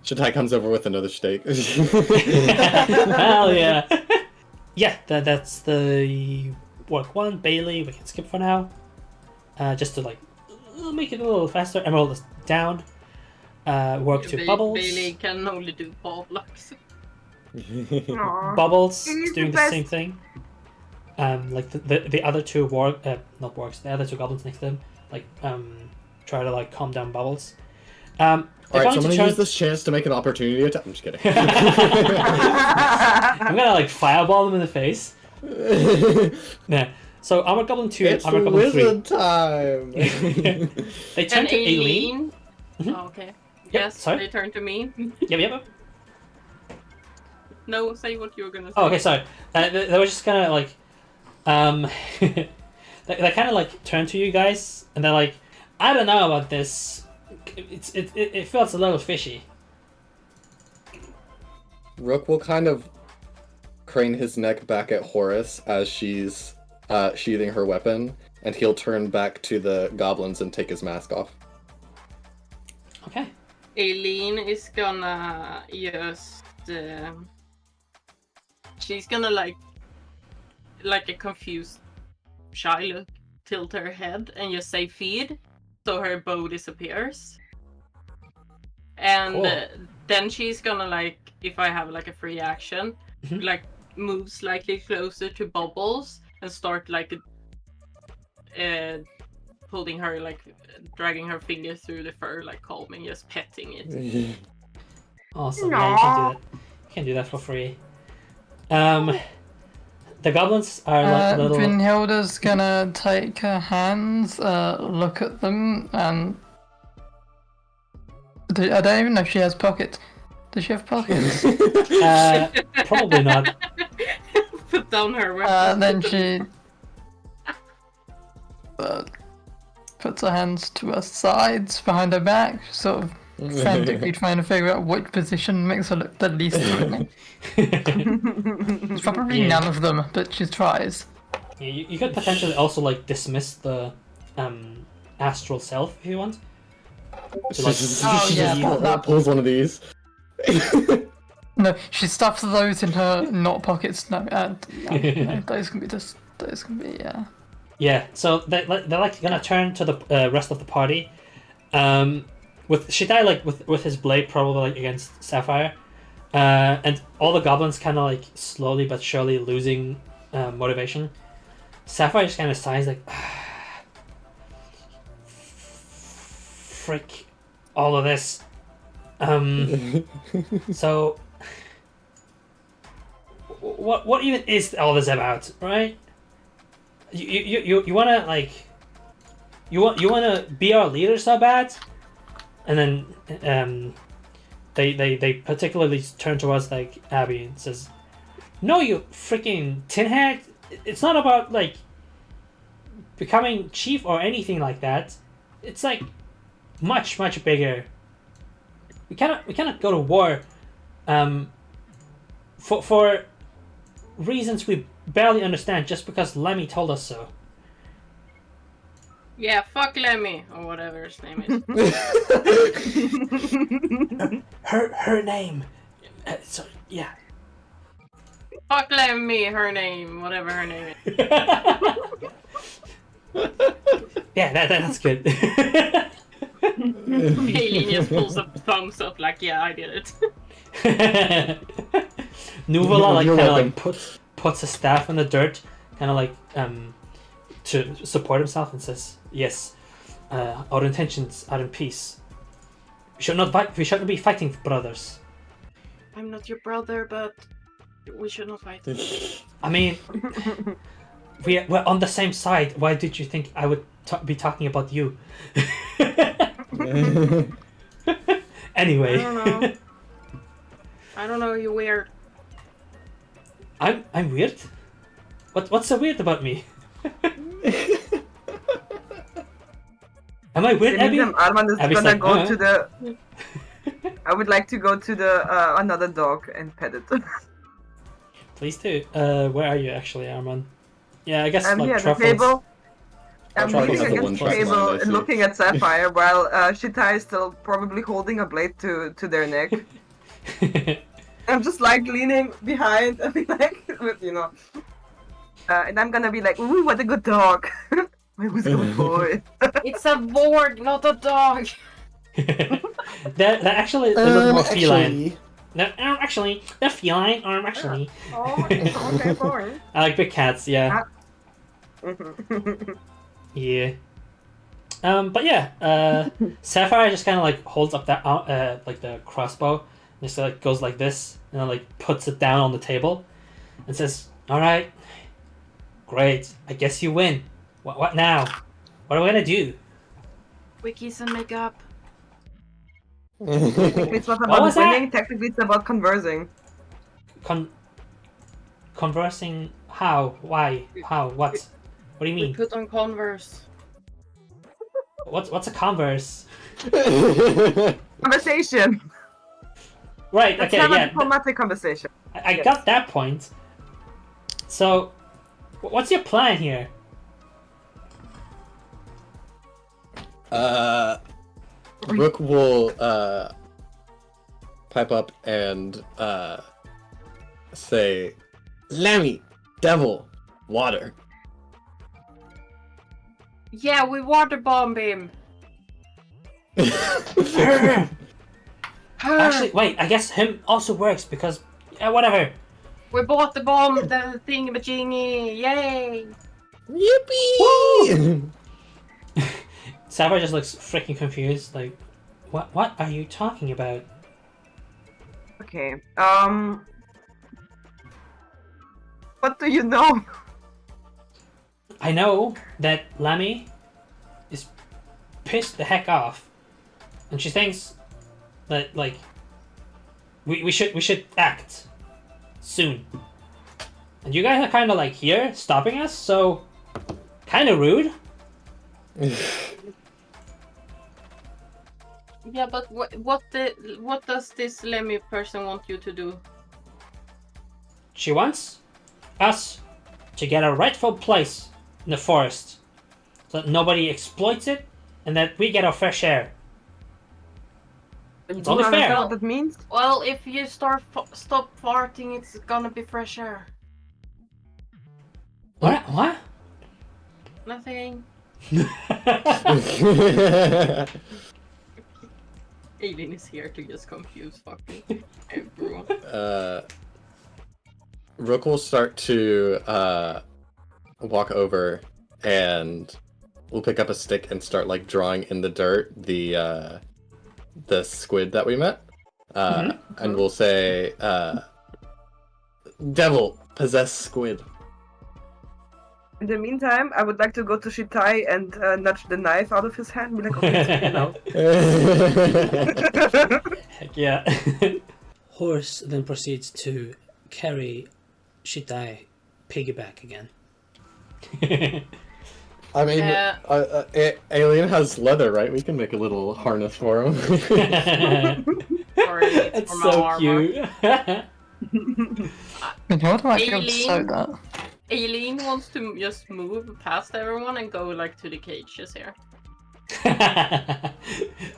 Shatai comes over with another steak. Hell yeah. Yeah, that's the work 1. Bailey, we can skip for now. Just to like make it a little faster. Emerald is down. Work 2. Bubbles. Bailey can only do Pavlux. Aww. Bubbles It is is doing the the best. same thing. Like the other two not wargs, the other two goblins next to them, like try to like calm down Bubbles. Alright, so I'm gonna use this chance to make an opportunity attack. I'm just kidding. I'm gonna like fireball them in the face. Yeah. So Armored Goblin 2 and It's Armored Goblin 3. wizard time! They turn And to Aileen. Oh, okay. Yes, sorry? they turn to me. Yep. No, say what you were gonna say. Oh, okay, sorry. They were just kind of like, they kind of like turn to you guys, and they're like, I don't know about this. It feels a little fishy. Rook will kind of crane his neck back at Horus as she's sheathing her weapon, and he'll turn back to the goblins and take his mask off. Okay. Aileen is gonna just she's gonna like a confused child tilt her head and just say feed, so her bow disappears. And Cool. then she's gonna like, if I have like a free action, Mhm. like move slightly closer to Bubbles and start like pulling her, like dragging her fingers through the fur, like calming, just petting it. Awesome. Yeah, you can do that. You can do that for free. The goblins are like little. Brynhilda's gonna take her hands, look at them, and I don't even know if she has pockets. Does she have pockets? Probably not. Put down her weapon. Then she puts her hands to her sides behind her back, sort of frantically trying to figure out which position makes her look the least threatening. It's probably Yeah. none of them, but she tries. Yeah, you could potentially also like dismiss the astral self if you want. To, like, Oh, yeah, that- pulls one of these. No, she stuffs those in her not pockets. No, those can be just. Those can be, yeah. Yeah, so they're like gonna turn to the rest of the party, with Shitai like with his blade probably like against Sapphire, and all the goblins kind of like slowly but surely losing motivation. Sapphire just kind of sighs like, frick all of this? So, what even is all this about, right? You wanna like, you wanna be our leader so bad, and then they particularly turn towards like Abby and says, "No, you freaking tinhead! It's not about like becoming chief or anything like that. It's like much bigger. We cannot go to war, for reasons we barely understand just because Lemmy told us so." Yeah, fuck Lemmy, or whatever his name is. Her name. So yeah. Fuck Lemmy, her name, whatever her name is. Yeah, that's good. Alien just pulls a thumbs up like, yeah, I did it. Nuvola like You're kind of welcome. like puts a staff in the dirt, kind of like to support himself, and says, "Yes, our intentions are in peace. We should not fight. We shouldn't be fighting, brothers. I'm not your brother, but we should not fight. I mean, we're on the same side. Why did you think I would be talking about you?" Anyway, I don't know, you're weird. I'm weird. What's so weird about me? Am I weird, Abby? Arman is Abby's gonna like, go to the. I would like to go to the another dog and pet it. Please do. Where are you actually, Arman? Yeah, I guess I'm like here at the Truffles. table. I'm Truffles leaning has the one against the plus table mind, I and see. looking at Sapphire while Shitai is still probably holding a blade to their neck. I'm just like leaning behind and be like, with, you know. And I'm gonna be like, ooh, what a good dog. My was good boy. It's a Vorg, not a dog! They're actually a little more feline. Actually, They're feline. Actually. Oh, okay, fine. I like big cats. Yeah. Yeah. But yeah, Sapphire just kind of like holds up that like the crossbow, and just like goes like this, and then like puts it down on the table, and says, "All right, great. I guess you win. What now? What are we gonna do?" We kiss and make up. It's not What about was that? winning, technically it's about conversing. Conversing? How? Why? How? What? What do you We mean? put on Converse. What's a converse? Conversation! Right. Let's Okay. have a Yeah. diplomatic conversation. I Yes. got that point. So, what's your plan here? Rook will pipe up and say, "Lammy, devil, water." Yeah, we water bomb him. Actually, wait. I guess him also works because whatever. We bought the bomb, the thingamajiggy, yay! Yippee! Sapphire just looks freaking confused. Like, what are you talking about? Okay, what do you know? I know that Lammy is pissed the heck off, and she thinks that like we should act soon. And you guys are kind of like here stopping us, so kind of rude. Yeah, but what does this Lemmy person want you to do? She wants us to get a rightful place in the forest, so that nobody exploits it, and that we get our fair share. It's only fair. What that means? Well, if you stop farting, it's gonna be fresh air. What? Nothing. Alien is here to just confuse fucking everyone. Rook will start to walk over and we'll pick up a stick and start like drawing in the dirt the squid that we met, and we'll say, "Devil possess squid." In the meantime, I would like to go to Shitai and nudge the knife out of his hand. Be like, okay, now. Heck yeah. Horse then proceeds to carry Shitai piggyback again. I mean, Alien has leather, right? We can make a little harness for him. It's so cute. How do I feel to sew that? Aileen wants to just move past everyone and go like to the cages here.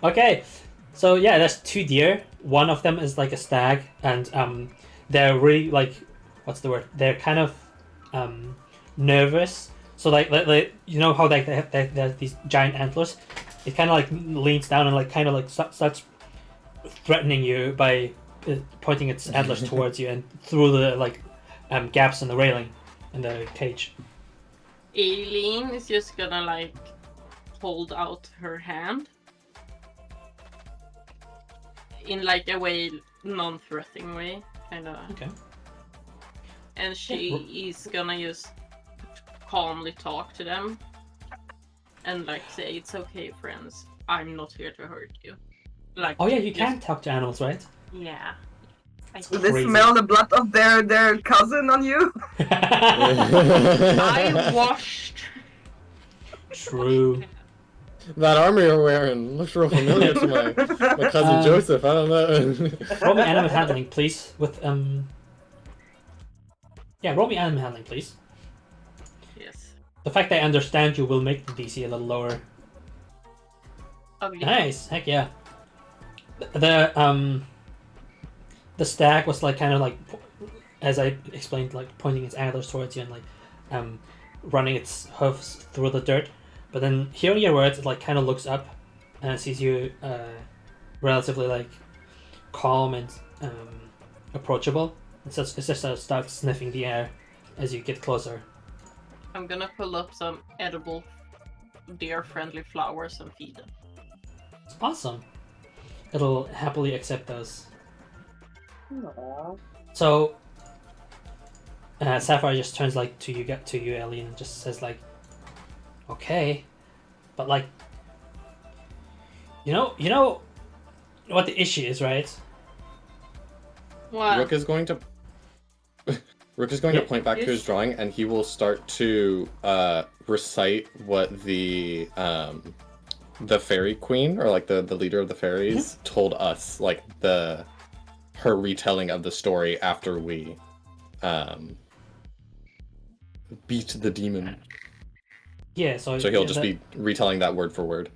Okay, so yeah, there's 2 deer. One of them is like a stag, and they're really like, what's the word? They're kind of nervous. So like you know how like they have these giant antlers. It kind of like leans down and like kind of like starts threatening you by pointing its antlers towards you and through the like gaps in the railing in the cage. Aileen is just gonna like hold out her hand in like a way, non-threatening way, kind of. Okay. And she is gonna just calmly talk to them and like say, "It's okay, friends. I'm not here to hurt you." Like, oh yeah, you can talk to animals, right? Yeah. Do they smell the blood of their cousin on you? I washed. True. That armor you're wearing looks real familiar to my cousin Joseph. I don't know. Roll me animal handling, please. With yeah, roll me animal handling, please. Yes. The fact that I understand you will make the DC a little lower. Ugly. Nice, heck yeah. The stag was like kind of like, as I explained, like pointing its antlers towards you and like running its hoofs through the dirt. But then hearing your words, it like kind of looks up and sees you relatively like calm and approachable. It's just starts sniffing the air as you get closer. I'm gonna pull up some edible, deer-friendly flowers and feed them. It's awesome. It'll happily accept those. Aww. So Sapphire just turns like to you, Alien, and just says like, "Okay, but like, you know what the issue is, right?" What? Rook is going to point back to his drawing, and he will start to recite what the fairy queen, or like the leader of the fairies, told us, like her retelling of the story after we beat the demon. Yeah, so he'll just be retelling that word for word.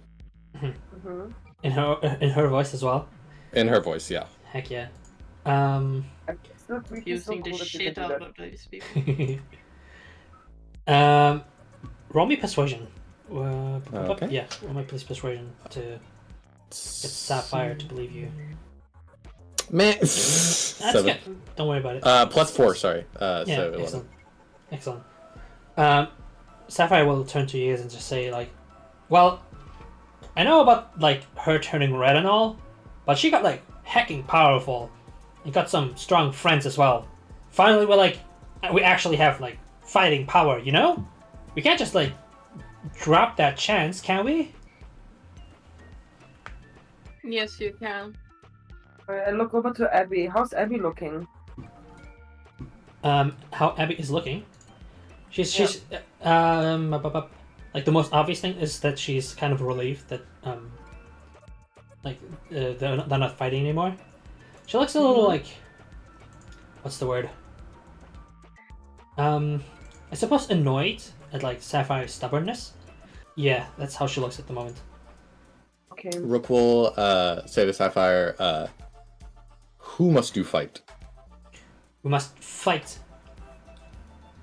Mm-hmm. in her voice as well. In her voice, yeah. Heck yeah. It's not really Using so the cool that you shit can do out that. of these people. Roll me persuasion. Okay. Yeah, roll me please persuasion to get Sapphire to believe you. Man. That's 7. good. Don't worry about it. +4, sorry. Yeah, so 11. excellent. Sapphire will turn to you and just say like, "Well, I know about like her turning red and all, but she got like hecking powerful, and got some strong friends as well. Finally, we actually have like fighting power, you know? We can't just like drop that chance, can we?" Yes, you can. I look over to Abby. How's Abby looking? How Abby is looking? She's like the most obvious thing is that she's kind of relieved that they're not fighting anymore. She looks a little like, what's the word? I suppose annoyed at like Sapphire's stubbornness. Yeah, that's how she looks at the moment. Okay. Rook will say to Sapphire, "Who must you fight?" We must fight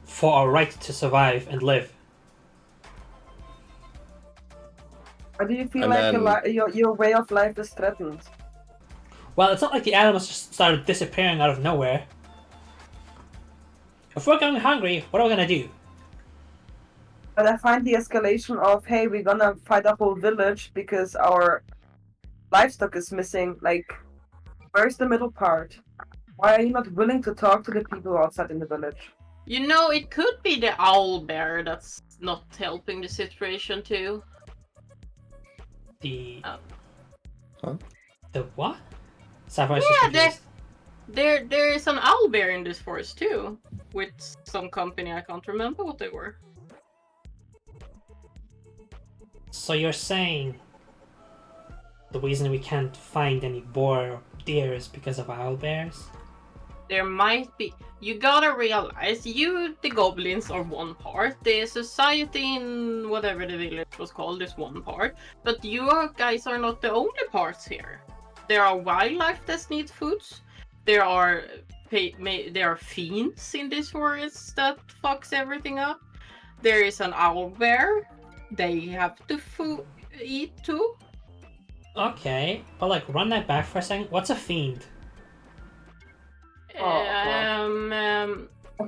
for our right to survive and live. Or do you feel And like then- your way of life is threatened? Well, it's not like the animals just started disappearing out of nowhere. If we're going hungry, what are we gonna do? But I find the escalation of, hey, we're gonna fight a whole village because our livestock is missing. Like, where's the middle part? Why are you not willing to talk to the people outside in the village? You know, it could be the owl bear that's not helping the situation too. The Oh. the what? Sapphire's Yeah, confused. There is an owl bear in this forest too, with some company. I can't remember what they were. So you're saying the reason we can't find any boar or deer is because of owl bears? There might be. You gotta realize, the goblins are one part. The society in whatever the village was called is one part. But you guys are not the only parts here. There are wildlife that need foods. There are fiends in this forest that fucks everything up. There is an owl bear. They have to eat too. Okay, but like run that back for a second. What's a fiend?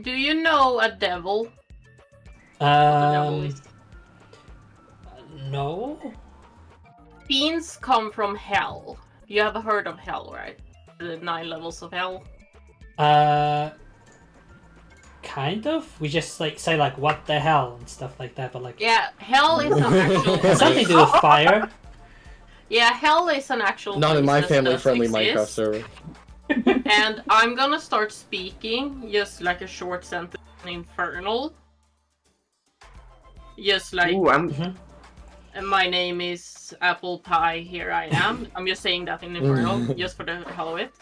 Do you know a devil? What a devil is? No. Fiends come from hell. You have heard of hell, right? The 9 levels of hell. Kind of. We just like say like what the hell and stuff like that, but like Yeah, hell is an actual has something to do with fire. Yeah, hell is an actual Not in place my that family-friendly does Minecraft exist. server. And I'm gonna start speaking just like a short sentence in Infernal. Just like, Ooh, I'm my name is Apple Pie, here I am. I'm just saying that in Infernal, just for the hell of it.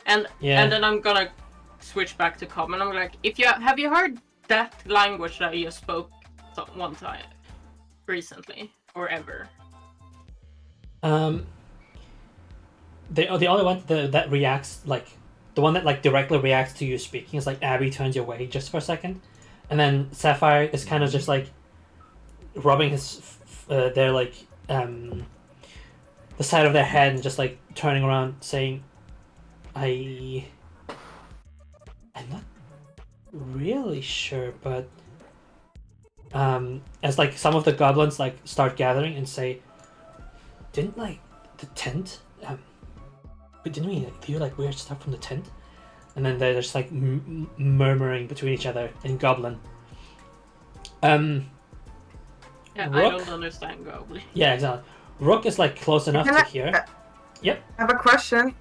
And then I'm gonna switch back to common. I'm like, have you heard that language that you spoke one time recently or ever? The only one that reacts like the one that like directly reacts to you speaking is like Abby turns your way just for a second, and then Sapphire is kind of just like rubbing his their like the side of their head and just like turning around saying, I'm not really sure, but as like some of the goblins like start gathering and say, didn't like the tent didn't we hear like weird stuff from the tent? And then they're just like murmuring between each other in goblin. Yeah, Rook? I don't understand goblin. Yeah, exactly. Rook is like close enough Can to I- hear. Yep. I have a question.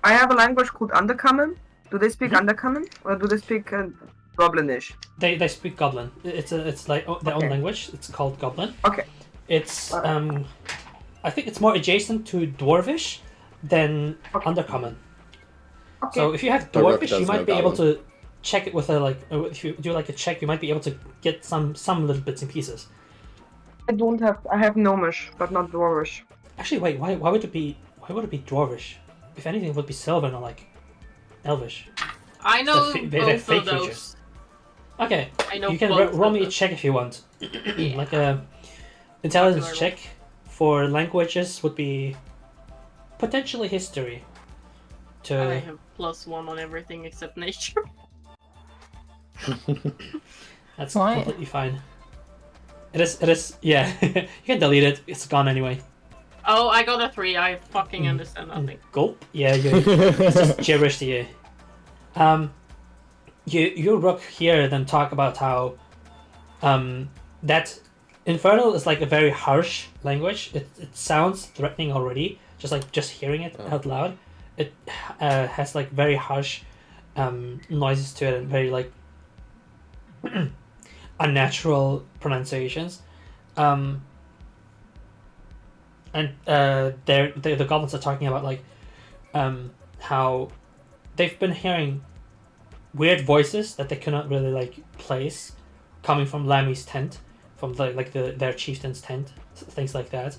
I have a language called Undercommon. Do they speak Undercommon or do they speak Goblinish? They speak goblin. It's like their own Okay. language. It's called goblin. Okay. It's I think it's more adjacent to dwarvish than undercommon. Okay. So if you have The Rook dwarvish, you does might know be able goblin. to check it with a like. If you do like a check, you might be able to get some little bits and pieces. I have Gnomish, but not Dwarvish. Actually, wait. Why would it be dwarvish? If anything, it would be Sylvan or like Elvish. I know they're both fake of those. creatures. Okay, I know you can both roll of me a them. check if you want. Yeah. Like a intelligence What do I check for languages would be potentially history. I To have +1 on everything except nature. that's Why? completely fine. It is. Yeah, you can delete it. It's gone anyway. Oh, I got a 3. I fucking understand nothing. Gulp. Yeah, it's just gibberish to you. You Rook here then talk about how that Infernal is like a very harsh language. It sounds threatening already, just hearing it out loud. It has like very harsh noises to it and very like unnatural pronunciations. And the goblins are talking about like how they've been hearing weird voices that they cannot really like place coming from Lammy's tent, from their chieftain's tent, things like that.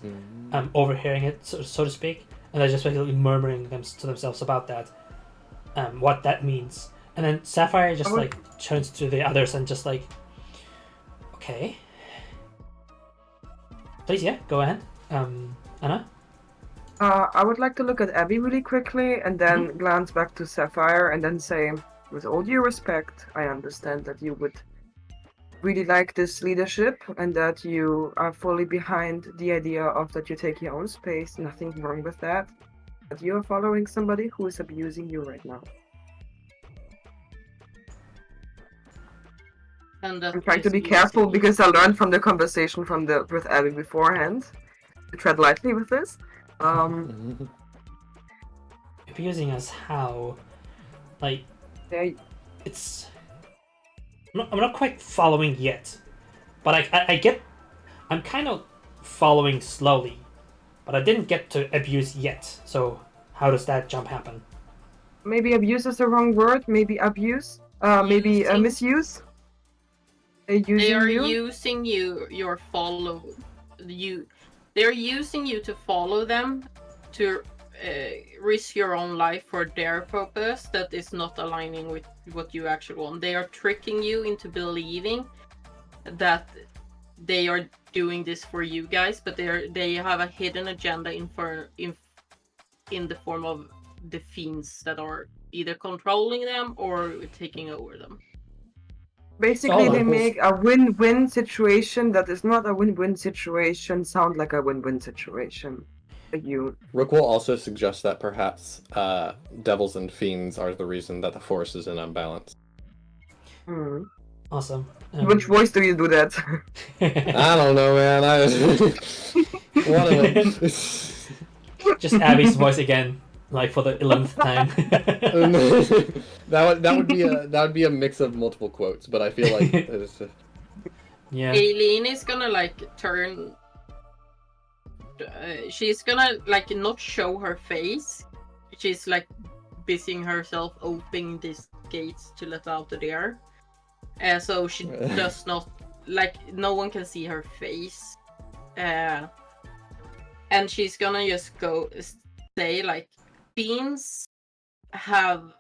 Overhearing it, so to speak, and they're just basically murmuring to themselves about that, what that means. And then Sapphire just like turns to the others and just like, okay, please, yeah, go ahead, Anna. I would like to look at Abby really quickly and then glance back to Sapphire and then say, with all due respect, I understand that you would really like this leadership and that you are fully behind the idea of that you take your own space. Nothing wrong with that. But you're following somebody who is abusing you right now. And that I'm trying to is be using careful you. because I learned from the conversation with Abby beforehand to tread lightly with this. Abusing us how? Like, They, it's... I'm not quite following yet. But I get... I'm kind of following slowly. But I didn't get to abuse yet. So how does that jump happen? maybe abuse is the wrong word. Maybe abuse. Maybe Using. misuse. They're They using are you. using you. Your follow. You. They're using you to follow them, to risk your own life for their purpose that is not aligning with what you actually want. They are tricking you into believing that they are doing this for you guys, but they have a hidden agenda in the form of the fiends that are either controlling them or taking over them. Basically, Oh, they Rook make a win-win situation that is not a win-win situation sound like a win-win situation. For you. Rook will also suggest that perhaps devils and fiends are the reason that the force is in unbalance. Hmm. Awesome. Which voice do you do that? I don't know, man. One of them. Just Abby's voice again, like for the 11th time. that would be a mix of multiple quotes, but I feel like it's, Yeah. Aileen is gonna like turn. She's gonna like not show her face. She's like busying herself opening these gates to let out the air. So she does not like no one can see her face. And she's gonna just go say like fiends have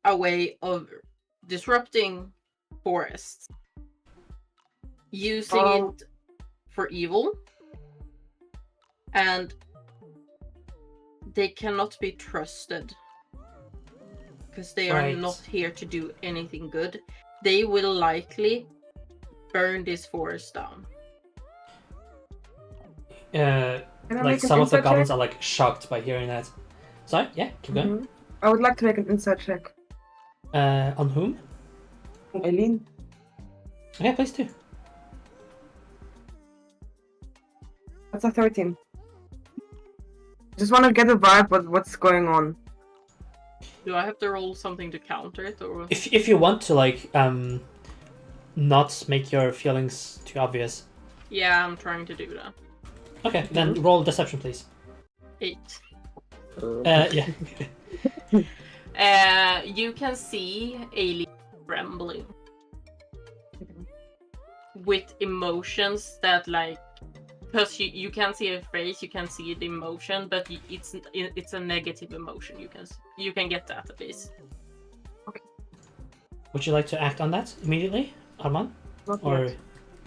a way of disrupting forests, using it for evil, and they cannot be trusted because they are Right. not here to do anything good. They will likely burn this forest down. Can I Like make an some of the insight goblins check? are like shocked by hearing that. Sorry, yeah, keep going. Mhm. I would like to make an insight check. On whom? Eileen? Yeah, please do. That's a 13. Just want to get a vibe of what's going on. Do I have to roll something to counter it, or If you want to like not make your feelings too obvious. yeah, I'm trying to do that. Okay, then roll deception, please. 8. Yeah. You can see Aileen trembling with emotions that like, because you can't see her face, you can see the emotion, but it's a negative emotion. You can get that at least. Would you like to act on that immediately, Arman? Not Or yet.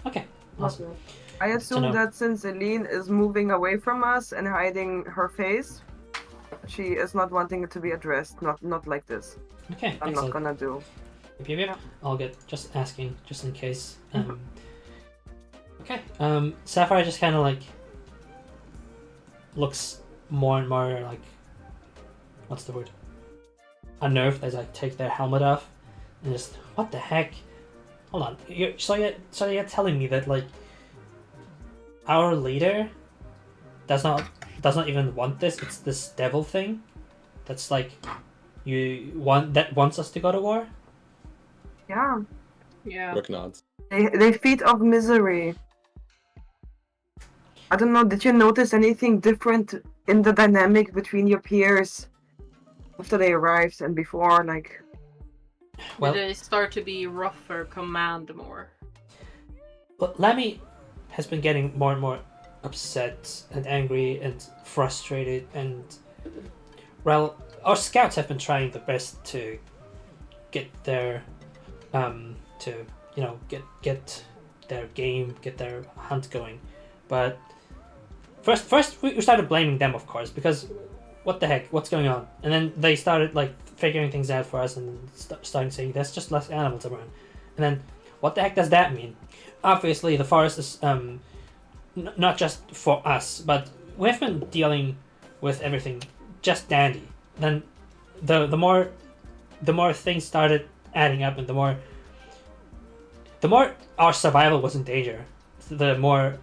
okay, Not awesome. yet. I assume no. that since Eileen is moving away from us and hiding her face, she is not wanting it to be addressed. Not like this. Okay, I'm excellent. not gonna do. Yep. I'll get just asking, just in case. Okay. Sapphire just kind of like looks more and more like, what's the word? Unnerved as I take their helmet off, and just what the heck? Hold on. So you're telling me that like our leader does not even want this? It's this devil thing that's like wants us to go to war? Yeah. Yeah. Rook nods. They feed off misery. I don't know, did you notice anything different in the dynamic between your peers after they arrived and before? Like, Well, They start to be rougher, command more. but Lemmy has been getting more and more upset and angry and frustrated, and well, our scouts have been trying the best to get their get their game, get their hunt going, but first we started blaming them, of course, because what the heck, what's going on? And then they started like figuring things out for us and starting saying there's just less animals around, and then what the heck does that mean? Obviously, the forest is not just for us, but we've been dealing with everything just dandy. Then the more things started adding up, and the more our survival was in danger, the more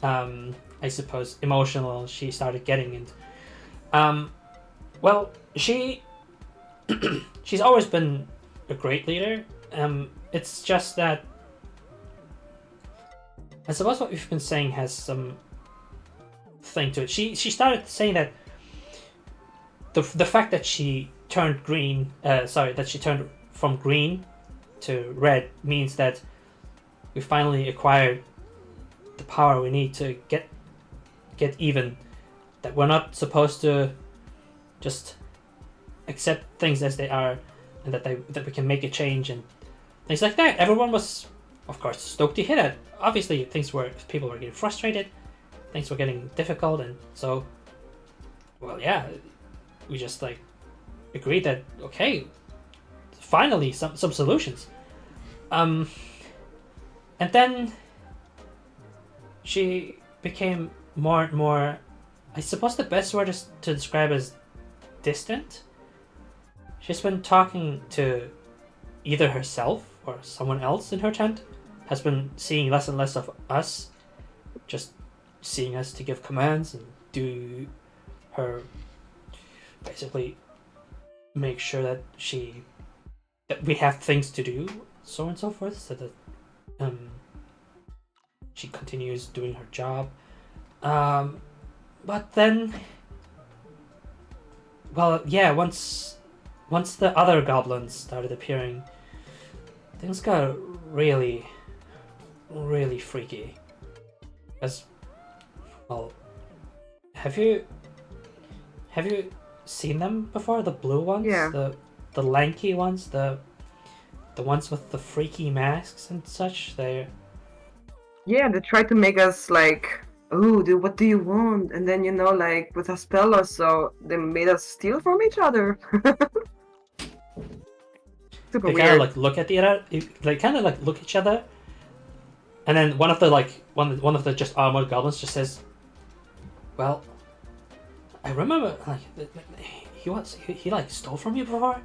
I suppose emotional she started getting. And well, she's always been a great leader. It's just that I suppose what we've been saying has some thing to it. She started saying that the fact that she turned green, that she turned from green to red means that we finally acquired the power we need to get even. That we're not supposed to just accept things as they are, and that we can make a change and things like that. Everyone was, of course, stoked to hit it. Obviously, people were getting frustrated, things were getting difficult, and so, well, yeah, we just like agreed that okay, finally some solutions. And then she became more and more, I suppose the best word is to describe as distant. She's been talking to either herself or someone else in her tent, has been seeing less and less of us, just seeing us to give commands and do her, basically make sure that we have things to do, so on and so forth, so that she continues doing her job. But then, well, yeah, once the other goblins started appearing, things got really, really freaky. As well, have you seen them before? The blue ones, Yeah. the lanky ones, the ones with the freaky masks and such. Yeah, they tried to make us like, oh, what do you want? And then, like with a spell or so, they made us steal from each other. Super They kind weird. of like look at the other, they kind of like look at each other, and then one of the just armored goblins just says, "Well, I remember like he like stole from you before,"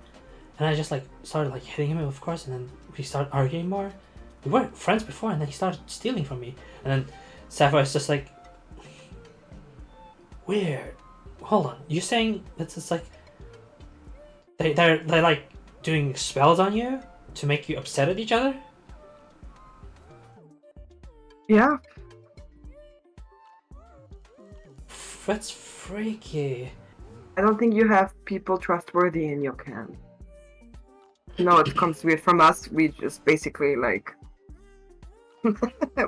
and I just like started like hitting him, of course, and then we started arguing more. We weren't friends before, and then he started stealing from me, and then Sapphire's just like, weird. Hold on, you saying it's just like they're like doing spells on you to make you upset at each other? Yeah. That's freaky. I don't think you have people trustworthy in your camp. No, it comes weird from us. We just basically like we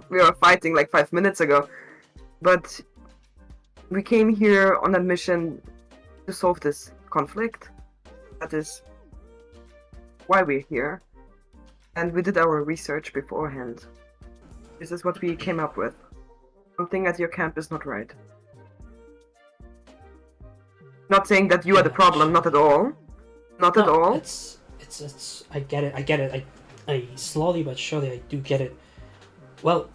were fighting like 5 minutes ago, but we came here on a mission to solve this conflict. That is why we're here, and we did our research beforehand. This is what we came up with. Something at your camp is not right. Not saying that you are the problem, not at all. Not at all. It's I get it. I slowly but surely I do get it. Well,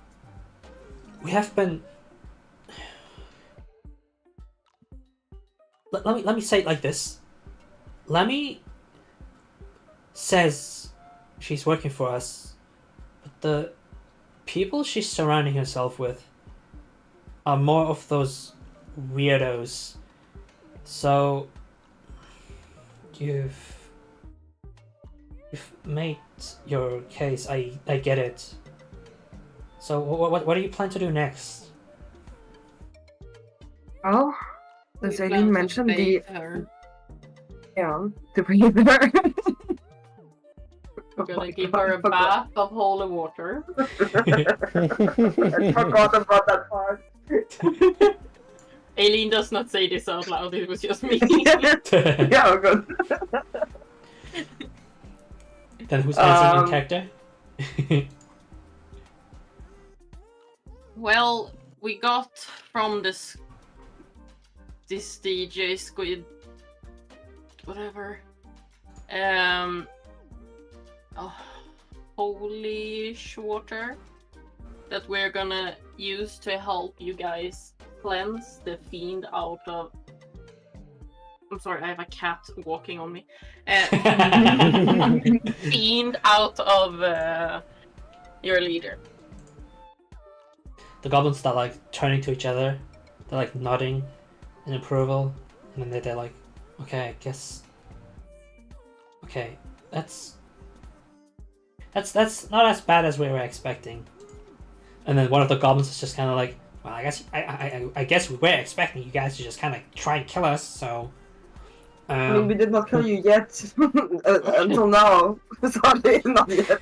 we have been. Let me say it like this. Lemmy says she's working for us, but the people she's surrounding herself with are more of those weirdos. So you've made your case. I get it. So what do you plan to do next? Well, We as plan Aileen to mentioned, bathe her. to breathe her. We're gonna give her a bath of holy water. I forgot about that part. Aileen does not say this out loud, it was just me. Yeah, good. Then who's answering in character? Well, we got from this DJ squid, whatever. Oh, holy-ish water that we're gonna use to help you guys cleanse the fiend out of. I'm sorry, I have a cat walking on me. Fiend out of your leader. The goblins start like turning to each other. They're like nodding in approval, and then they're like, "Okay, I guess. Okay, that's not as bad as we were expecting." And then one of the goblins is just kind of like, "Well, I guess we were expecting you guys to just kind of try and kill us, so." I mean, we did not kill you yet until now. Sorry, not yet.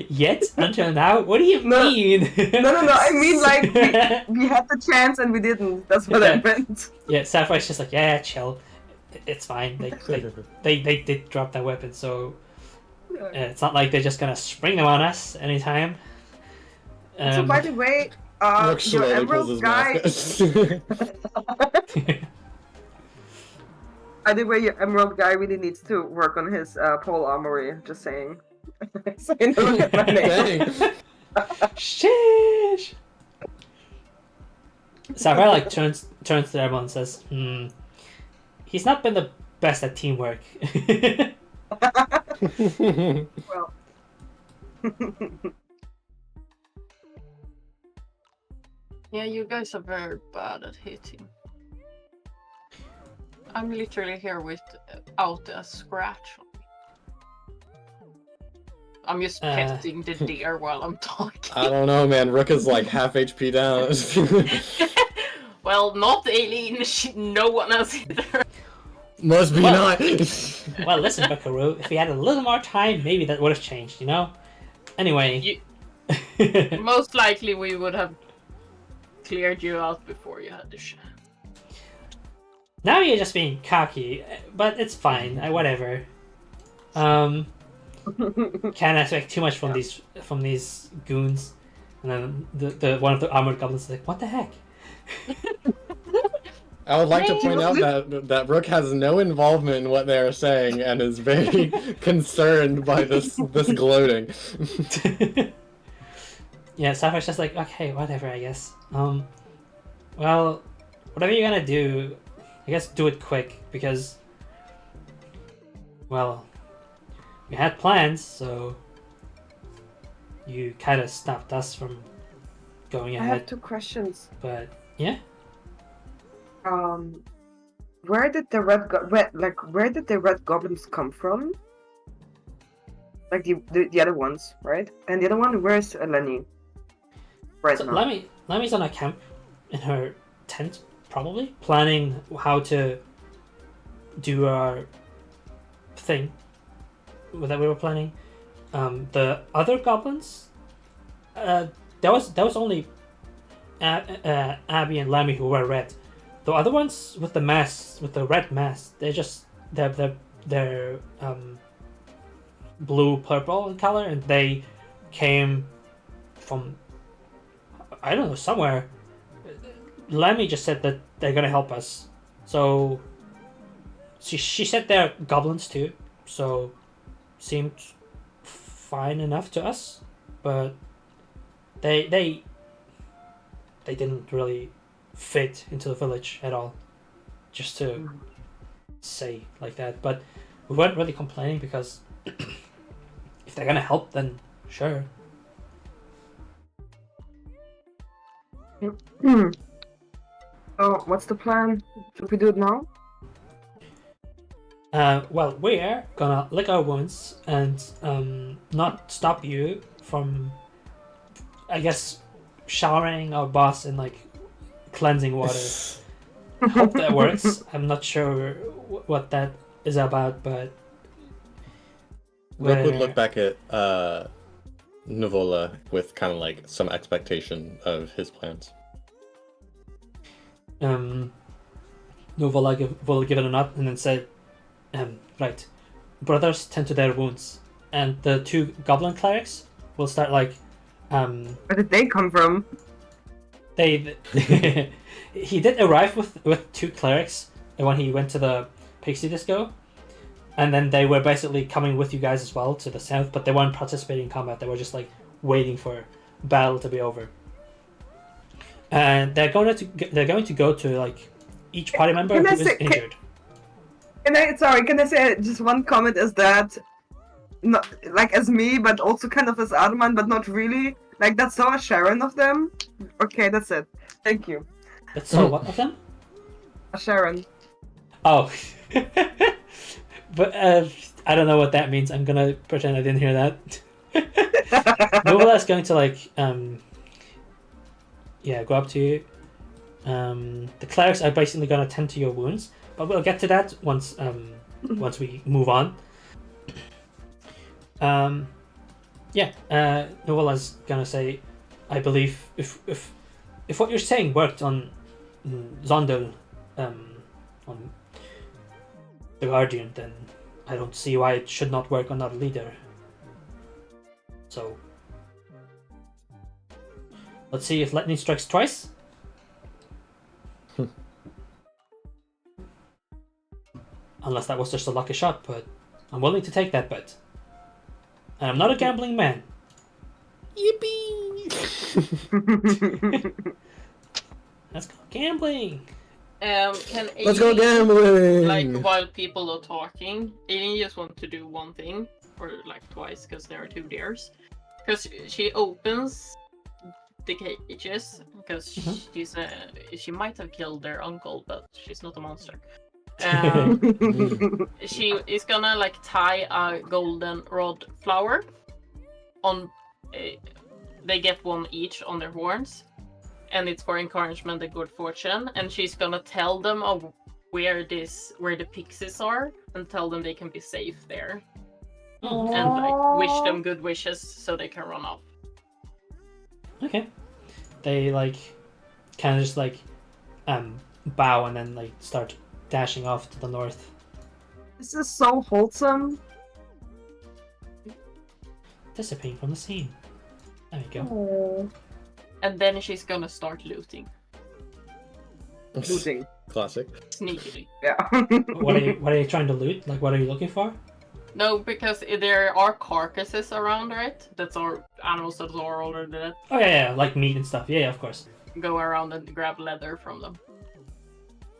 Yet until now? What do you mean? No. I mean, like we had the chance and we didn't. That's what I meant. Yeah, Sapphire's just like, yeah, chill. It's fine. They did drop their weapon, so it's not like they're just gonna spring them on us anytime. So by the way, Rook your slowly pulls emerald his guy. mask. Either way, your emerald guy really needs to work on his pole armory. Just saying. So you know, look at my name. Dang. Sheesh. Sapphire like turns to everyone and says, he's not been the best at teamwork." Well. Yeah, you guys are very bad at hitting. I'm literally here without a scratch on me. I'm just petting the deer while I'm talking. I don't know, man. Rook is like half HP down. Well, not Aileen. No one else either. Must be Well- not. Well, listen, Buckaroo, if we had a little more time, maybe that would have changed, you know? Anyway. Most likely we would have cleared you out before you had the shot. Now you're just being cocky, but it's fine. Whatever. Can't expect too much from these goons. And then the one of the armored goblins is like, "What the heck?" I would like to point out that Rook has no involvement in what they are saying and is very concerned by this gloating. Yeah, Sapphire's just like, okay, whatever, I guess. Well, whatever you're gonna do, I guess do it quick, because, well, we had plans, so you kind of stopped us from going I have ahead. 2 questions. But, yeah? Where did the where did the red goblins come from? Like the other ones, right? And the other one, where's Lenny? Right So now. Lemmy's on a camp in her tent, probably, planning how to do our thing that we were planning. The other goblins, there was only Abby and Lemmy who were red. The other ones with the masks, with the red masks, they're blue purple in color, and they came from, I don't know, somewhere. Lemmy just said that they're gonna help us, so she said they're goblins too, so seemed fine enough to us, but they didn't really fit into the village at all, just to say like that. But we weren't really complaining, because if they're gonna help, then sure. So what's the plan? Should we do it now? Well, we're gonna lick our wounds and not stop you from, I guess, showering our boss in like cleansing water. Hope that works. I'm not sure what that is about, but Rook would look back at Nivola with kind of like some expectation of his plans. Novola will give it a nod and then say, right, brothers tend to their wounds, and the 2 goblin clerics will start like, Where did they come from? they he did arrive with 2 clerics when he went to the pixie disco, and then they were basically coming with you guys as well to the south, but they weren't participating in combat. They were just like waiting for battle to be over. And they're going to go to like each party member who is injured. Can I say just one comment is that, not like as me, but also kind of as Arman, but not really. Like that's so Ashera of them. Okay, that's it. Thank you. That's so what of them? Ashera. Oh. But I don't know what that means. I'm gonna pretend I didn't hear that. Novala's going to like go up to you. The clerics are basically gonna tend to your wounds, but we'll get to that once we move on. Novala's gonna say, I believe if what you're saying worked on Zondel, on the Guardian, then I don't see why it should not work on our leader. So let's see if lightning strikes twice. Unless that was just a lucky shot, but I'm willing to take that bet. And I'm not a gambling man. Yippee! Let's go gambling. Can Let's go Aileen, gambling! like while people are talking, Aileen just wants to do one thing, or like twice, because there are 2 dares. Because she opens the cages, because she might have killed their uncle, but she's not a monster. She is gonna like tie a golden rod flower on. They get 1 each on their horns, and it's for encouragement and good fortune. And she's gonna tell them of where the pixies are, and tell them they can be safe there, and like wish them good wishes so they can run off. Okay. They like kind of just like bow and then like start dashing off to the north. This is so wholesome. Disappearing from the scene. There you go. Oh. And then she's gonna start looting. Looting. Classic. Sneakily. Yeah. What are you trying to loot? Like, what are you looking for? No, because there are carcasses around, right? That's our animals that are already dead. Oh yeah, like meat and stuff. Yeah, of course. Go around and grab leather from them.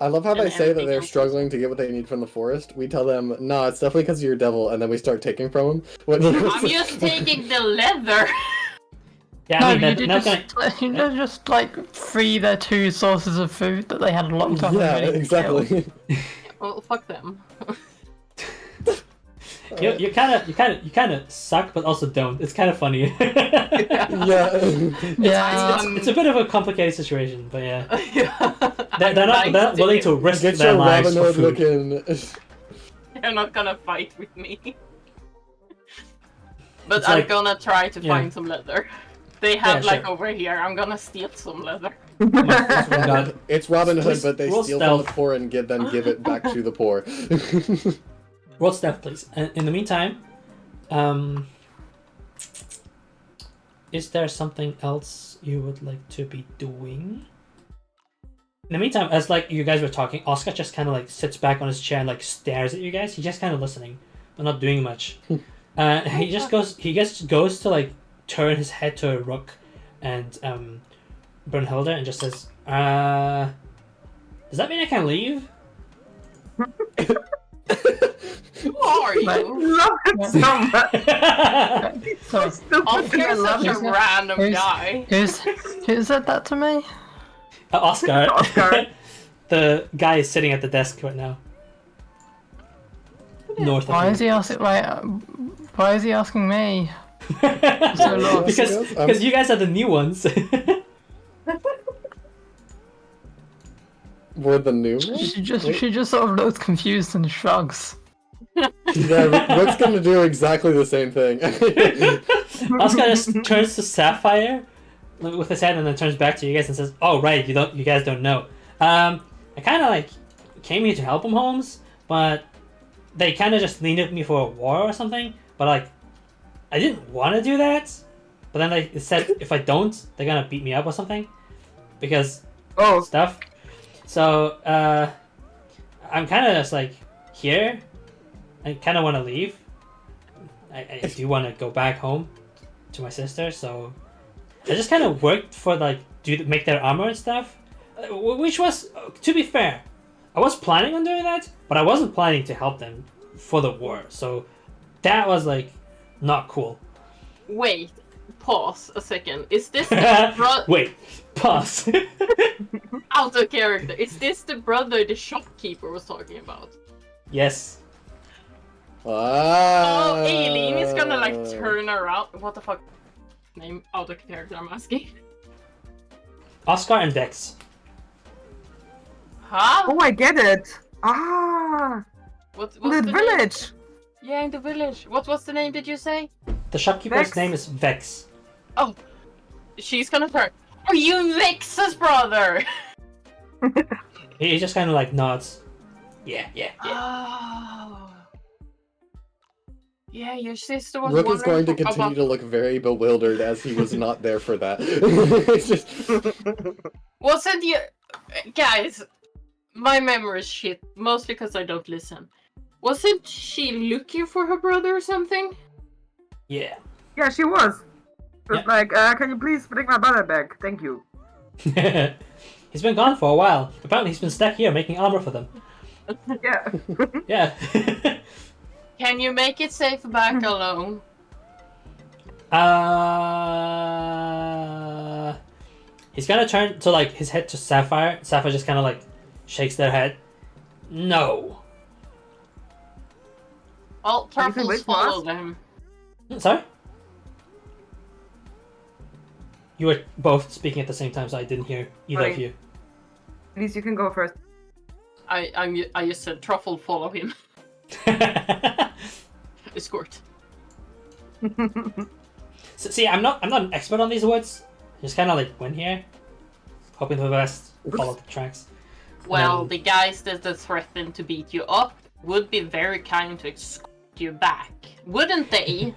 I love how they And say that anything they're else. struggling to get what they need from the forest. We tell them, nah, it's definitely because you're a devil, and then we start taking from them. I'm just taking the leather! Yeah, No, I mean, you they're did not just, gonna. you just like free their 2 sources of food that they had a long time Yeah, ago. exactly. Well, fuck them. You kind of suck, but also don't. It's kind of funny. Yeah. Yeah. It's a bit of a complicated situation, but yeah, Yeah. they're not willing to risk Get their your lives Robin for Hood food. looking. They're not gonna fight with me. But It's I'm like- gonna try to yeah. find some leather. They have Yeah, like sure. over here. I'm gonna steal some leather. Oh my God. It's Robin Hood, Please but they roll steal from the stealth. poor and give it back to the poor. Roll stealth, please. And in the meantime, is there something else you would like to be doing? In the meantime, as like you guys were talking, Oscar just kind of like sits back on his chair and like stares at you guys. He's just kind of listening, but not doing much. He just goes to like turn his head to Rook and Brunhilde and just says, "Does that mean I can leave?" Who are you? Love it so much. So, Stupid. Oscar's I love such a it. random Who's- guy. who said that to me? Oscar. Oscar. The guy is sitting at the desk right now. North of Why you. is he asking? Why is he asking me? So lost. because you guys are the new ones. We're the new ones? She just sort of looks confused and shrugs. Yeah, Rook's gonna do exactly the same thing. Oscar just turns to Sapphire with his head and then turns back to you guys and says, "Oh right, you guys don't know. I kind of like came here to help them, Holmes, but they kind of just needed me for a war or something. But like, I didn't want to do that. But then they said if I don't, they're gonna beat me up or something because stuff. So I'm kind of just like here, I kind of want to leave. I do want to go back home to my sister, so I just kind of worked for like make their armor and stuff, which was, to be fair, I was planning on doing that, but I wasn't planning to help them for the war. So that was like not cool. Wait, pause a second. Is this Wait, pause. out of character? Is this the brother the shopkeeper was talking about? Yes. Oh, Aileen is gonna like turn around. What the fuck? Name out of character, I'm asking. Oscar and Dex. Huh? Oh, I get it. Ah, What's the name? village. Yeah, in the village. What's the name? Did you say? The shopkeeper's Vex. name is Vex. Oh, she's gonna turn. Are you Vex's brother? He just kind of like nods. Yeah. Oh. Yeah, your sister was Rook is going to wondering continue to look very bewildered as he was not there for that. It's just... Wasn't you... Guys, my memory is shit, mostly because I don't listen. Wasn't she looking for her brother or something? Yeah. Yeah, she was. She was Yeah. like, can you please bring my brother back? Thank you. He's been gone for a while. Apparently he's been stuck here making armor for them. Yeah. Yeah. Can you make it safe back alone? He's gonna turn to like his head to Sapphire. Sapphire just kind of like shakes their head. No. Well, You can Truffles wait for follow us? them. Sorry? You were both speaking at the same time, so I didn't hear either of Fine. you. At least you can go first. I just said Truffle follow him. Escort. So, see, I'm not an expert on these words. I just kind of like went here, hoping for the best, follow the tracks. Well, the guys that threatened to beat you up would be very kind to escort you back, wouldn't they?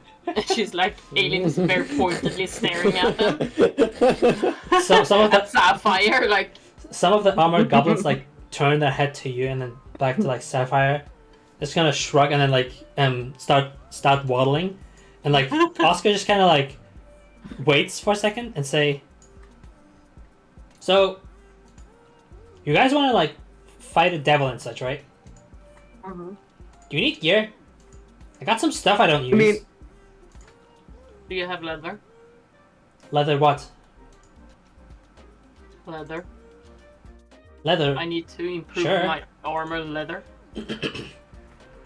She's like, Aileen is very pointedly staring at them. So some of At the Sapphire, like, some of the armored goblins like turn their head to you and then back to like Sapphire. Just kind of shrug and then like start waddling, and like Oscar just kind of like waits for a second and say, "So, you guys want to like fight a devil and such, right? Mm-hmm. Do you need gear? I got some stuff I don't use. mean- do you have leather? Leather what? Leather. Leather. I need to improve Sure. my armor leather.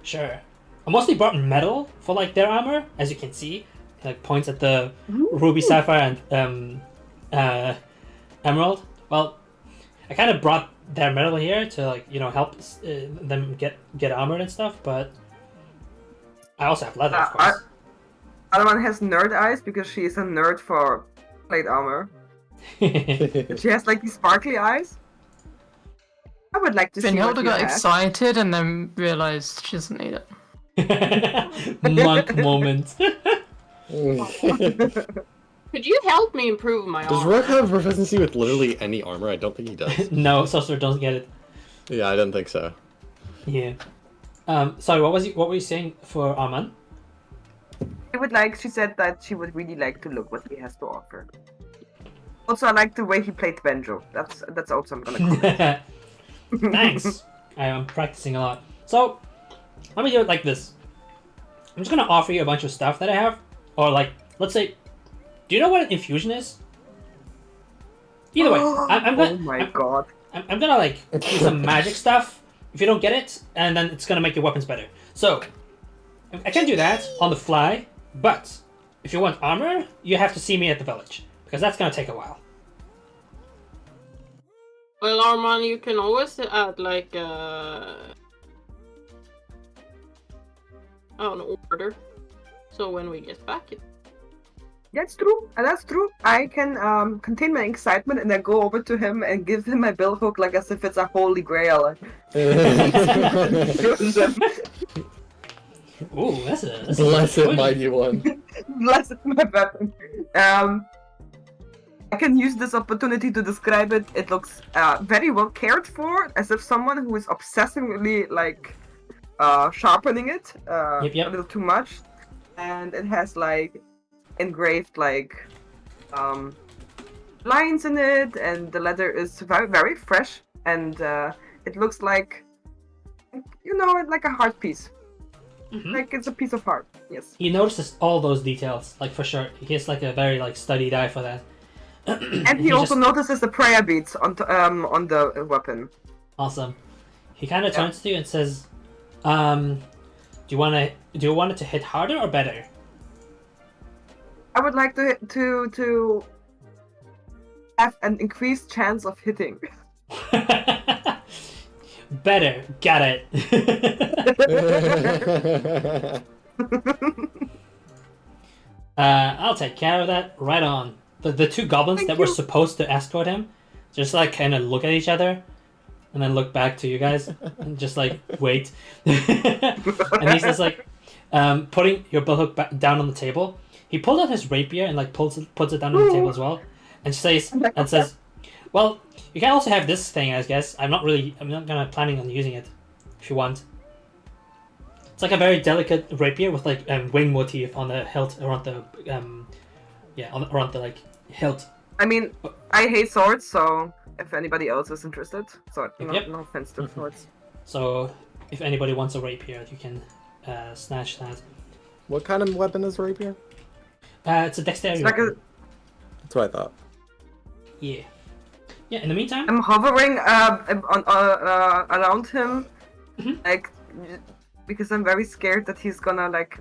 Sure. I mostly brought metal for like their armor, as you can see. He, like points at the ruby, sapphire, and emerald. Well, I kind of brought their metal here to like help them get armored and stuff. But I also have leather, of course. Arman has nerd eyes because she is a nerd for plate armor. She has like these sparkly eyes. I would like to see what Brynhilda you got have. excited and then realised she doesn't need it. Monk moment. Could you help me improve my Does armor? Rook have proficiency with literally any armor? I don't think he does. No, Sorcerer doesn't get it. Yeah, I don't think so. Yeah. Sorry, what were you saying for Arman? She said that she would really like to look what he has to offer. Also, I like the way he played banjo. That's also I'm gonna comment. Thanks. I am practicing a lot. So, let me do it like this. I'm just gonna offer you a bunch of stuff that I have, or like, let's say, do you know what an infusion is? Either way, I'm Oh my god. I'm gonna like do some magic stuff if you don't get it, and then it's gonna make your weapons better. So, I can do that on the fly, but if you want armor, you have to see me at the village, because that's gonna take a while. Well, Arman, you can always add like an order. So when we get back, That's true. That's true. I can contain my excitement and then go over to him and give him my bill hook like as if it's a holy grail. Ooh, that's a Blessed mighty one. Bless my weapon. I can use this opportunity to describe it. It looks very well cared for, as if someone who is obsessively like sharpening it Yep. a little too much, and it has like engraved like lines in it, and the leather is very very fresh, and it looks like like a heart piece. Mhm. Like it's a piece of heart. Yes. He notices all those details, like for sure. He has like a very like studied eye for that. And he also notices the prayer beads on the weapon. Awesome. He kind of turns to you and says, "Do you want it to hit harder or better?" I would like to have an increased chance of hitting. Better. Got it. I'll take care of that. Right on. The two goblins that were supposed to escort him just like kind of look at each other and then look back to you guys and just like wait. And he's just like putting your billhook back down on the table. He pulled out his rapier and like puts it down on the table as well, and says, "Well, you can also have this thing, I guess. I'm not planning on using it. If you want." It's like a very delicate rapier with like wing motif on the hilt around the around the like hilt. I mean, I hate swords, so if anybody else is interested, so no offense to swords. So if anybody wants a rapier, you can snatch that. What kind of weapon is rapier? It's a dexterity. It's like weapon. That's what I thought. Yeah. Yeah. In the meantime, I'm hovering around him, like because I'm very scared that he's gonna like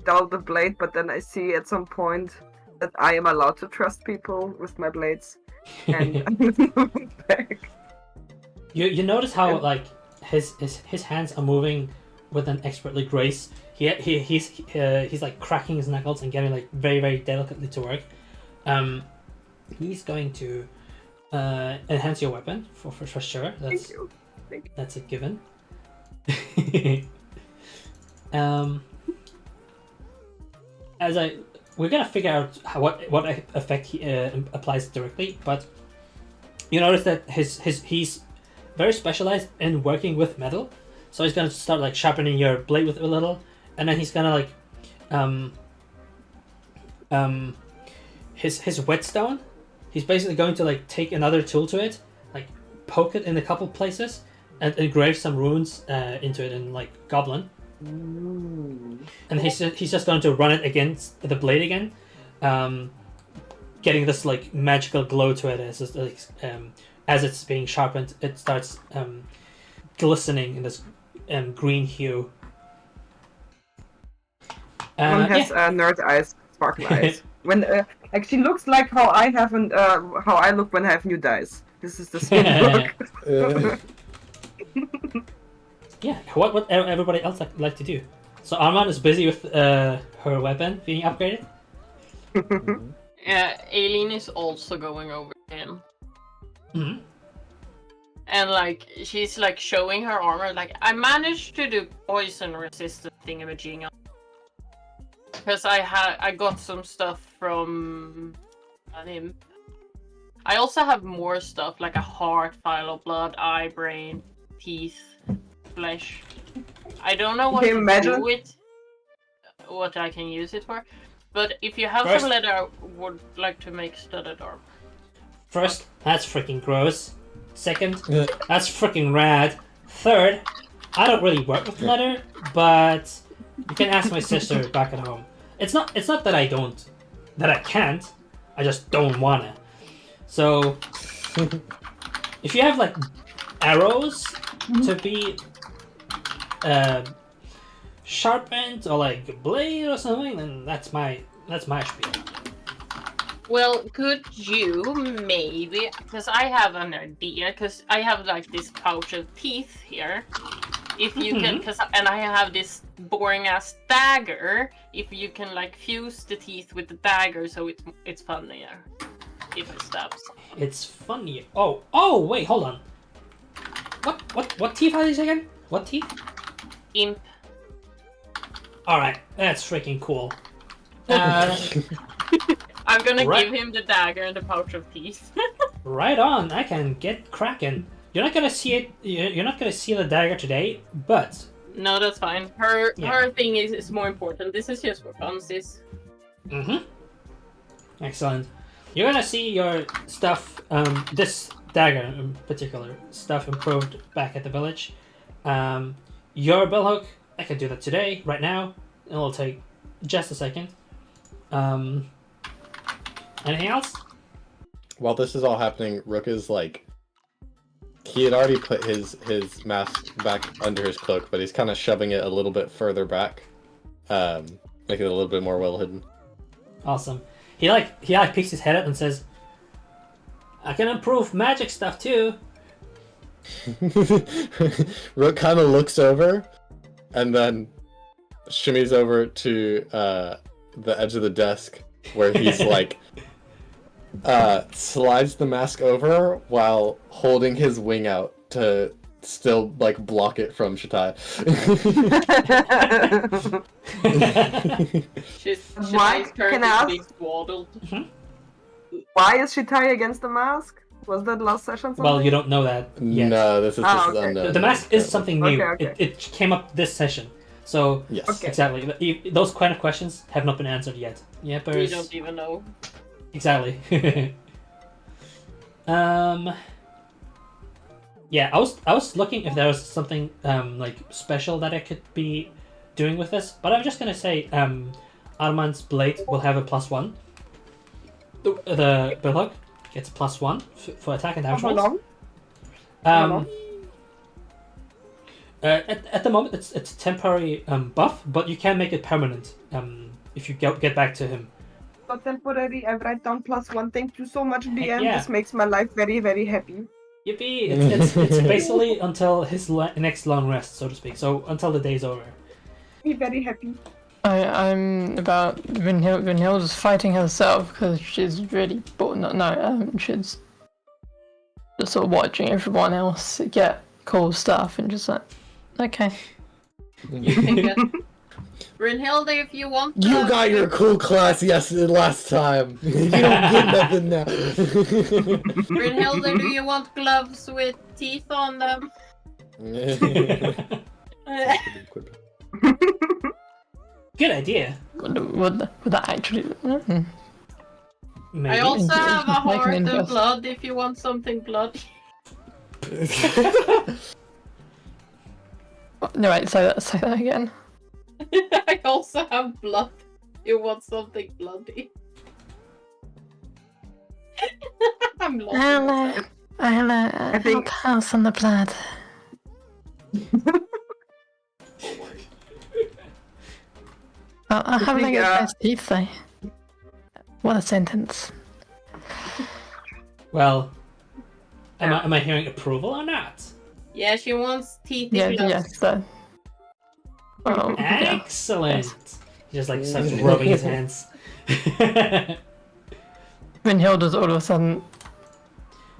dull the blade. But then I see at some point that I am allowed to trust people with my blades, and I'm moving back. you notice how like his hands are moving with an expertly grace. He's like cracking his knuckles and getting like very very delicately to work. He's going to enhance your weapon for sure. Thank you. That's a given. We're gonna figure out what effect he applies directly, but you notice that he's very specialized in working with metal, so he's gonna start like sharpening your blade with a little, and then he's gonna like his whetstone. He's basically going to like take another tool to it, like poke it in a couple places, and engrave some runes into it in like goblin. And he's just going to run it against the blade again, getting this like magical glow to it as it's being sharpened. It starts glistening in this green hue. One has nerd eyes, sparkle eyes. When like she looks like how I have how I look when I have new dice. This is the same look. Yeah, what everybody else like to do? So Arman is busy with her weapon being upgraded. Aileen is also going over to him. Mm-hmm. And like she's like showing her armor. Like I managed to do poison resistant thingamajig because I got some stuff from him. I also have more stuff like a heart, vial of blood, eye, brain, teeth, flesh. I don't know what to do with what I can use it for, but if you have some leather, I would like to make studded armor. First, that's freaking gross. Second, that's freaking rad. Third, I don't really work with leather, but you can ask my sister back at home. It's not that I can't. I just don't wanna. So, if you have like arrows to be sharpened or like a blade or something, then that's my spiel. Well, could you maybe, because I have an idea, because I have like this pouch of teeth here. If you can, and I have this boring ass dagger. If you can like fuse the teeth with the dagger, so it's funnier if it stabs. It's funny. Oh, wait, hold on. What teeth are these again? What teeth? Imp. Alright, that's freaking cool. I'm gonna give him the dagger and the pouch of teeth. Right on, I can get cracking. You're not gonna see it. You're not gonna see the dagger today, but No, that's fine. Her Yeah. her thing is more important. This is just for funsies. Mm-hmm. Excellent. You're gonna see your stuff, this dagger in particular, stuff improved back at the village. Your bellhook, I can do that today, right now. It'll take just a second. Anything else? While this is all happening, Rook is like, he had already put his mask back under his cloak, but he's kind of shoving it a little bit further back, making it a little bit more well hidden. Awesome. He peeks his head up and says, "I can improve magic stuff too." Rook kind of looks over, and then shimmies over to the edge of the desk where he's like, slides the mask over while holding his wing out to still like block it from Shatai. Why? Shitai's turn Can I is ask- being swaddled. Why is Shitai against the mask? Was that last session something? Well, you don't know that yet. No, this is okay. unknown. The mask is something new. Okay. It came up this session. So, Yes. Okay. exactly. Those kind of questions have not been answered yet. Yeah, We but don't even know. exactly. Yeah, I was looking if there was something like special that I could be doing with this, but I'm just gonna say Arman's blade will have a +1. The billhook gets +1 for attack and damage How rolls. long? How long? At the moment, it's a temporary buff, but you can make it permanent if you get back to him. So temporary, I write down +1. Thank you so much, DM. yeah. This makes my life very, very happy. Yippee! It's basically until his next long rest, so to speak. So until the day's over. Be very happy. I'm about Brynhilde's fighting herself because she's really bored. She's just sort of watching everyone else get cool stuff and just like, okay. You can get Brynhilde if you want. You got your cool class last time. You don't get nothing now. Brynhilde, do you want gloves with teeth on them? Good idea. Would that actually? Maybe. I also have a Make an heart of invest. blood if you want something bloody. No, wait. Say that again. I also have blood. You want something bloody? I'm lost. I think- house on the blood. I'll have a think, look at those teeth though. What a sentence. Well, am I hearing approval or not? Yeah, she wants teeth. Yeah, yes. So. Oh, yeah. Excellent. He just like starts rubbing his hands. Brynhilde's all of a sudden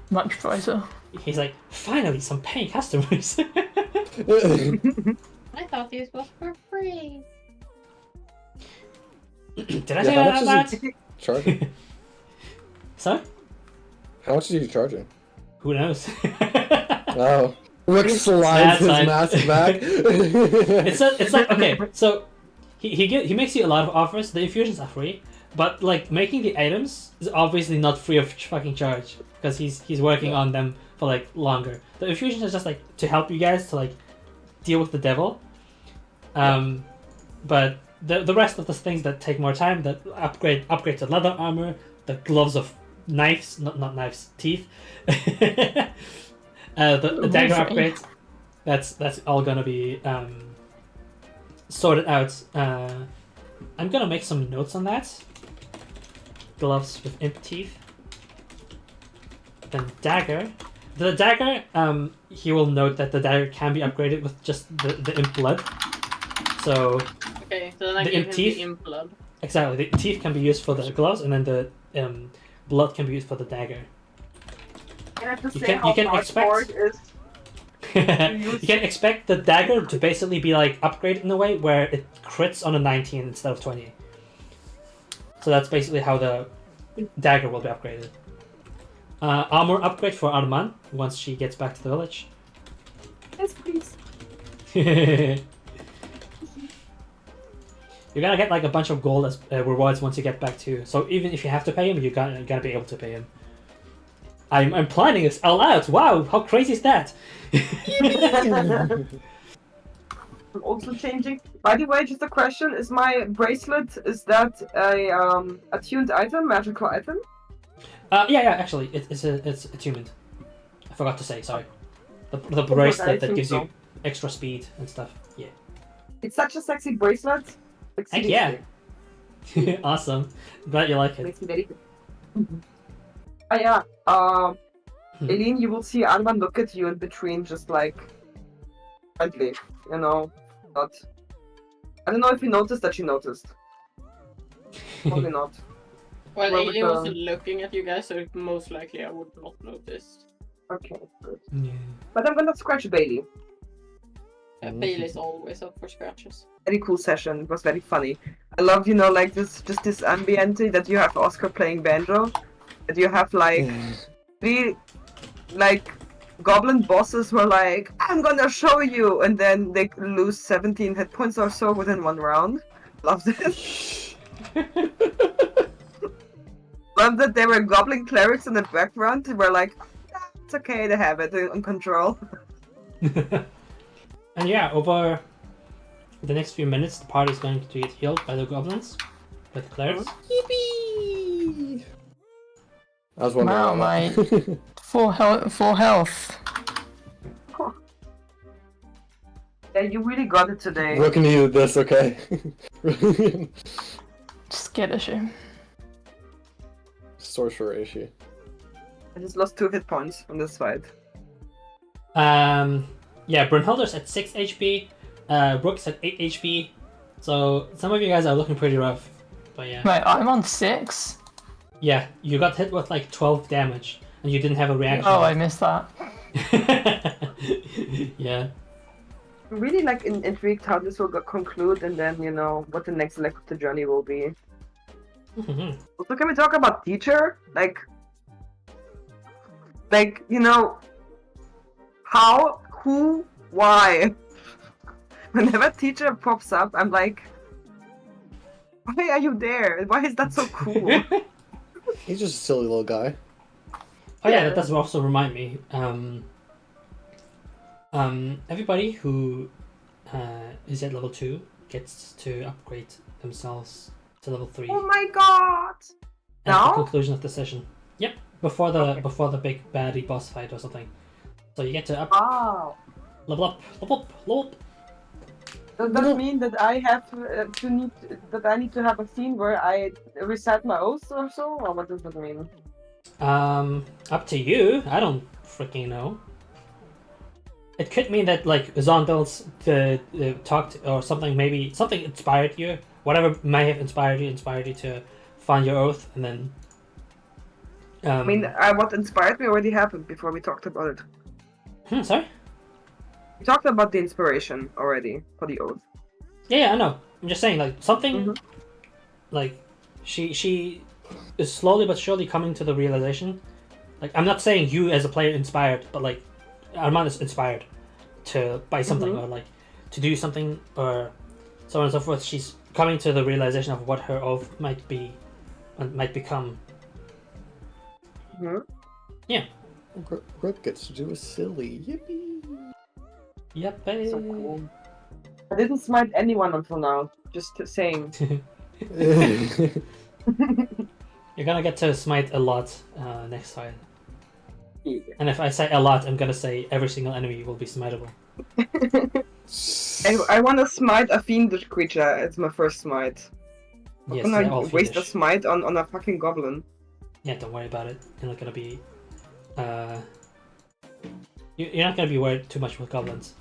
much brighter. He's like, finally, some paying customers. I thought this was for free. Did I Yeah, say how that much out is loud? he charging? Sorry? How much is he charging? Who knows? Oh. Rook slides his That's fine. mask back. It's like okay, so he makes you a lot of offers. The infusions are free, but like making the items is obviously not free of fucking charge because he's working on them for like longer. The infusions is just like to help you guys to like deal with the devil. But the rest of the things that take more time, that upgrade to leather armor, the gloves of knives, not knives, teeth. The dagger upgrade, that's all gonna be sorted out. I'm gonna make some notes on that. Gloves with imp teeth. Then dagger. The dagger, he will note that the dagger can be upgraded with just the imp blood. So Okay, so then I The give imp him teeth? the imp blood. exactly, the teeth can be used for the gloves, and then the blood can be used for the dagger. I have to You say can- how you can hardcore expect- it is. You can expect the dagger to basically be like upgraded in a way where it crits on a 19 instead of 20. So that's basically how the dagger will be upgraded. Armor upgrade for Arman once she gets back to the village. Yes, please. you're gonna get like a bunch of gold as rewards once you get back to. So even if you have to pay him, you're gonna be able to pay him. I'm planning this all out. Wow, how crazy is that? I'm also changing. By the way, just a question: is my bracelet that a attuned item, magical item? Yeah, actually, it's attunement. I forgot to say. Sorry. The bracelet that gives you extra speed and stuff. Yeah. It's such a sexy bracelet. Like, Heck yeah. Awesome. Glad you like it. Makes me very good. Yeah. Eileen, you will see Arman look at you in between, just like friendly, you know. But I don't know if you noticed that she noticed. Probably not. Well, Well, Alien with, was looking at you guys, so most likely I would not notice. Okay, good. Yeah. But I'm gonna scratch Bailey. Bailey's always up for scratches. Very cool session. It was very funny. I love, you know, like this ambiente that you have Oscar playing banjo, that you have like three like goblin bosses were like, I'm gonna show you, and then they lose 17 hit points or so within one round. Love this. Love that there were goblin clerics in the background who were like, it's okay to have it in control. And yeah, over the next few minutes, the party is going to get healed by the goblins, by the clerics. Yippee! I was wondering. Wow, on my that. full health. Yeah, you really got it today. Rook needed this, okay? Scared issue. Sorcerer issue. I just lost 2 hit points on this fight. Yeah, Brunhilde's at 6 HP, Rook's at 8 HP, so some of you guys are looking pretty rough, but yeah. Wait, I'm on 6? Yeah, you got hit with like 12 damage, and you didn't have a reaction. Oh, I missed that. Yeah. I'm really like intrigued how this will conclude, and then, you know, what the next leg of the journey will be. Also, can we talk about teacher? Like, you know, how, who, why? Whenever teacher pops up, I'm like, why are you there? Why is that so cool? He's just a silly little guy. Oh yeah, that does also remind me. Everybody who is at level 2 gets to upgrade themselves to level 3. Oh my god! At Now? the conclusion of the session. Yep, before the big baddie boss fight or something. So you get to Wow. level up. Does that mean that I have I need to have a scene where I recite my oaths or so? Or what does that mean? Up to you. I don't freaking know. It could mean that like Zondels talked or something. Maybe something inspired you. Whatever may have inspired you to find your oath, and then. I mean, what inspired me already happened before we talked about it. Sorry. We talked about the inspiration already for the oath. Yeah, I know. I'm just saying, like something, like she is slowly but surely coming to the realization. Like I'm not saying you as a player inspired, but like Arman is inspired to buy something or like to do something or so on and so forth. She's coming to the realization of what her oath might be and might become. Yeah. Rook gets to do a silly. Yippee! Yep. So cool. I didn't smite anyone until now. Just saying. You're gonna get to smite a lot next time. Yeah. And if I say a lot, I'm gonna say every single enemy will be smiteable. I want to smite a fiendish creature. It's my first smite. Yes, I'm they're gonna all waste a fiendish. smite on a fucking goblin. Yeah, don't worry about it. You're not gonna be. You're not gonna be worried too much with goblins.